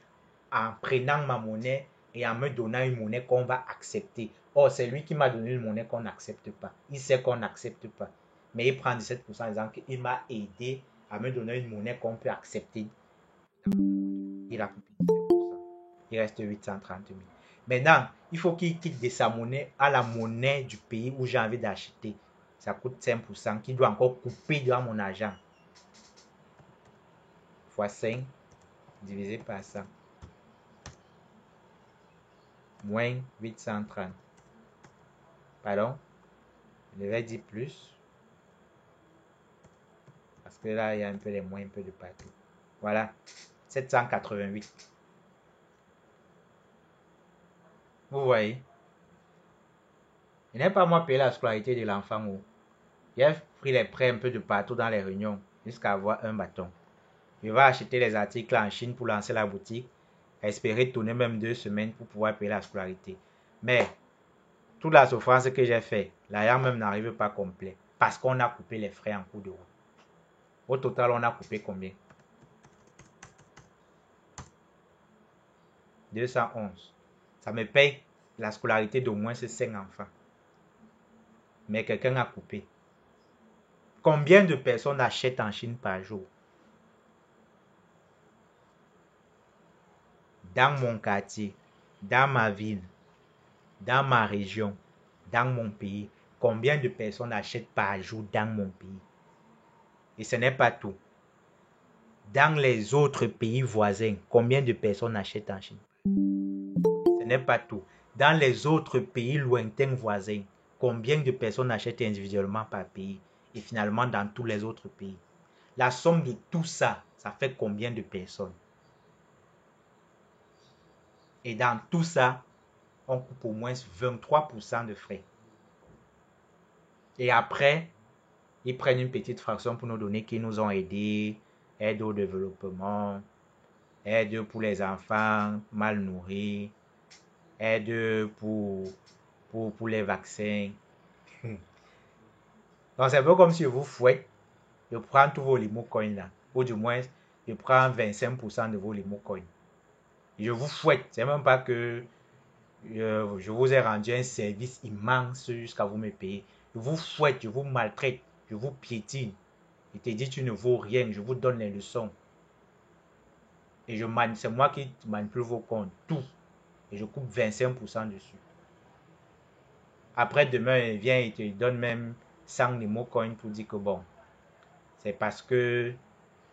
en prenant ma monnaie et en me donnant une monnaie qu'on va accepter. Or, c'est lui qui m'a donné une monnaie qu'on n'accepte pas. Il sait qu'on n'accepte pas. Mais il prend 17% en disant qu'il m'a aidé à me donner une monnaie qu'on peut accepter. Il a coupé 17%. Il reste 830 000. Maintenant, il faut qu'il quitte de sa monnaie à la monnaie du pays où j'ai envie d'acheter. Ça coûte 5%, qu'il doit encore couper dans mon argent. Fois 5, divisé par 100. Moins 830. Pardon? Je devais dire plus. Parce que là, il y a un peu les moins, un peu de partout. Voilà. 788. Vous voyez? Je n'ai pas moi payé la scolarité de l'enfant. J'ai pris les prêts un peu de partout dans les réunions jusqu'à avoir un bâton. Je vais acheter les articles en Chine pour lancer la boutique. Espérer tourner même 2 semaines pour pouvoir payer la scolarité. Mais toute la souffrance que j'ai fait, l'argent même n'arrive pas complet. Parce qu'on a coupé les frais en cours de route. Au total, on a coupé combien? 211. Ça me paye la scolarité d'au moins 5 enfants. Mais quelqu'un a coupé. Combien de personnes achètent en Chine par jour? dans mon quartier, dans ma ville, dans ma région, dans mon pays, combien de personnes achètent par jour dans mon pays? Et ce n'est pas tout. Dans les autres pays voisins, combien de personnes achètent en Chine? Ce n'est pas tout. Dans les autres pays lointains voisins, combien de personnes achètent individuellement par pays? Et finalement, dans tous les autres pays. La somme de tout ça, ça fait combien de personnes? Et dans tout ça, on coupe au moins 23% de frais. Et après, ils prennent une petite fraction pour nous donner qu'ils nous ont aidés, aide au développement, aide pour les enfants mal nourris, aide pour les vaccins. Donc c'est un peu comme si je vous fouette, je prends tous vos limo coins là, ou du moins, je prends 25% de vos limo coins. Je vous fouette, c'est même pas que je vous ai rendu un service immense jusqu'à vous me payer. Je vous fouette, je vous maltraite, je vous piétine. Je te dis tu ne vaux rien, je vous donne les leçons. Et c'est moi qui manipule vos comptes, tout. Et je coupe 25% dessus. Après demain, il vient et te donne même 100 Nemo coins pour dire que bon, c'est parce que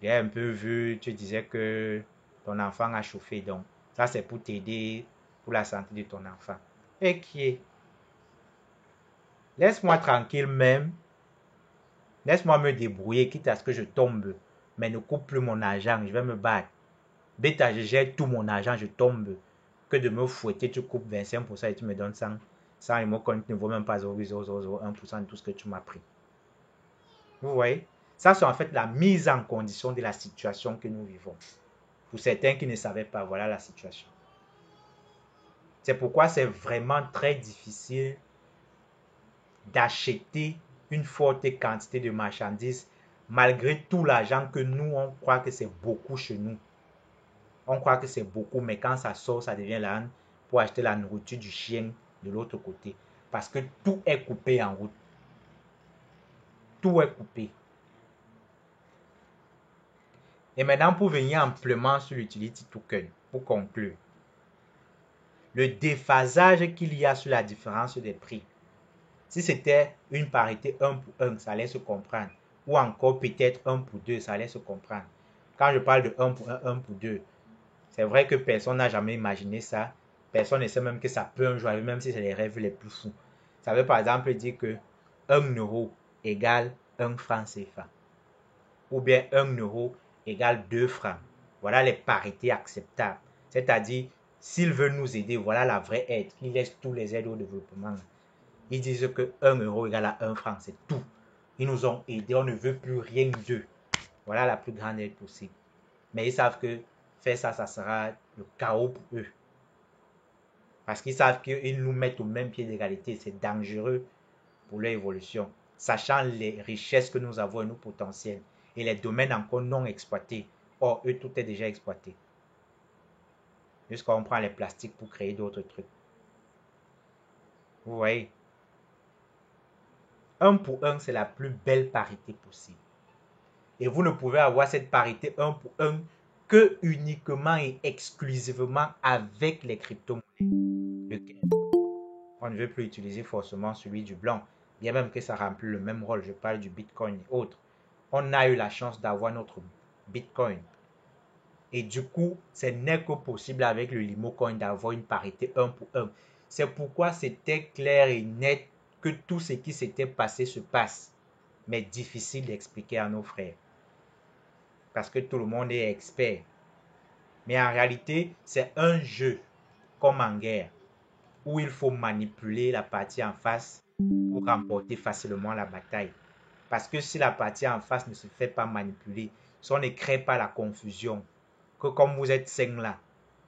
j'ai un peu vu, tu disais que ton enfant a chauffé. Donc, ça c'est pour t'aider pour la santé de ton enfant. Et qui est? Laisse-moi tranquille même. Laisse-moi me débrouiller, quitte à ce que je tombe. Mais ne coupe plus mon argent, je vais me battre. Bêta, je jette tout mon argent, je tombe. Que de me fouetter, tu coupes 25% et tu me donnes 100. 100 et mon compte ne vaut même pas 0,0001% de tout ce que tu m'as pris. Vous voyez? Ça, c'est en fait la mise en condition de la situation que nous vivons. Pour certains qui ne savaient pas, voilà la situation. C'est pourquoi c'est vraiment très difficile d'acheter une forte quantité de marchandises malgré tout l'argent que nous, on croit que c'est beaucoup chez nous. On croit que c'est beaucoup, mais quand ça sort, ça devient la honte pour acheter la nourriture du chien de l'autre côté. Parce que tout est coupé en route. Tout est coupé. Et maintenant, pour venir amplement sur l'utility token, pour conclure, le déphasage qu'il y a sur la différence des prix. Si c'était une parité 1 pour 1, ça allait se comprendre. Ou encore peut-être 1 pour 2, ça allait se comprendre. Quand je parle de 1 pour 1, 1 pour 2, c'est vrai que personne n'a jamais imaginé ça. Personne ne sait même que ça peut un jour arriver, même si c'est les rêves les plus fous. Ça veut par exemple dire que 1 euro égale 1 franc CFA. Ou bien 1 euro égale 2 francs. Voilà les parités acceptables. C'est-à-dire, s'ils veulent nous aider, voilà la vraie aide. Ils laissent tous les aides au développement. Ils disent que 1 euro égale à 1 franc, c'est tout. Ils nous ont aidés, on ne veut plus rien d'eux. Voilà la plus grande aide possible. Mais ils savent que faire ça, ça sera le chaos pour eux. Parce qu'ils savent qu'ils nous mettent au même pied d'égalité. C'est dangereux pour leur évolution. Sachant les richesses que nous avons et nos potentiels. Et les domaines encore non exploités. Or, eux, tout est déjà exploité. Jusqu'à on prend les plastiques pour créer d'autres trucs. Vous voyez? 1 pour 1, c'est la plus belle parité possible. Et vous ne pouvez avoir cette parité 1 pour 1 que uniquement et exclusivement avec les crypto-monnaies. On ne veut plus utiliser forcément celui du blanc, bien même que ça remplit le même rôle. Je parle du Bitcoin et autres. On a eu la chance d'avoir notre Bitcoin. Et du coup, ce n'est que possible avec le Limocoin d'avoir une parité 1 pour 1. C'est pourquoi c'était clair et net que tout ce qui s'était passé se passe. Mais difficile d'expliquer à nos frères. Parce que tout le monde est expert. Mais en réalité, c'est un jeu comme en guerre où il faut manipuler la partie en face pour remporter facilement la bataille. Parce que si la partie en face ne se fait pas manipuler, si on ne crée pas la confusion, que comme vous êtes 5 là,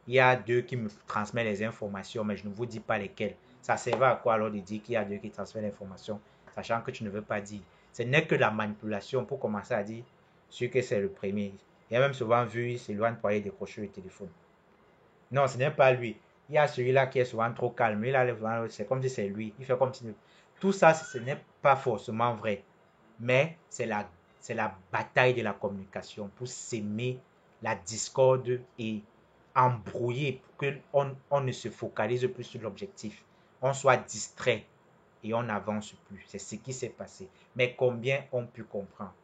il y a 2 qui me transmettent les informations, mais je ne vous dis pas lesquelles. Ça sert à quoi alors de dire qu'il y a 2 qui transmettent l'information, sachant que tu ne veux pas dire. Ce n'est que la manipulation pour commencer à dire ce que c'est le premier. Il y a même souvent vu, il s'éloigne pour aller décrocher le téléphone. Non, ce n'est pas lui. Il y a celui-là qui est souvent trop calme. C'est comme si c'est lui. Il fait comme si... Tout ça, ce n'est pas forcément vrai. Mais c'est la bataille de la communication pour s'aimer la discorde et embrouillé pour qu'on ne se focalise plus sur l'objectif. On soit distrait et on n'avance plus. C'est ce qui s'est passé. Mais combien ont pu comprendre?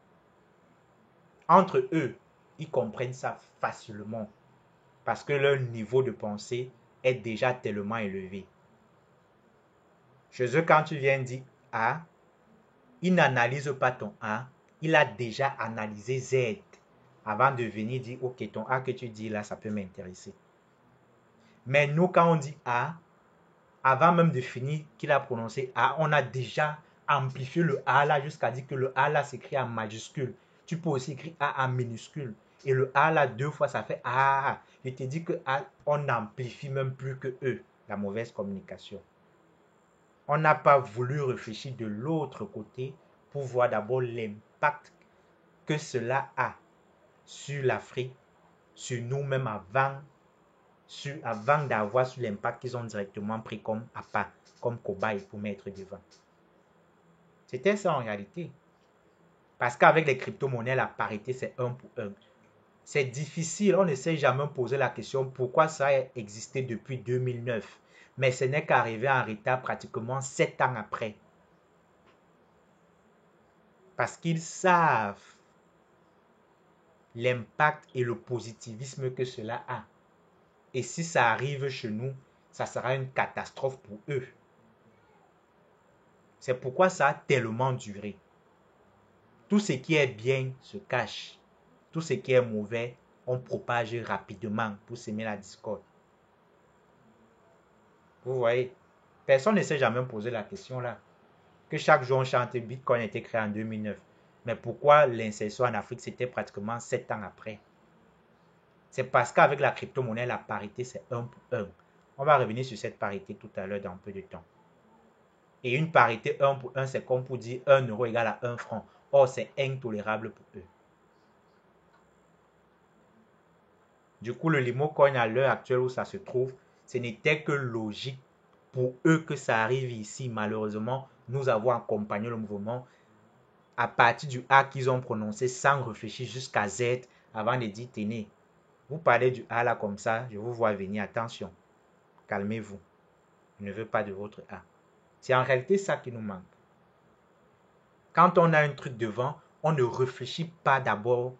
Entre eux, ils comprennent ça facilement parce que leur niveau de pensée est déjà tellement élevé. Chez eux, quand tu viens dire A, il n'analyse pas ton A, il a déjà analysé Z avant de venir dire, ok, ton A que tu dis là, ça peut m'intéresser. Mais nous, quand on dit A, avant même de finir qu'il a prononcé A, on a déjà amplifié le A là jusqu'à dire que le A là s'écrit en majuscule. Tu peux aussi écrire A en minuscule. Et le A là, 2 fois, ça fait A. Je te dis que A, on amplifie même plus que eux, la mauvaise communication. On n'a pas voulu réfléchir de l'autre côté pour voir d'abord l'impact que cela a sur l'Afrique, sur nous-mêmes avant d'avoir sur l'impact qu'ils ont directement pris comme appât, comme cobaye pour mettre devant. C'était ça en réalité. Parce qu'avec les crypto-monnaies, la parité, c'est 1 pour 1. C'est difficile, on ne s'est jamais posé la question pourquoi ça a existé depuis 2009. Mais ce n'est qu'arrivé en retard pratiquement 7 ans après. Parce qu'ils savent l'impact et le positivisme que cela a. Et si ça arrive chez nous, ça sera une catastrophe pour eux. C'est pourquoi ça a tellement duré. Tout ce qui est bien se cache. Tout ce qui est mauvais, on propage rapidement pour semer la discorde. Vous voyez, personne ne s'est jamais posé la question là. Que chaque jour on chante Bitcoin a été créé en 2009. Mais pourquoi l'insertion en Afrique c'était pratiquement 7 ans après? C'est parce qu'avec la crypto-monnaie, la parité c'est 1 pour 1. On va revenir sur cette parité tout à l'heure dans peu de temps. Et une parité 1 pour 1, c'est comme pour dire 1 euro égale à 1 franc. Or, c'est intolérable pour eux. Du coup, le Limocoin à l'heure actuelle où ça se trouve, ce n'était que logique pour eux que ça arrive ici. Malheureusement, nous avons accompagné le mouvement à partir du A qu'ils ont prononcé sans réfléchir jusqu'à Z avant de dire, tenez, vous parlez du A là comme ça, je vous vois venir, attention, calmez-vous. Je ne veux pas de votre A. C'est en réalité ça qui nous manque. Quand on a un truc devant, on ne réfléchit pas d'abord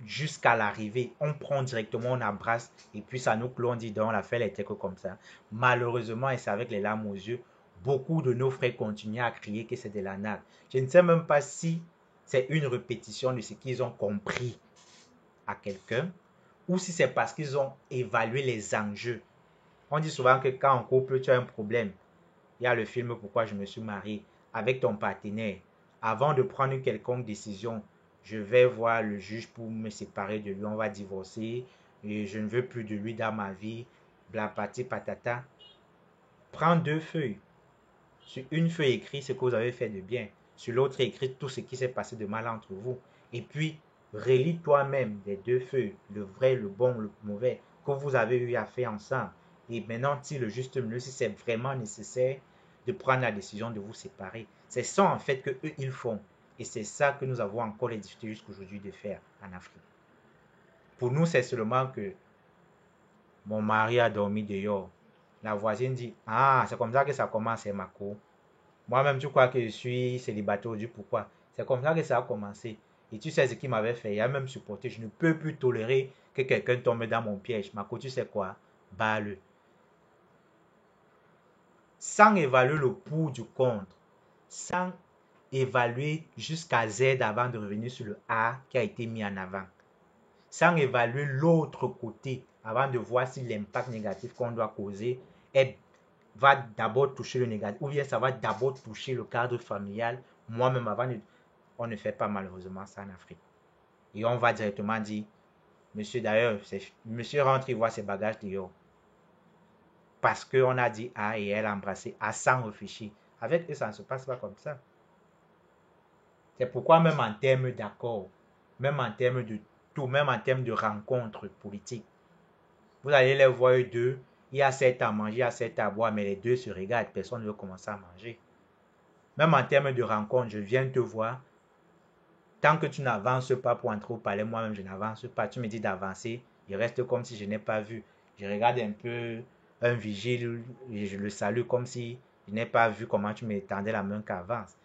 jusqu'à l'arrivée. On prend directement, on embrasse et puis ça nous clôt, on dit donc l'affaire était que comme ça. Malheureusement, et c'est avec les larmes aux yeux, beaucoup de nos frères continuent à crier que c'est de la nappe. Je ne sais même pas si c'est une répétition de ce qu'ils ont compris à quelqu'un ou si c'est parce qu'ils ont évalué les enjeux. On dit souvent que quand en couple tu as un problème, il y a le film Pourquoi je me suis marié avec ton partenaire. Avant de prendre une quelconque décision, je vais voir le juge pour me séparer de lui, on va divorcer, et je ne veux plus de lui dans ma vie, blapati patata. Prends 2 feuilles. Sur une feuille écrit ce que vous avez fait de bien, sur l'autre écrit tout ce qui s'est passé de mal entre vous. Et puis, relis toi-même les 2 feuilles, le vrai, le bon, le mauvais, que vous avez eu à faire ensemble. Et maintenant, tire le juste milieu si c'est vraiment nécessaire de prendre la décision de vous séparer. C'est ça en fait que eux ils font. Et c'est ça que nous avons encore les difficultés jusqu'aujourd'hui de faire en Afrique. Pour nous, c'est seulement que mon mari a dormi dehors. La voisine dit, ah, c'est comme ça que ça commence, c'est ma cour. Moi-même, tu crois que je suis célibataire aujourd'hui, pourquoi? C'est comme ça que ça a commencé. Et tu sais ce qu'il m'avait fait, il a même supporté. Je ne peux plus tolérer que quelqu'un tombe dans mon piège. Ma cour, tu sais quoi? Bats-le. Sans évaluer le pour du contre, sans évaluer jusqu'à Z avant de revenir sur le A qui a été mis en avant, sans évaluer l'autre côté avant de voir si l'impact négatif qu'on doit causer va d'abord toucher le négatif ou bien ça va d'abord toucher le cadre familial. Moi-même, on ne fait pas malheureusement ça en Afrique. Et on va directement dire, monsieur d'ailleurs, monsieur rentre, il voit ses bagages dehors. Parce qu'on a dit A et elle a embrassé A sans réfléchir. Avec eux, ça ne se passe pas comme ça. C'est pourquoi même en termes d'accord, même en termes de tout, même en termes de rencontres politiques, vous allez les voir eux deux, il y a 7 à manger, il y a 7 à boire, mais les deux se regardent, personne ne veut commencer à manger. Même en termes de rencontres, je viens te voir, tant que tu n'avances pas pour entrer au palais, moi-même je n'avance pas, tu me dis d'avancer, Je reste comme si je n'ai pas vu. Je regarde un peu un vigile et je le salue comme si je n'ai pas vu comment tu m'étendais la main qu'avance.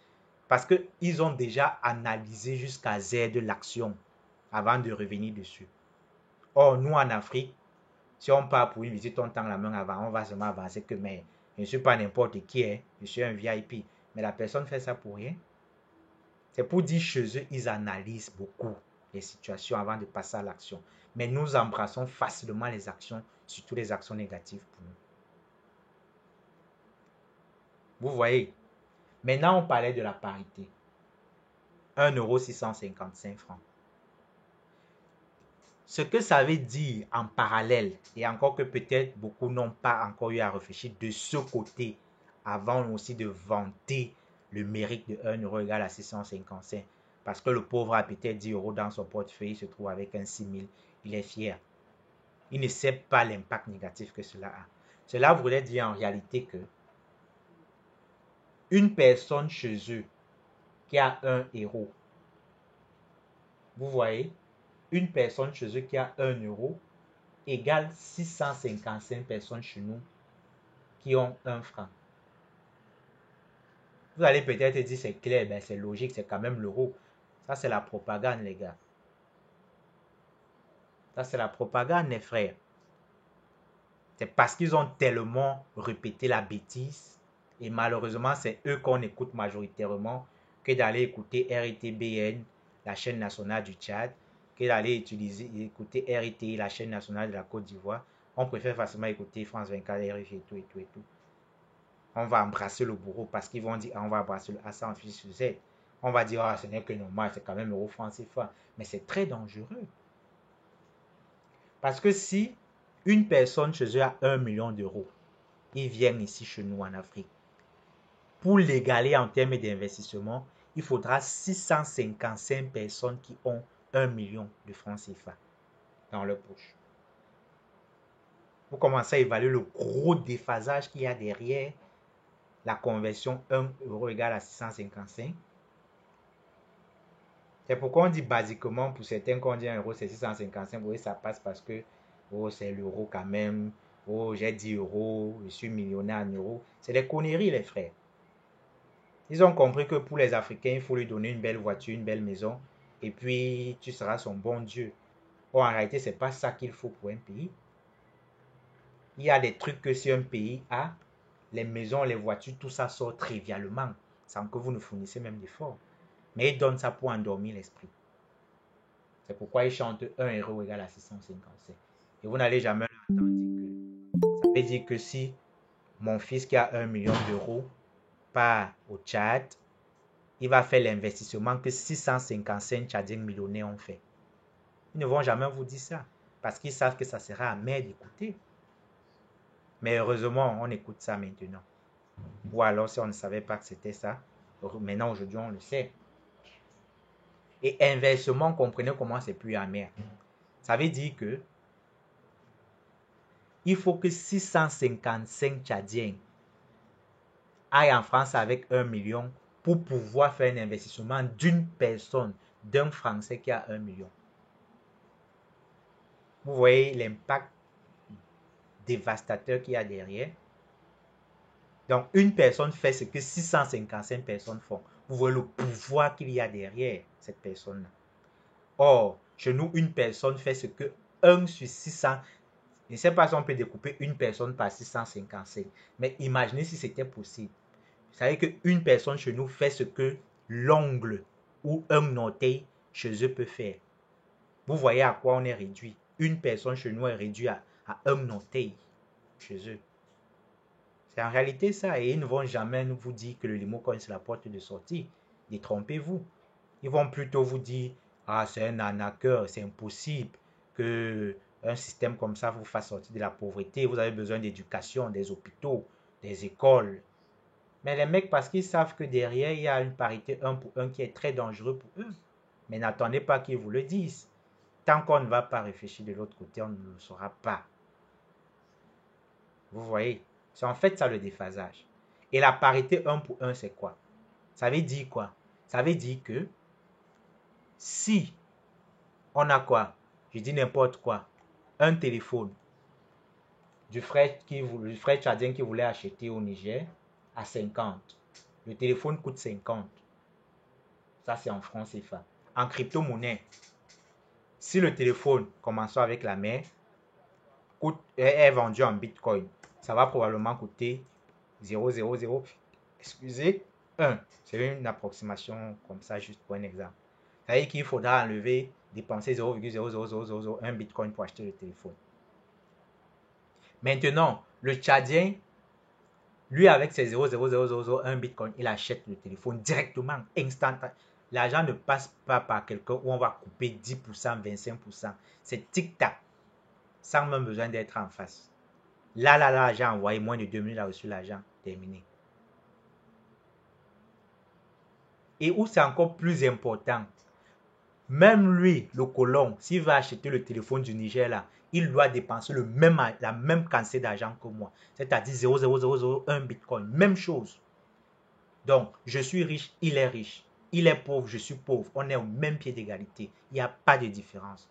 Parce qu'ils ont déjà analysé jusqu'à Z de l'action avant de revenir dessus. Or, nous en Afrique, si on part pour une visite, on tend la main avant, on va seulement avancer que, mais je ne suis pas n'importe qui, hein, je suis un VIP. Mais la personne fait ça pour rien. C'est pour dire chez eux, ils analysent beaucoup les situations avant de passer à l'action. Mais nous embrassons facilement les actions, surtout les actions négatives pour nous. Vous voyez? Maintenant, on parlait de la parité. 1,655 €. Ce que ça veut dire en parallèle, et encore que peut-être beaucoup n'ont pas encore eu à réfléchir de ce côté, avant aussi de vanter le mérite de 1 € égale à 655. Parce que le pauvre a peut-être 10 € dans son portefeuille, il se trouve avec un 6 000, il est fier. Il ne sait pas l'impact négatif que cela a. Cela voudrait dire en réalité que une personne chez eux qui a 1 €, vous voyez, une personne chez eux qui a 1 € égale 655 personnes chez nous qui ont 1 franc. Vous allez peut-être dire c'est clair, ben c'est logique, c'est quand même l'euro. Ça c'est la propagande les gars. Ça c'est la propagande les frères. C'est parce qu'ils ont tellement répété la bêtise et malheureusement c'est eux qu'on écoute majoritairement que d'aller écouter RTBN, la chaîne nationale du Tchad, que d'aller écouter RTI, la chaîne nationale de la Côte d'Ivoire. On préfère facilement écouter France 24, RFI et tout et tout et tout. On va embrasser le bourreau parce qu'ils vont dire, on va embrasser le A100 sur Z. On va dire, ce n'est que normal, c'est quand même euro franc CFA. Mais c'est très dangereux. Parce que si une personne chez eux a 1 million d'euros, ils viennent ici chez nous en Afrique. Pour l'égaler en termes d'investissement, il faudra 655 personnes qui ont 1 million de francs CFA dans leur poche. Vous commencez à évaluer le gros déphasage qu'il y a derrière la conversion 1 € égale à 655. C'est pourquoi on dit basiquement, pour certains, quand on dit 1 € c'est 655, oui, ça passe parce que oh, c'est l'euro quand même, oh, j'ai 10 €, je suis millionnaire en euros. C'est des conneries, les frères. Ils ont compris que pour les Africains, il faut lui donner une belle voiture, une belle maison, et puis tu seras son bon Dieu. Or, en réalité, ce n'est pas ça qu'il faut pour un pays. Il y a des trucs que si un pays a, les maisons, les voitures, tout ça sort trivialement, sans que vous ne fournissez même d'efforts. Mais ils donnent ça pour endormir l'esprit. C'est pourquoi ils chantent 1 € égale à 655. Et vous n'allez jamais l'entendre dire que ça veut dire que si mon fils qui a 1 million d'euros part au Tchad, il va faire l'investissement que 655 Tchadiens millionnaires ont fait. Ils ne vont jamais vous dire ça parce qu'ils savent que ça sera amer d'écouter. Mais heureusement, on écoute ça maintenant. Ou alors, si on ne savait pas que c'était ça, maintenant, aujourd'hui, on le sait. Et inversement, comprenez comment c'est plus amer. Ça veut dire que il faut que 655 Tchadiens aillent en France avec 1 million pour pouvoir faire un investissement d'une personne, d'un Français qui a 1 million. Vous voyez l'impact dévastateur qu'il y a derrière. Donc, une personne fait ce que 655 personnes font. Vous voyez le pouvoir qu'il y a derrière cette personne-là. Or, chez nous, une personne fait ce que 1 sur 600. Je ne sais pas si on peut découper une personne par 655. Mais imaginez si c'était possible. Vous savez qu'une personne chez nous fait ce que l'ongle ou un orteil chez eux peut faire. Vous voyez à quoi on est réduit. Une personne chez nous est réduite à un orteil chez eux. C'est en réalité ça. Et ils ne vont jamais vous dire que le limocoin c'est la porte de sortie. Détrompez-vous. Ils vont plutôt vous dire, ah, c'est un arnaqueur, c'est impossible que un système comme ça vous fasse sortir de la pauvreté. Vous avez besoin d'éducation, des hôpitaux, des écoles. Mais les mecs, parce qu'ils savent que derrière, il y a une parité 1 pour 1 qui est très dangereux pour eux. Mais n'attendez pas qu'ils vous le disent. Tant qu'on ne va pas réfléchir de l'autre côté, on ne le saura pas. Vous voyez? C'est en fait ça le déphasage. Et la parité 1 pour 1, c'est quoi? Ça veut dire quoi? Ça veut dire que si on a quoi? Je dis n'importe quoi. un téléphone du frère tchadien qui voulait acheter au Niger à 50. Le téléphone coûte 50. Ça, c'est en francs CFA. En crypto-monnaie, si le téléphone, commençant avec la mère, est vendu en Bitcoin, ça va probablement coûter 0,00, excusez, 1. C'est une approximation comme ça, juste pour un exemple. Ça veut dire qu'il faudra dépenser 0,00001 Bitcoin pour acheter le téléphone. Maintenant, le Tchadien, lui, avec ses 0,0001 Bitcoin, il achète le téléphone directement, instantanément. L'argent ne passe pas par quelqu'un où on va couper 10%, 25%. C'est tic-tac, sans même besoin d'être en face. Là, l'argent envoyé, moins de 2 minutes, il a reçu l'argent, terminé. Et où c'est encore plus important, même lui, le colon, s'il va acheter le téléphone du Niger, là, il doit dépenser la même quantité d'argent que moi. C'est-à-dire 0,0001 Bitcoin. Même chose. Donc, je suis riche, il est riche. Il est pauvre, je suis pauvre. On est au même pied d'égalité. Il n'y a pas de différence.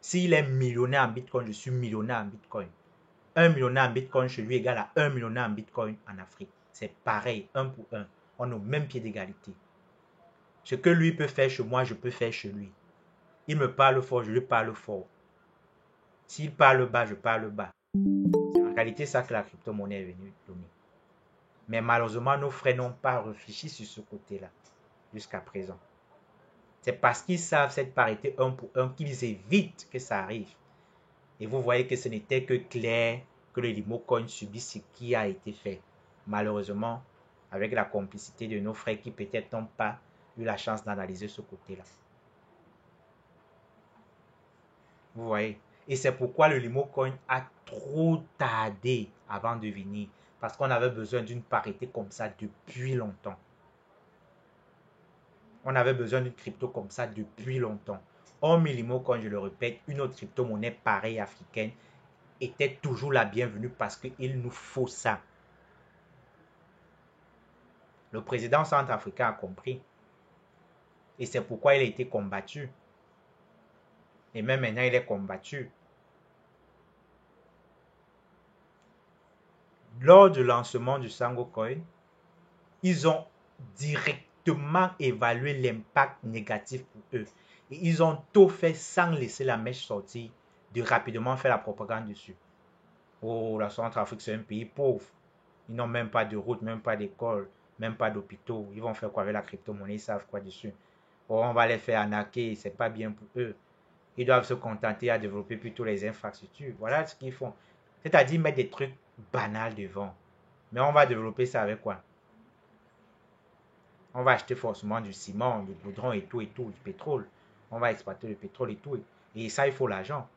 S'il est millionnaire en Bitcoin, je suis millionnaire en Bitcoin. 1 millionnaire en Bitcoin chez lui égale à 1 millionnaire en Bitcoin en Afrique. C'est pareil, 1 pour 1. On est au même pied d'égalité. Ce que lui peut faire chez moi, je peux faire chez lui. Il me parle fort, je lui parle fort. S'il parle bas, je parle bas. C'est en réalité ça que la crypto-monnaie est venue donner. Mais malheureusement, nos frères n'ont pas réfléchi sur ce côté-là jusqu'à présent. C'est parce qu'ils savent cette parité 1 pour 1 qu'ils évitent que ça arrive. Et vous voyez que ce n'était que clair que le Limocoin subit ce qui a été fait. Malheureusement, avec la complicité de nos frères qui peut-être n'ont pas eu la chance d'analyser ce côté-là. Vous voyez? Et c'est pourquoi le Limocoin a trop tardé avant de venir. Parce qu'on avait besoin d'une parité comme ça depuis longtemps. On avait besoin d'une crypto comme ça depuis longtemps. Or, Limocoin, je le répète, une autre crypto-monnaie pareille africaine était toujours la bienvenue parce qu'il nous faut ça. Le président centrafricain a compris. Et c'est pourquoi il a été combattu. Et même maintenant, il est combattu. Lors du lancement du Sango Coin, ils ont directement évalué l'impact négatif pour eux. Et ils ont tout fait sans laisser la mèche sortir, de rapidement faire la propagande dessus. Oh, la Centrafrique, c'est un pays pauvre. Ils n'ont même pas de route, même pas d'école, même pas d'hôpitaux. Ils vont faire quoi avec la crypto-monnaie? Ils savent quoi dessus. Oh, on va les faire arnaquer, c'est pas bien pour eux. Ils doivent se contenter à développer plutôt les infrastructures. Voilà ce qu'ils font. C'est-à-dire mettre des trucs banals devant. Mais on va développer ça avec quoi? On va acheter forcément du ciment, du goudron et tout, du pétrole. On va exploiter le pétrole et tout. Et ça, il faut l'argent.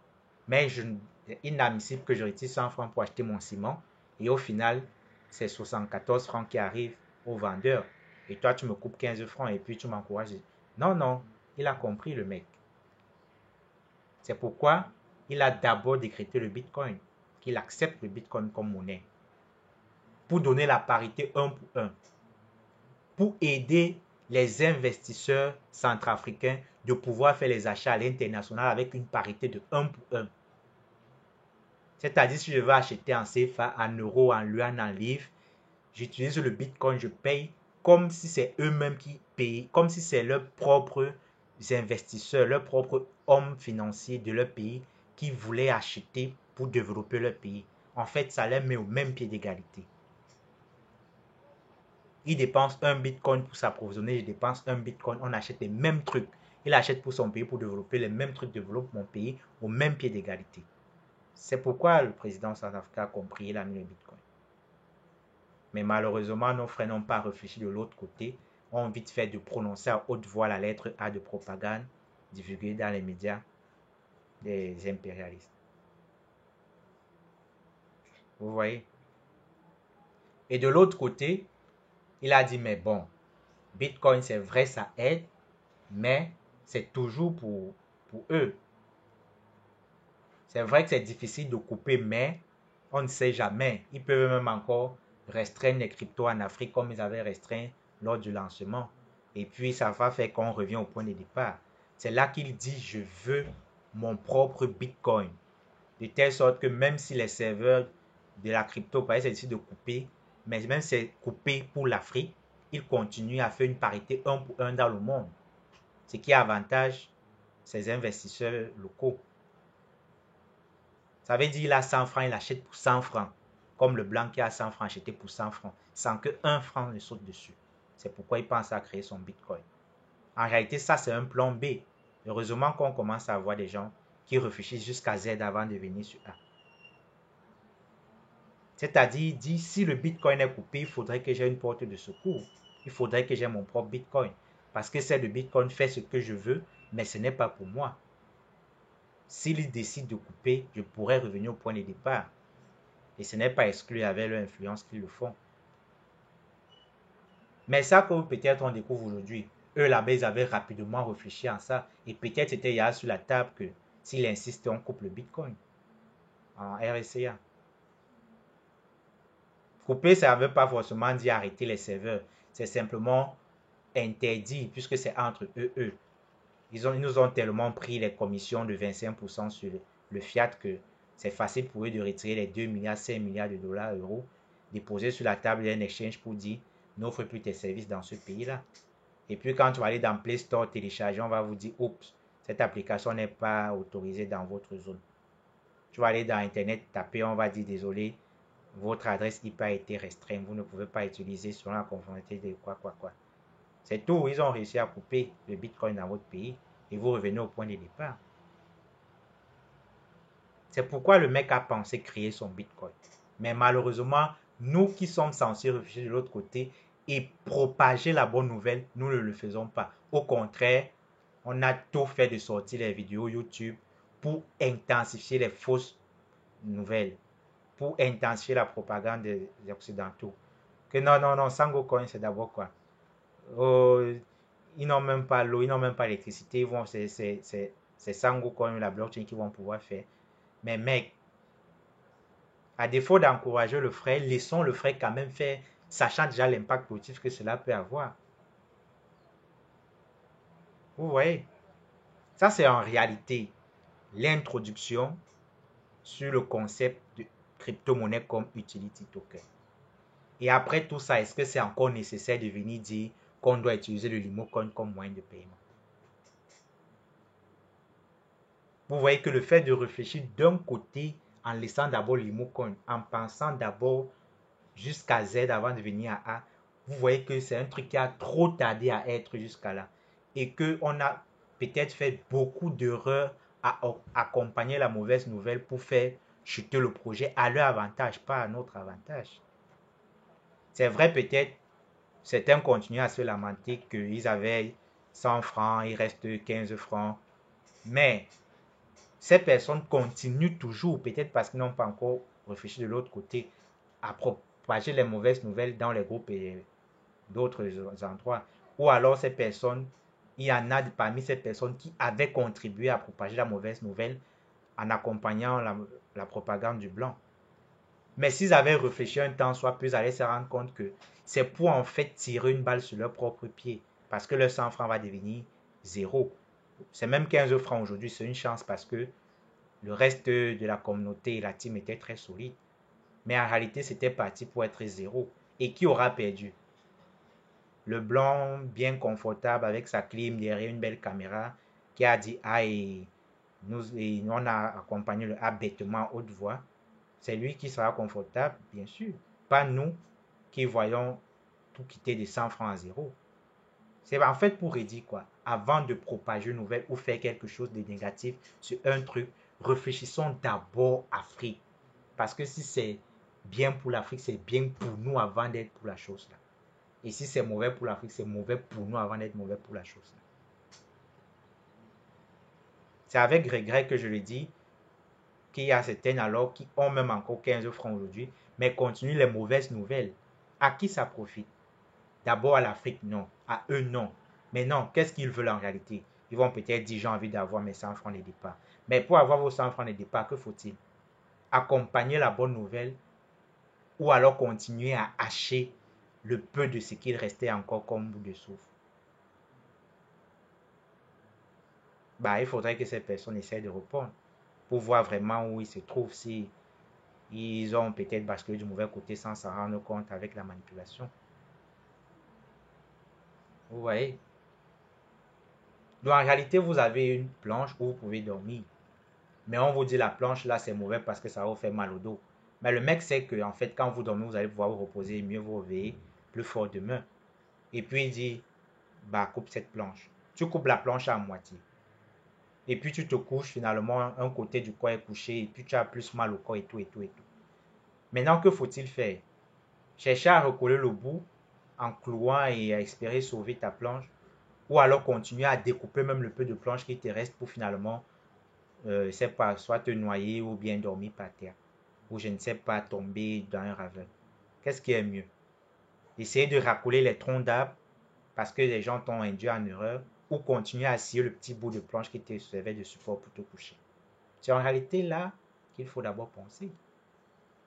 Mais c'est inadmissible que je retire 100 francs pour acheter mon ciment. Et au final, c'est 74 francs qui arrivent au vendeur. Et toi, tu me coupes 15 francs et puis tu m'encourages. Non, non, il a compris le mec. C'est pourquoi il a d'abord décrété le Bitcoin, qu'il accepte le Bitcoin comme monnaie. Pour donner la parité 1 pour 1. Pour aider les investisseurs centrafricains de pouvoir faire les achats à l'international avec une parité de 1 pour 1. C'est-à-dire, si je veux acheter en CFA, en euros, en yuan, en livres, j'utilise le Bitcoin, je paye comme si c'est eux-mêmes qui payent, comme si c'est leurs propres investisseurs, leurs propres hommes financiers de leur pays qui voulaient acheter pour développer leur pays. En fait, ça les met au même pied d'égalité. Il dépense un Bitcoin pour s'approvisionner, je dépense un Bitcoin, on achète les mêmes trucs. Il achète pour son pays pour développer les mêmes trucs, développe mon pays au même pied d'égalité. C'est pourquoi le président centrafricain a compris, il a mis le Bitcoin. Mais malheureusement, nos frères n'ont pas réfléchi de l'autre côté, ont vite fait de prononcer à haute voix la lettre A de propagande divulguée dans les médias des impérialistes. Vous voyez? Et de l'autre côté, il a dit, mais bon, Bitcoin, c'est vrai, ça aide, mais c'est toujours pour eux. C'est vrai que c'est difficile de couper, mais on ne sait jamais. Ils peuvent même encore restreindre les cryptos en Afrique comme ils avaient restreint lors du lancement. Et puis, ça va faire qu'on revient au point de départ. C'est là qu'il dit, je veux mon propre Bitcoin. De telle sorte que même si les serveurs de la crypto paraissent décident de couper, mais même si c'est coupé pour l'Afrique, ils continuent à faire une parité 1 pour 1 dans le monde. Ce qui avantage ces investisseurs locaux. Ça veut dire qu'il a 100 francs, il achète pour 100 francs. Comme le blanc qui a 100 francs acheté pour 100 francs, sans que 1 franc ne saute dessus. C'est pourquoi il pense à créer son Bitcoin. En réalité, ça, c'est un plan B. Heureusement qu'on commence à voir des gens qui réfléchissent jusqu'à Z avant de venir sur A. C'est-à-dire, dit, si le Bitcoin est coupé, il faudrait que j'ai une porte de secours. Il faudrait que j'ai mon propre Bitcoin. Parce que c'est le Bitcoin fait ce que je veux, mais ce n'est pas pour moi. S'il décide de couper, je pourrais revenir au point de départ. Et ce n'est pas exclu avec leur influence qu'ils le font. Mais ça que peut-être on découvre aujourd'hui, eux là-bas, ils avaient rapidement réfléchi à ça. Et peut-être c'était il y a sur la table que s'ils insistent, on coupe le Bitcoin en RSA. Couper, ça ne veut pas forcément dire arrêter les serveurs. C'est simplement interdit puisque c'est entre eux. Ils nous ont tellement pris les commissions de 25% sur le fiat que c'est facile pour eux de retirer les 2 milliards, 5 milliards de dollars, euros, déposer sur la table d'un exchange pour dire n'offre plus tes services dans ce pays-là. Et puis quand tu vas aller dans Play Store télécharger, on va vous dire oups, cette application n'est pas autorisée dans votre zone. Tu vas aller dans Internet taper, on va dire désolé, votre adresse IP a été restreinte, vous ne pouvez pas utiliser selon la conformité de quoi. C'est tout, ils ont réussi à couper le Bitcoin dans votre pays et vous revenez au point de départ. C'est pourquoi le mec a pensé créer son Bitcoin. Mais malheureusement, nous qui sommes censés réfléchir de l'autre côté et propager la bonne nouvelle, nous ne le faisons pas. Au contraire, on a tout fait de sortir les vidéos YouTube pour intensifier les fausses nouvelles, pour intensifier la propagande des Occidentaux. Que non, Sango Coin, c'est d'abord quoi? Oh, ils n'ont même pas l'eau, ils n'ont même pas l'électricité, c'est Sango Coin, la blockchain qui vont pouvoir faire. Mais mec, à défaut d'encourager le frais, laissons le frais quand même faire, sachant déjà l'impact positif que cela peut avoir. Vous voyez, ça c'est en réalité l'introduction sur le concept de crypto-monnaie comme utility token. Et après tout ça, est-ce que c'est encore nécessaire de venir dire qu'on doit utiliser le Limocoin comme moyen de paiement? Vous voyez que le fait de réfléchir d'un côté en laissant d'abord le Limocoin, en pensant d'abord jusqu'à Z avant de venir à A, vous voyez que c'est un truc qui a trop tardé à être jusqu'à là. Et qu'on a peut-être fait beaucoup d'erreurs à accompagner la mauvaise nouvelle pour faire chuter le projet à leur avantage, pas à notre avantage. C'est vrai, peut-être, certains continuent à se lamenter qu'ils avaient 100 francs, il reste 15 francs. Mais ces personnes continuent toujours, peut-être parce qu'ils n'ont pas encore réfléchi de l'autre côté, à propager les mauvaises nouvelles dans les groupes et d'autres endroits. Ou alors ces personnes, il y en a parmi ces personnes qui avaient contribué à propager la mauvaise nouvelle en accompagnant la propagande du blanc. Mais s'ils avaient réfléchi un temps, soit plus, allaient se rendre compte que c'est pour en fait tirer une balle sur leur propre pied. Parce que le 100 francs va devenir zéro. C'est même 15 francs aujourd'hui, c'est une chance parce que le reste de la communauté et la team était très solide. Mais en réalité, c'était parti pour être zéro. Et qui aura perdu? Le blanc bien confortable avec sa clim derrière une belle caméra qui a dit ah et on a accompagné le A bêtement haute voix. C'est lui qui sera confortable, bien sûr. Pas nous qui voyons tout quitter de 100 francs à zéro. C'est en fait pour dire quoi? Avant de propager une nouvelle ou faire quelque chose de négatif sur un truc, réfléchissons d'abord Afrique. Parce que si c'est bien pour l'Afrique, c'est bien pour nous avant d'être pour la chose là. Et si c'est mauvais pour l'Afrique, c'est mauvais pour nous avant d'être mauvais pour la chose là. C'est avec regret que je le dis qu'il y a certaines alors qui ont même encore 15 francs aujourd'hui, mais continuent les mauvaises nouvelles. À qui ça profite? D'abord à l'Afrique, non. À eux, non. Mais non, qu'est-ce qu'ils veulent en réalité? Ils vont peut-être dire j'ai envie d'avoir mes 100 francs de départ. Mais pour avoir vos 100 francs de départ, que faut-il? Accompagner la bonne nouvelle ou alors continuer à hacher le peu de ce qu'il restait encore comme bout de souffle. bah, il faudrait que ces personnes essaient de répondre pour voir vraiment où ils se trouvent, si ils ont peut-être basculé du mauvais côté sans s'en rendre compte avec la manipulation. Vous voyez? Donc en réalité, vous avez une planche où vous pouvez dormir. Mais on vous dit la planche là, c'est mauvais parce que ça vous fait mal au dos. Mais le mec sait que en fait, quand vous dormez, vous allez pouvoir vous reposer, mieux vous réveiller, plus fort demain. Et puis il dit, bah coupe cette planche. Tu coupes la planche à moitié. Et puis tu te couches, finalement, un côté du corps est couché, et puis tu as plus mal au corps et tout, et tout, et tout. Maintenant, que faut-il faire? Chercher à recoller le bout en clouant et à espérer sauver ta planche, ou alors continuer à découper même le peu de planche qui te reste pour finalement, c'est pas, soit te noyer ou bien dormir par terre, ou je ne sais pas, tomber dans un ravin. Qu'est-ce qui est mieux? Essayer de racoler les troncs d'arbres parce que les gens t'ont induit en erreur, ou continuer à scier le petit bout de planche qui te servait de support pour te coucher. C'est en réalité là qu'il faut d'abord penser.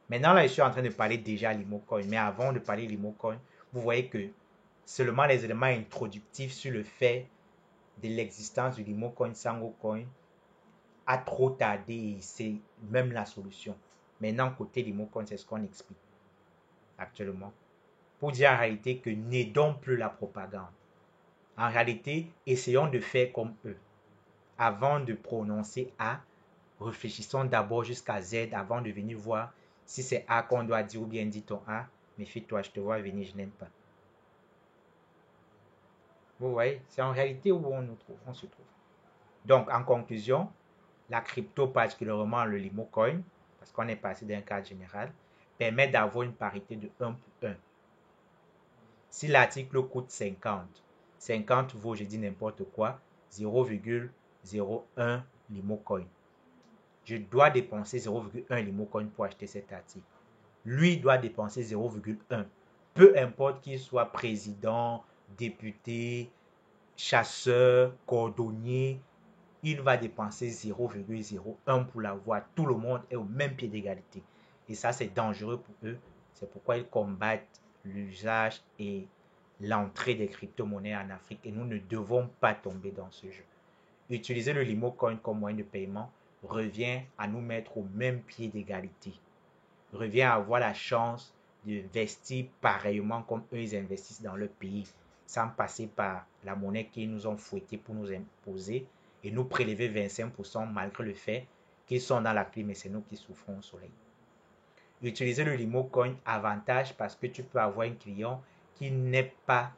Maintenant, là, je suis en train de parler déjà Limocoin, mais avant de parler Limocoin, vous voyez que seulement les éléments introductifs sur le fait de l'existence du Limocoin Sangocoin a trop tardé et c'est même la solution. Maintenant, côté Limocoin, c'est ce qu'on explique actuellement. Pour dire en réalité que n'aidons plus la propagande. En réalité, essayons de faire comme eux. Avant de prononcer A, réfléchissons d'abord jusqu'à Z avant de venir voir si c'est A qu'on doit dire ou bien dit ton A. Méfie-toi, je te vois venir, je n'aime pas. Vous voyez, c'est en réalité où on se trouve. Donc, en conclusion, la crypto, particulièrement le Limocoin, parce qu'on est passé d'un cadre général, permet d'avoir une parité de 1 pour 1. Si l'article coûte 50, 50 vaut, je dis n'importe quoi, 0,01 Limocoin. Je dois dépenser 0,1 Limocoin pour acheter cet article. Lui doit dépenser 0,1. Peu importe qu'il soit président, député, chasseur, cordonnier, il va dépenser 0,01 pour l'avoir. Tout le monde est au même pied d'égalité. Et ça, c'est dangereux pour eux. C'est pourquoi ils combattent l'usage et l'entrée des crypto-monnaies en Afrique. Et nous ne devons pas tomber dans ce jeu. Utiliser le Limocoin comme moyen de paiement revient à nous mettre au même pied d'égalité. Revient à avoir la chance d'investir pareillement comme eux ils investissent dans leur pays, sans passer par la monnaie qu'ils nous ont fouettée pour nous imposer et nous prélever 25% malgré le fait qu'ils sont dans la clim et c'est nous qui souffrons au soleil. Utiliser le Limocoin, avantage parce que tu peux avoir un client qui n'est pas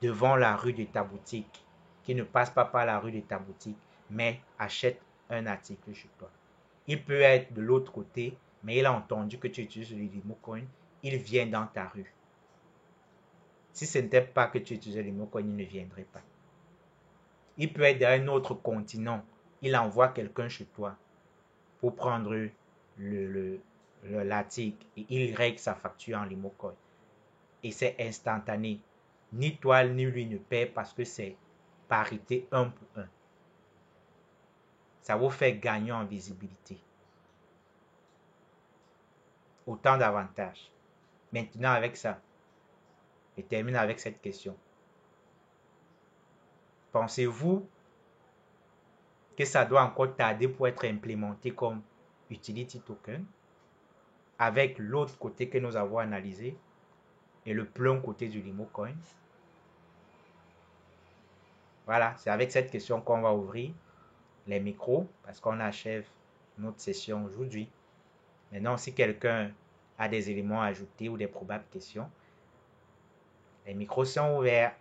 devant la rue de ta boutique, qui ne passe pas par la rue de ta boutique, mais achète un article chez toi. Il peut être de l'autre côté, mais il a entendu que tu utilises le Limocoin, il vient dans ta rue. Si ce n'était pas que tu utilisais le Limocoin, il ne viendrait pas. Il peut être d'un autre continent, il envoie quelqu'un chez toi pour prendre l'article et il règle sa facture en Limocoin. Et c'est instantané. Ni toi ni lui ne paie parce que c'est parité 1 pour 1. Ça vous fait gagner en visibilité. Autant d'avantages. Maintenant avec ça, je termine avec cette question. Pensez-vous que ça doit encore tarder pour être implémenté comme utility token avec l'autre côté que nous avons analysé et le plein côté du Limocoin? Voilà, c'est avec cette question qu'on va ouvrir les micros parce qu'on achève notre session aujourd'hui. Maintenant, si quelqu'un a des éléments à ajouter ou des probables questions, les micros sont ouverts.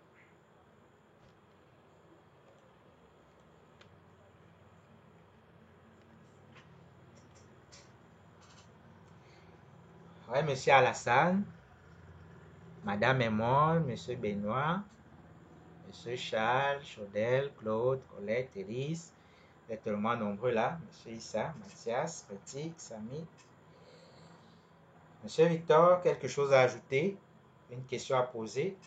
Oui, monsieur Alassane, madame Emma, monsieur Benoît, monsieur Charles, Chaudel, Claude, Colette, Élise. Vous êtes tellement nombreux là. Monsieur Issa, Mathias, Petit, Samy. Monsieur Victor, quelque chose à ajouter? Une question à poser?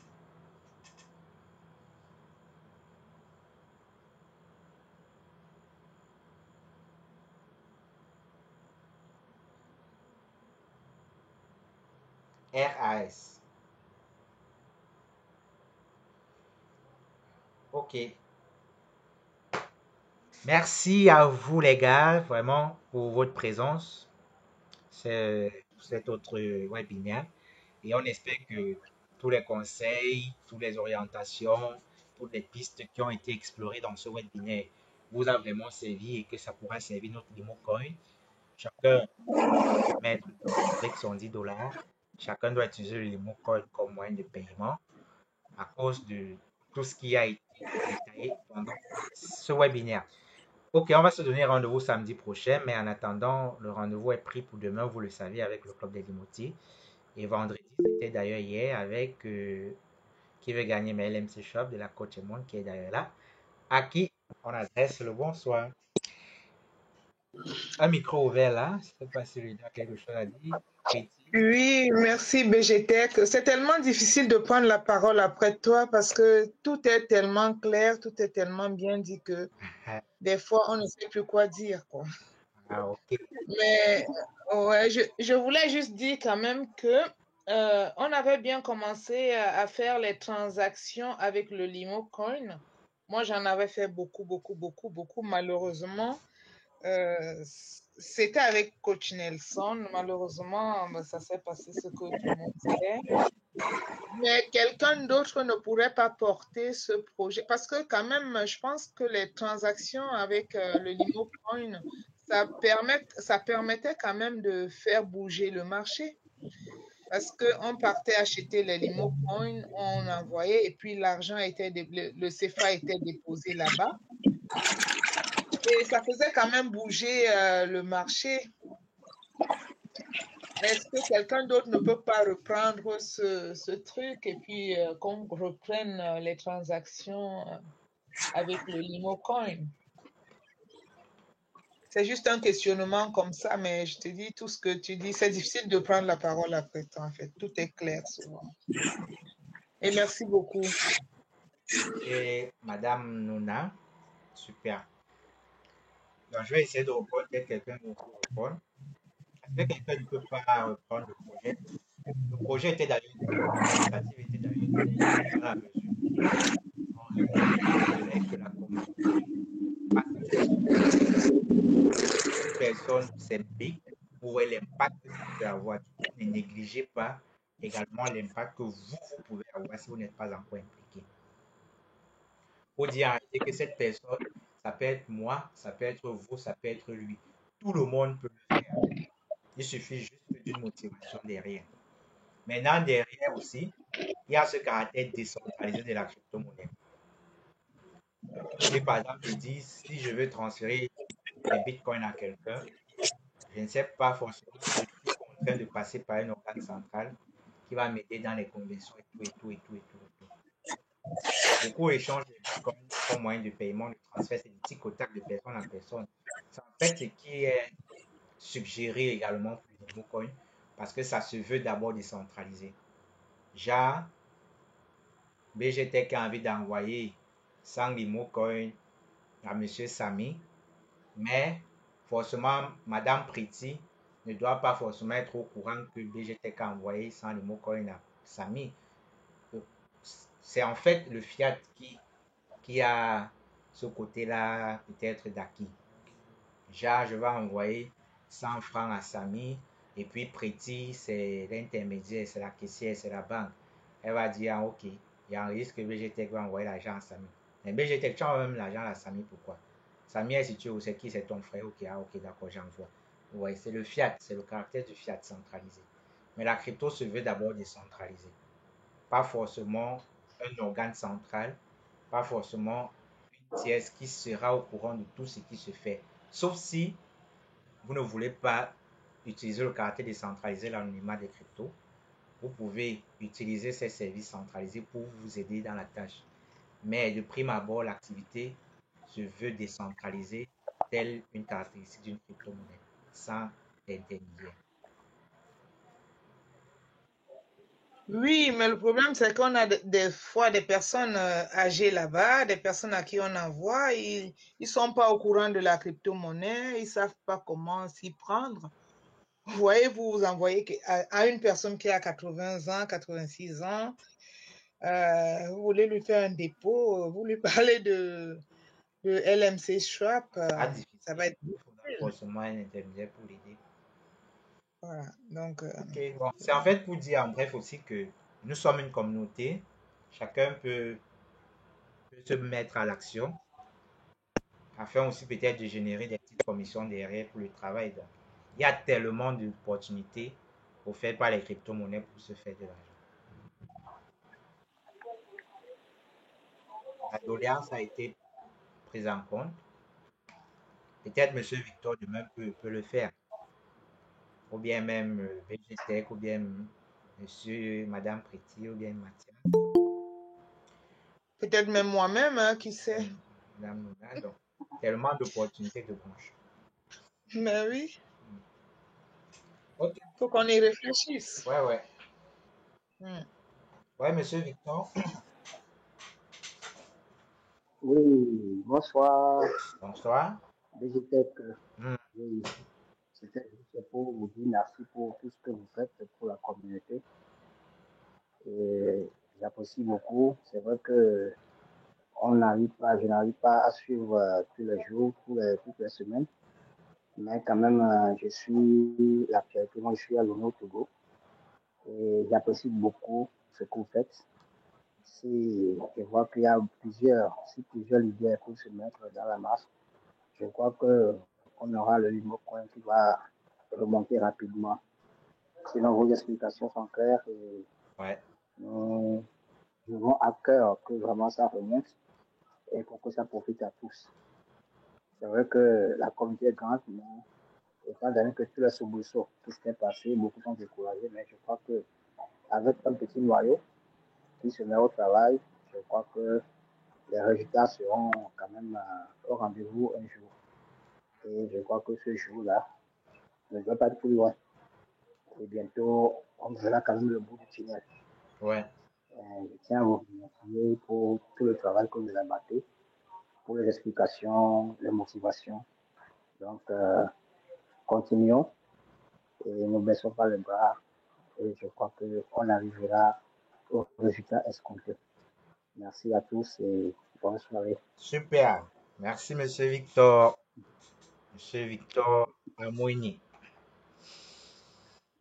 RAS. Ok. Merci à vous les gars, vraiment, pour votre présence. Cet autre webinaire. Et on espère que tous les conseils, toutes les orientations, toutes les pistes qui ont été explorées dans ce webinaire vous a vraiment servi et que ça pourra servir notre DemoCoin. Chacun peut mettre avec son $10. Chacun doit utiliser le DemoCoin comme moyen de paiement à cause de tout ce qui a été détaillé pendant ce webinaire. Ok, on va se donner rendez-vous samedi prochain, mais en attendant, le rendez-vous est pris pour demain, vous le savez, avec le club des Limoutiers. Et vendredi, c'était d'ailleurs hier avec qui veut gagner mes LMC Shop de la Côte et Monde qui est d'ailleurs là, à qui on adresse le bonsoir. Un micro ouvert là, je ne sais pas si lui a quelque chose à dire. Oui, merci BGTech. C'est tellement difficile de prendre la parole après toi parce que tout est tellement clair, tout est tellement bien dit que des fois on ne sait plus quoi dire, quoi. Ah, ok. Mais ouais, je voulais juste dire quand même que on avait bien commencé à faire les transactions avec le Limo Coin. Moi, j'en avais fait beaucoup, beaucoup, beaucoup, beaucoup. Malheureusement, c'était avec Coach Nelson. Malheureusement, ça s'est passé ce que tout le monde sait. Mais quelqu'un d'autre ne pourrait pas porter ce projet parce que quand même, je pense que les transactions avec le Limo Coin, ça permettait quand même de faire bouger le marché. Parce qu'on partait acheter les Limo Coins, on envoyait et puis l'argent était, le CFA était déposé là-bas. Et ça faisait quand même bouger le marché. Mais est-ce que quelqu'un d'autre ne peut pas reprendre ce truc et puis qu'on reprenne les transactions avec le Limo Coin? C'est juste un questionnement comme ça, mais je te dis tout ce que tu dis. C'est difficile de prendre la parole après toi, en fait. Tout est clair souvent. Et merci beaucoup. Et Madame Nona, super. Donc, je vais essayer de reprendre peut-être quelqu'un d'autre pour reprendre. Est-ce que quelqu'un ne peut pas reprendre le projet? Le projet était d'ailleurs, l'initiative était d'ailleurs dans la mesure où on voulait que la communauté personne s'implique pour l'impact que ça peut avoir. Ne négligez pas également l'impact que vous pouvez avoir si vous n'êtes pas encore impliqué. Faut dire en réalité que cette personne, ça peut être moi, ça peut être vous, ça peut être lui. Tout le monde peut le faire. Il suffit juste d'une motivation derrière. Maintenant, derrière aussi, il y a ce caractère décentralisé de la crypto-monnaie. Et par exemple, je dis, si je veux transférer mes bitcoins à quelqu'un, je ne sais pas forcément si je suis contraint de passer par un organe central qui va m'aider dans les conversions et tout, et tout, et tout, et tout, et tout. Beaucoup échangent les bitcoins comme moyen de paiement, de transfert, c'est des petits contacts de personne en personne. C'est en fait ce qui est suggéré également pour les Bitcoin parce que ça se veut d'abord décentralisé. Genre, BGTech a envie d'envoyer 100 Bitcoin à Monsieur Samy, mais forcément, Madame Pretty ne doit pas forcément être au courant que BGTech a envoyé 100 Bitcoin à Samy. C'est en fait le fiat qui a ce côté-là peut-être d'acquis. Genre, je vais envoyer 100 francs à Samy et puis Pretty, c'est l'intermédiaire, c'est la caissière, c'est la banque. Elle va dire, ah, ok, il y a un risque que BGTech va envoyer l'argent à Samy. Mais BGTech, tu envoies même l'argent à Samy, pourquoi? Samy est situé où? C'est qui? C'est ton frère? Ok, ah, ok, d'accord, j'envoie. Ouais, c'est le fiat, c'est le caractère du fiat centralisé. Mais la crypto se veut d'abord décentralisée. Pas forcément un organe central, pas forcément une tierce qui sera au courant de tout ce qui se fait. Sauf si vous ne voulez pas utiliser le caractère décentralisé, l'anonymat des cryptos, vous pouvez utiliser ces services centralisés pour vous aider dans la tâche. Mais de prime abord, l'activité se veut décentralisée, telle une caractéristique d'une crypto-monnaie, sans intermédiaire. Oui, mais le problème, c'est qu'on a des fois des personnes âgées là-bas, des personnes à qui on envoie, ils sont pas au courant de la crypto-monnaie, ils savent pas comment s'y prendre. Vous voyez, vous envoyez à une personne qui a 80 ans, 86 ans, vous voulez lui faire un dépôt, vous lui parlez le LMC Swap, Pas ça difficile. va être Il faudra difficile. forcément un intermédiaire pour l'aider. Voilà. Donc, Ok, bon, c'est en fait pour dire en bref aussi que nous sommes une communauté. Chacun peut se mettre à l'action afin aussi peut-être de générer des petites commissions derrière pour le travail. Donc, il y a tellement d'opportunités offertes par les crypto-monnaies pour se faire de l'argent. La doléance a été prise en compte. Peut-être M. Victor demain peut le faire. Ou bien même VGTech, ou bien Monsieur, Madame Préti, ou bien Mathias, peut-être même moi-même, hein, qui sait. Madame Nouna. Donc, tellement d'opportunités de branche. Mais oui, Ok. faut qu'on y réfléchisse. Ouais, ouais. Hmm. Ouais, Monsieur Victor. Oui, bonsoir, Bonsoir. DGTech. Hmm. Oui, c'était juste pour vous dire merci pour tout ce que vous faites pour la communauté. Et j'apprécie beaucoup. C'est vrai que je n'arrive pas à suivre tous les jours, toutes les semaines. Mais quand même, je suis l'actualité. Moi, je suis à l'ONU au Togo. Et j'apprécie beaucoup ce que vous faites. Si je vois qu'il y a plusieurs leaders pour se mettre dans la masse, je crois que on aura le Limo Coin qui va remonter rapidement. Sinon, vos explications sont claires et Ouais. nous avons à cœur que vraiment ça remonte et pour que ça profite à tous. C'est vrai que la communauté est grande, mais étant donné que tout est soubresaut, tout ce qui est passé, beaucoup sont découragés, mais je crois que avec un petit noyau qui se met au travail, je crois que les résultats seront quand même au rendez-vous un jour. Et je crois que ce jour-là ne doit pas être plus loin. Et bientôt, on verra quand même le bout du tunnel. Ouais. Je tiens à vous remercier pour tout le travail que vous avez battu, pour les explications, les motivations. Donc, continuons et ne baissons pas les bras. Et je crois qu'on arrivera au résultat escompté. Merci à tous et bonne soirée. Super. Merci, Monsieur Victor. Monsieur Victor Amoigny.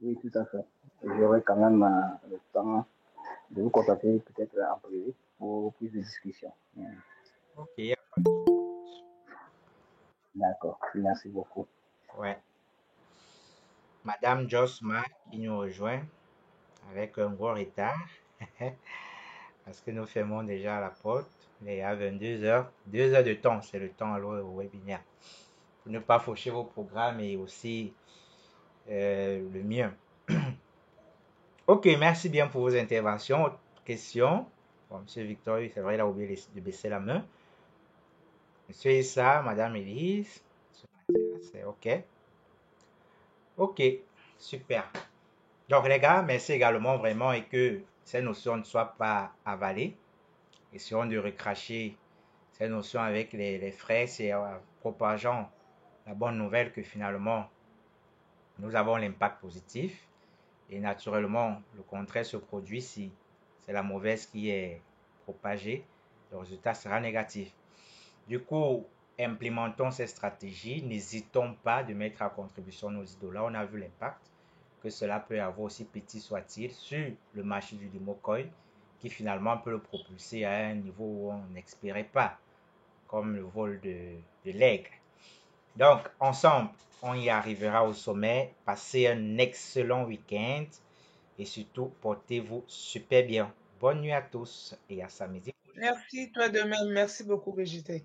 Oui, tout à fait. J'aurai quand même le temps de vous contacter peut-être en privé pour plus de discussions. Ok, y a pas de souci. D'accord. Merci beaucoup. Ouais. Madame Josma qui nous rejoint avec un gros retard. Parce que nous fermons déjà la porte. Il est à 22 heures. 2 heures de temps, c'est le temps alloué au webinaire. Pour ne pas faucher vos programmes et aussi le mien. Ok, merci bien pour vos interventions. Autre question. Bon, Monsieur Victor, c'est vrai, il a oublié de baisser la main. Monsieur Issa, Madame Elise, Monsieur Mathias, c'est ok. Ok, super. Donc les gars, merci également vraiment et que ces notions ne soient pas avalées. Essayons de recracher ces notions avec les frères, c'est propageant la bonne nouvelle que finalement nous avons l'impact positif et naturellement le contraire se produit si c'est la mauvaise qui est propagée, le résultat sera négatif. Du coup, implémentons ces stratégies, n'hésitons pas de mettre à contribution nos idoles. On a vu l'impact que cela peut avoir, aussi petit soit-il, sur le marché du Limocoin, qui finalement peut le propulser à un niveau où on n'espérait pas, comme le vol de l'aigle. Donc, ensemble, on y arrivera au sommet. Passez un excellent week-end et surtout, portez-vous super bien. Bonne nuit à tous et à samedi prochain. Merci, toi de même. Merci beaucoup, Brigitte.